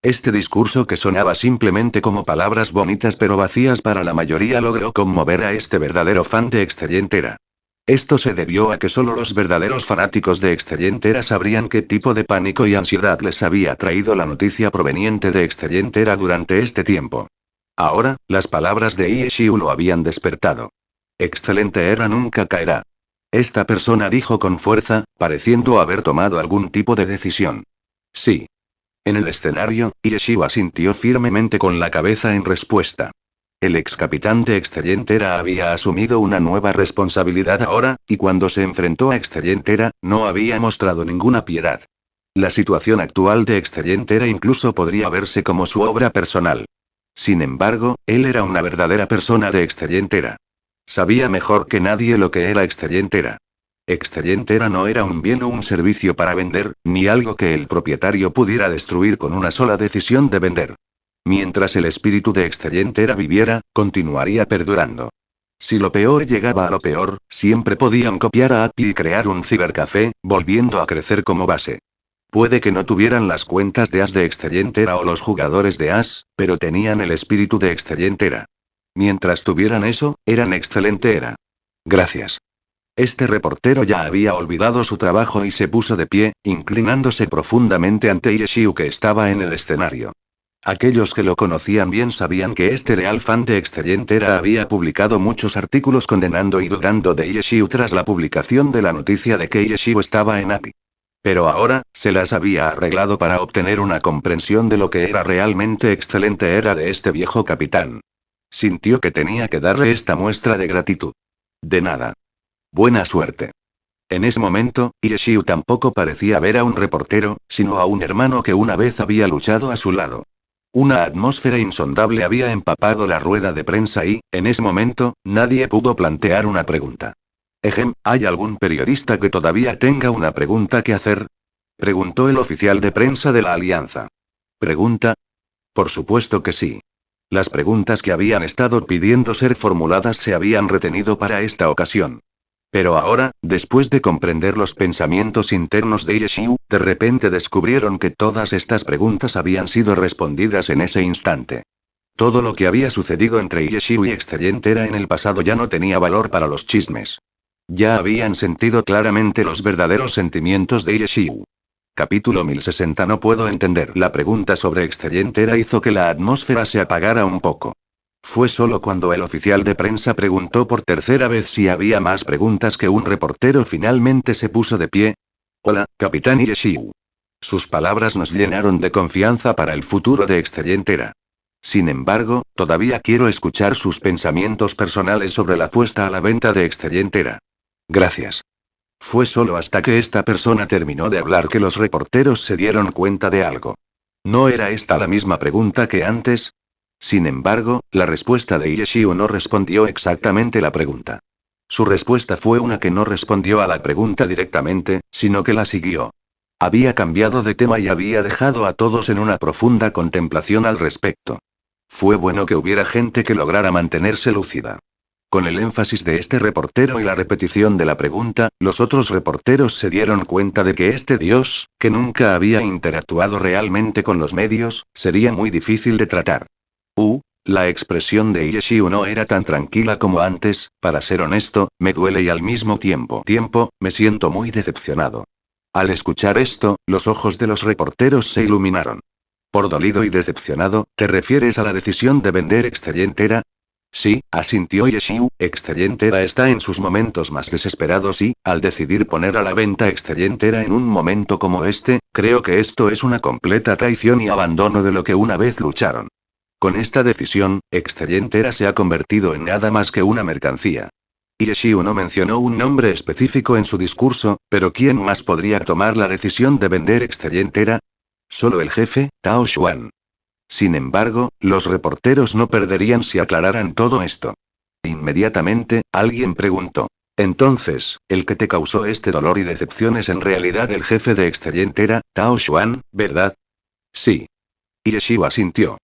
Este discurso que sonaba simplemente como palabras bonitas pero vacías para la mayoría logró conmover a este verdadero fan de Excelentera. Esto se debió a que solo los verdaderos fanáticos de Excelentera sabrían qué tipo de pánico y ansiedad les había traído la noticia proveniente de Excelentera durante este tiempo. Ahora, las palabras de Ieshiu lo habían despertado. Excelentera nunca caerá. Esta persona dijo con fuerza, pareciendo haber tomado algún tipo de decisión. Sí. En el escenario, Ieshiu asintió firmemente con la cabeza en respuesta. El ex capitán de Excelentera había asumido una nueva responsabilidad ahora, y cuando se enfrentó a Excelentera, no había mostrado ninguna piedad. La situación actual de Excelentera incluso podría verse como su obra personal. Sin embargo, él era una verdadera persona de Excelentera. Sabía mejor que nadie lo que era Excelentera. Excelentera no era un bien o un servicio para vender, ni algo que el propietario pudiera destruir con una sola decisión de vender. Mientras el espíritu de Excelentera viviera, continuaría perdurando. Si lo peor llegaba a lo peor, siempre podían copiar a API y crear un cibercafé, volviendo a crecer como base. Puede que no tuvieran las cuentas de As de Excelentera o los jugadores de As, pero tenían el espíritu de Excelentera. Mientras tuvieran eso, eran Excelentera. Gracias. Este reportero ya había olvidado su trabajo y se puso de pie, inclinándose profundamente ante Ieshiu que estaba en el escenario. Aquellos que lo conocían bien sabían que este leal fan de Excelentera había publicado muchos artículos condenando y dudando de Ieshiu tras la publicación de la noticia de que Ieshiu estaba en API. Pero ahora, se las había arreglado para obtener una comprensión de lo que era realmente Excelentera de este viejo capitán. Sintió que tenía que darle esta muestra de gratitud. De nada. Buena suerte. En ese momento, Ieshiu tampoco parecía ver a un reportero, sino a un hermano que una vez había luchado a su lado. Una atmósfera insondable había empapado la rueda de prensa y, en ese momento, nadie pudo plantear una pregunta. ¿Hay algún periodista que todavía tenga una pregunta que hacer? Preguntó el oficial de prensa de la Alianza. ¿Pregunta? Por supuesto que sí. Las preguntas que habían estado pidiendo ser formuladas se habían retenido para esta ocasión. Pero ahora, después de comprender los pensamientos internos de Ieshiu, de repente descubrieron que todas estas preguntas habían sido respondidas en ese instante. Todo lo que había sucedido entre Ieshiu y Excelentera en el pasado ya no tenía valor para los chismes. Ya habían sentido claramente los verdaderos sentimientos de Ieshiu. Capítulo 1060. No puedo entender. La pregunta sobre Excelentera hizo que la atmósfera se apagara un poco. Fue solo cuando el oficial de prensa preguntó por tercera vez si había más preguntas que un reportero finalmente se puso de pie. Hola, capitán Ieshiu. Sus palabras nos llenaron de confianza para el futuro de Excelentera. Sin embargo, todavía quiero escuchar sus pensamientos personales sobre la puesta a la venta de Excelentera. Gracias. Fue solo hasta que esta persona terminó de hablar que los reporteros se dieron cuenta de algo. ¿No era esta la misma pregunta que antes? Sin embargo, la respuesta de Ieshiu no respondió exactamente la pregunta. Su respuesta fue una que no respondió a la pregunta directamente, sino que la siguió. Había cambiado de tema y había dejado a todos en una profunda contemplación al respecto. Fue bueno que hubiera gente que lograra mantenerse lúcida. Con el énfasis de este reportero y la repetición de la pregunta, los otros reporteros se dieron cuenta de que este dios, que nunca había interactuado realmente con los medios, sería muy difícil de tratar. La expresión de Ieshiu no era tan tranquila como antes, para ser honesto, me duele y al mismo tiempo, me siento muy decepcionado. Al escuchar esto, los ojos de los reporteros se iluminaron. Por dolido y decepcionado, ¿te refieres a la decisión de vender Excelentera? Sí, asintió Ieshiu, Excelentera está en sus momentos más desesperados y, al decidir poner a la venta Excelentera en un momento como este, creo que esto es una completa traición y abandono de lo que una vez lucharon. Con esta decisión, Excelentera se ha convertido en nada más que una mercancía. Ieshiu no mencionó un nombre específico en su discurso, pero ¿quién más podría tomar la decisión de vender Excelentera? Solo el jefe, Tao Xuan. Sin embargo, los reporteros no perderían si aclararan todo esto. Inmediatamente, alguien preguntó. Entonces, el que te causó este dolor y decepción es en realidad el jefe de Excelentera, Tao Xuan, ¿verdad? Sí. Yeshiu asintió.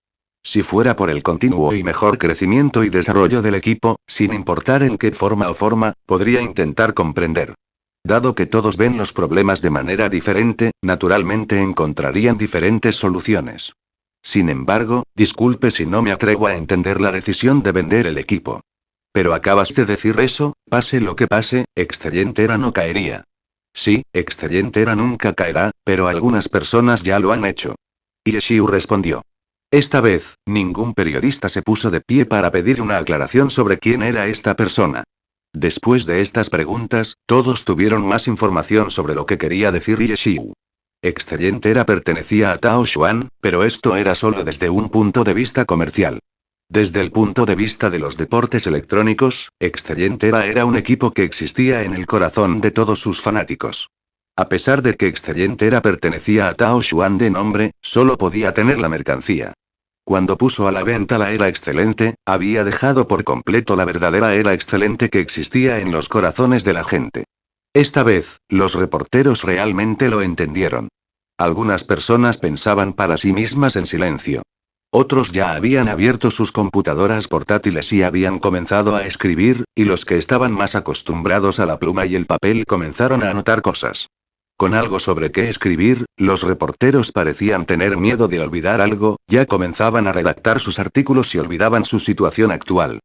Si fuera por el continuo y mejor crecimiento y desarrollo del equipo, sin importar en qué forma, podría intentar comprender. Dado que todos ven los problemas de manera diferente, naturalmente encontrarían diferentes soluciones. Sin embargo, disculpe si no me atrevo a entender la decisión de vender el equipo. Pero acabas de decir eso, pase lo que pase, Excelentera no caería. Sí, Excelentera nunca caerá, pero algunas personas ya lo han hecho. Yeshiu respondió. Esta vez, ningún periodista se puso de pie para pedir una aclaración sobre quién era esta persona. Después de estas preguntas, todos tuvieron más información sobre lo que quería decir Yeshiu. Excelentera pertenecía a Tao Xuan, pero esto era solo desde un punto de vista comercial. Desde el punto de vista de los deportes electrónicos, Excelentera era un equipo que existía en el corazón de todos sus fanáticos. A pesar de que Excelentera pertenecía a Tao Xuan de nombre, solo podía tener la mercancía. Cuando puso a la venta la era excelente, había dejado por completo la verdadera era excelente que existía en los corazones de la gente. Esta vez, los reporteros realmente lo entendieron. Algunas personas pensaban para sí mismas en silencio. Otros ya habían abierto sus computadoras portátiles y habían comenzado a escribir, y los que estaban más acostumbrados a la pluma y el papel comenzaron a anotar cosas. Con algo sobre qué escribir, los reporteros parecían tener miedo de olvidar algo, ya comenzaban a redactar sus artículos y olvidaban su situación actual.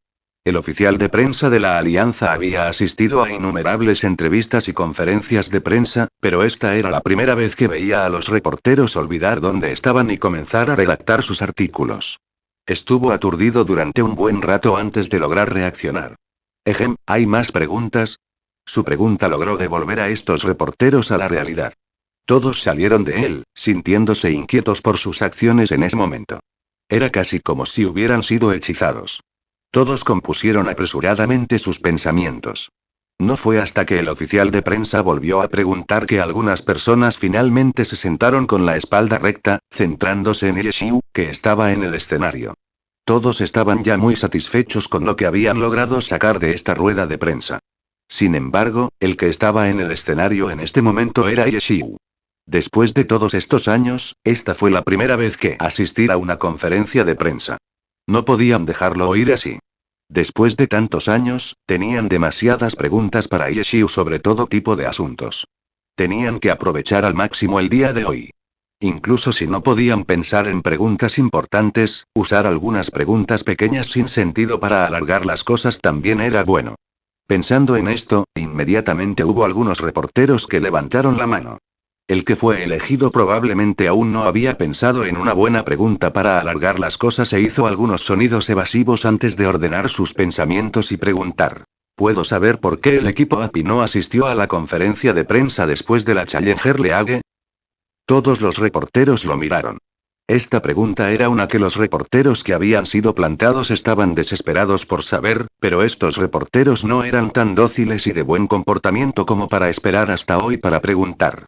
El oficial de prensa de la Alianza había asistido a innumerables entrevistas y conferencias de prensa, pero esta era la primera vez que veía a los reporteros olvidar dónde estaban y comenzar a redactar sus artículos. Estuvo aturdido durante un buen rato antes de lograr reaccionar. ¿Hay más preguntas? Su pregunta logró devolver a estos reporteros a la realidad. Todos salieron de él, sintiéndose inquietos por sus acciones en ese momento. Era casi como si hubieran sido hechizados. Todos compusieron apresuradamente sus pensamientos. No fue hasta que el oficial de prensa volvió a preguntar que algunas personas finalmente se sentaron con la espalda recta, centrándose en Yeshiu, que estaba en el escenario. Todos estaban ya muy satisfechos con lo que habían logrado sacar de esta rueda de prensa. Sin embargo, el que estaba en el escenario en este momento era Yeshiu. Después de todos estos años, esta fue la primera vez que asistía a una conferencia de prensa. No podían dejarlo oír así. Después de tantos años, tenían demasiadas preguntas para Yeshiu sobre todo tipo de asuntos. Tenían que aprovechar al máximo el día de hoy. Incluso si no podían pensar en preguntas importantes, usar algunas preguntas pequeñas sin sentido para alargar las cosas también era bueno. Pensando en esto, inmediatamente hubo algunos reporteros que levantaron la mano. El que fue elegido probablemente aún no había pensado en una buena pregunta para alargar las cosas e hizo algunos sonidos evasivos antes de ordenar sus pensamientos y preguntar. ¿Puedo saber por qué el equipo API no asistió a la conferencia de prensa después de la Challenger League? Todos los reporteros lo miraron. Esta pregunta era una que los reporteros que habían sido plantados estaban desesperados por saber, pero estos reporteros no eran tan dóciles y de buen comportamiento como para esperar hasta hoy para preguntar.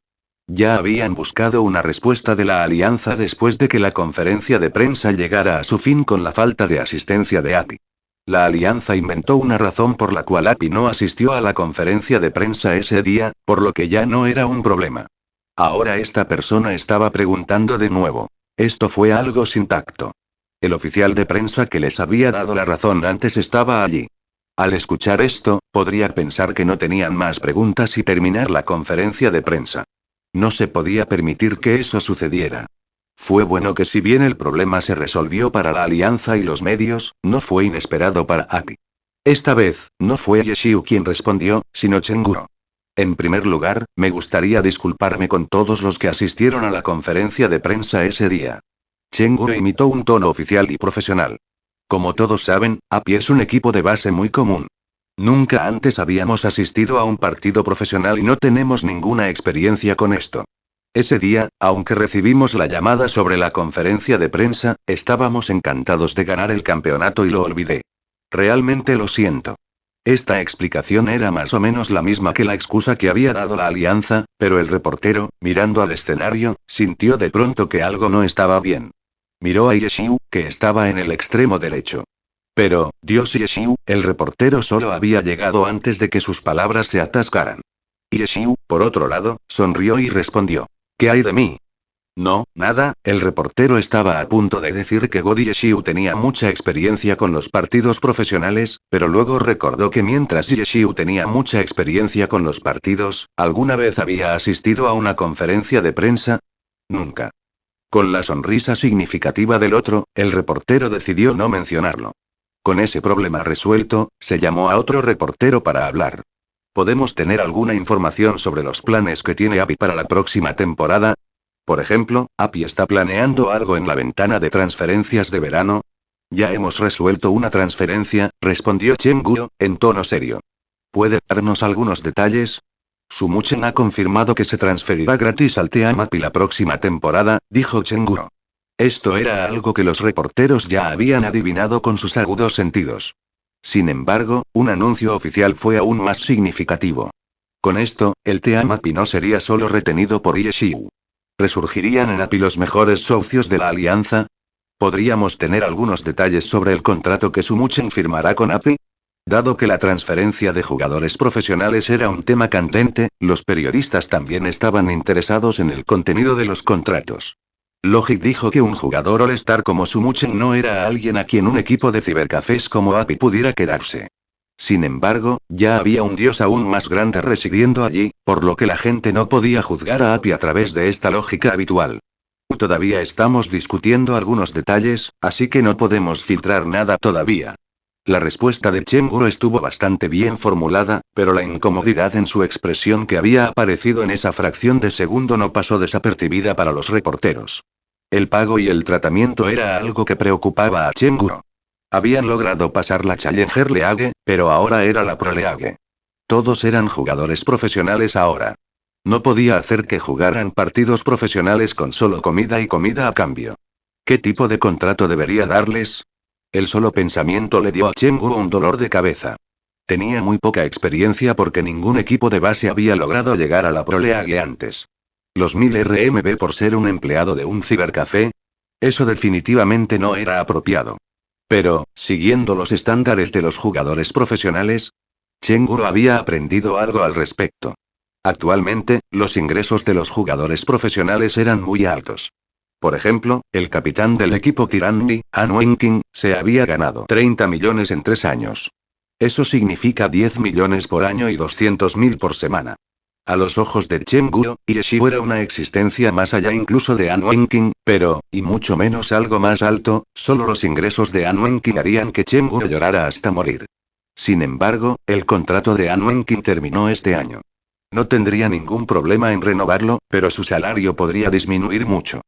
Ya habían buscado una respuesta de la alianza después de que la conferencia de prensa llegara a su fin con la falta de asistencia de API. La alianza inventó una razón por la cual API no asistió a la conferencia de prensa ese día, por lo que ya no era un problema. Ahora esta persona estaba preguntando de nuevo. Esto fue algo sin tacto. El oficial de prensa que les había dado la razón antes estaba allí. Al escuchar esto, podría pensar que no tenían más preguntas y terminar la conferencia de prensa. No se podía permitir que eso sucediera. Fue bueno que si bien el problema se resolvió para la alianza y los medios, no fue inesperado para API. Esta vez, no fue Yeshiu quien respondió, sino Chenguro. En primer lugar, me gustaría disculparme con todos los que asistieron a la conferencia de prensa ese día. Chenguro imitó un tono oficial y profesional. Como todos saben, API es un equipo de base muy común. Nunca antes habíamos asistido a un partido profesional y no tenemos ninguna experiencia con esto. Ese día, aunque recibimos la llamada sobre la conferencia de prensa, estábamos encantados de ganar el campeonato y lo olvidé. Realmente lo siento. Esta explicación era más o menos la misma que la excusa que había dado la alianza, pero el reportero, mirando al escenario, sintió de pronto que algo no estaba bien. Miró a Yeshiu, que estaba en el extremo derecho. Pero, Dios Yeshiu, el reportero solo había llegado antes de que sus palabras se atascaran. Yeshiu, por otro lado, sonrió y respondió. ¿Qué hay de mí? No, nada, el reportero estaba a punto de decir que God Yeshiu tenía mucha experiencia con los partidos profesionales, pero luego recordó que mientras Yeshiu tenía mucha experiencia con los partidos, ¿alguna vez había asistido a una conferencia de prensa? Nunca. Con la sonrisa significativa del otro, el reportero decidió no mencionarlo. Con ese problema resuelto, se llamó a otro reportero para hablar. ¿Podemos tener alguna información sobre los planes que tiene API para la próxima temporada? Por ejemplo, ¿API está planeando algo en la ventana de transferencias de verano? Ya hemos resuelto una transferencia, respondió Chen Guo, en tono serio. ¿Puede darnos algunos detalles? Sumuchen ha confirmado que se transferirá gratis al Team API la próxima temporada, dijo Chen Guo. Esto era algo que los reporteros ya habían adivinado con sus agudos sentidos. Sin embargo, un anuncio oficial fue aún más significativo. Con esto, el Team API no sería solo retenido por Yeshiu. ¿Resurgirían en API los mejores socios de la alianza? ¿Podríamos tener algunos detalles sobre el contrato que Sumuchen firmará con API? Dado que la transferencia de jugadores profesionales era un tema candente, los periodistas también estaban interesados en el contenido de los contratos. Logic dijo que un jugador All-Star como Sumuchen no era alguien a quien un equipo de cibercafés como API pudiera quedarse. Sin embargo, ya había un dios aún más grande residiendo allí, por lo que la gente no podía juzgar a API a través de esta lógica habitual. Todavía estamos discutiendo algunos detalles, así que no podemos filtrar nada todavía. La respuesta de Chen Guo estuvo bastante bien formulada, pero la incomodidad en su expresión que había aparecido en esa fracción de segundo no pasó desapercibida para los reporteros. El pago y el tratamiento era algo que preocupaba a Chen Guo. Habían logrado pasar la Challenger League, pero ahora era la Pro League. Todos eran jugadores profesionales ahora. No podía hacer que jugaran partidos profesionales con solo comida y comida a cambio. ¿Qué tipo de contrato debería darles? El solo pensamiento le dio a Chen Guo un dolor de cabeza. Tenía muy poca experiencia porque ningún equipo de base había logrado llegar a la Pro League antes. ¿Los 1000 RMB por ser un empleado de un cibercafé? Eso definitivamente no era apropiado. Pero, siguiendo los estándares de los jugadores profesionales, Chen Guo había aprendido algo al respecto. Actualmente, los ingresos de los jugadores profesionales eran muy altos. Por ejemplo, el capitán del equipo Tyranny, An Wenking, se había ganado 30 millones en 3 años. Eso significa 10 millones por año y 200.000 por semana. A los ojos de Chen Guo, Yeshiu era una existencia más allá incluso de An Wenking, pero, y mucho menos algo más alto, solo los ingresos de An Wenking harían que Chen Guo llorara hasta morir. Sin embargo, el contrato de An Wenking terminó este año. No tendría ningún problema en renovarlo, pero su salario podría disminuir mucho.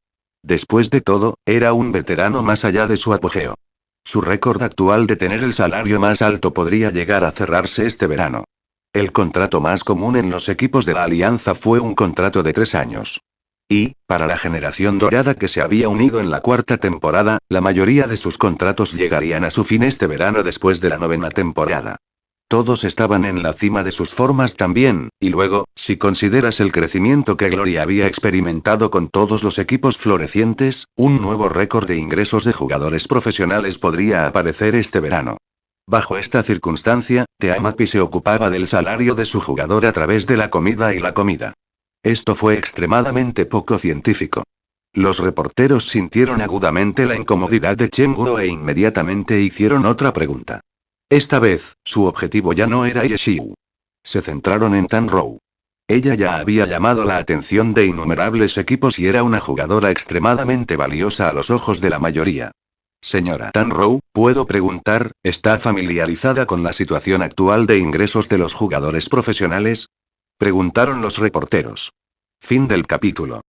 Después de todo, era un veterano más allá de su apogeo. Su récord actual de tener el salario más alto podría llegar a cerrarse este verano. El contrato más común en los equipos de la Alianza fue un contrato de 3 años. Y, para la generación dorada que se había unido en la 4ª temporada, la mayoría de sus contratos llegarían a su fin este verano después de la 9ª temporada. Todos estaban en la cima de sus formas también, y luego, si consideras el crecimiento que Gloria había experimentado con todos los equipos florecientes, un nuevo récord de ingresos de jugadores profesionales podría aparecer este verano. Bajo esta circunstancia, Team API se ocupaba del salario de su jugador a través de la comida y la comida. Esto fue extremadamente poco científico. Los reporteros sintieron agudamente la incomodidad de Chen Guo e inmediatamente hicieron otra pregunta. Esta vez, su objetivo ya no era Yeshiu. Se centraron en Tan Rou. Ella ya había llamado la atención de innumerables equipos y era una jugadora extremadamente valiosa a los ojos de la mayoría. Señora Tan Rou, ¿puedo preguntar, está familiarizada con la situación actual de ingresos de los jugadores profesionales? Preguntaron los reporteros. Fin del capítulo.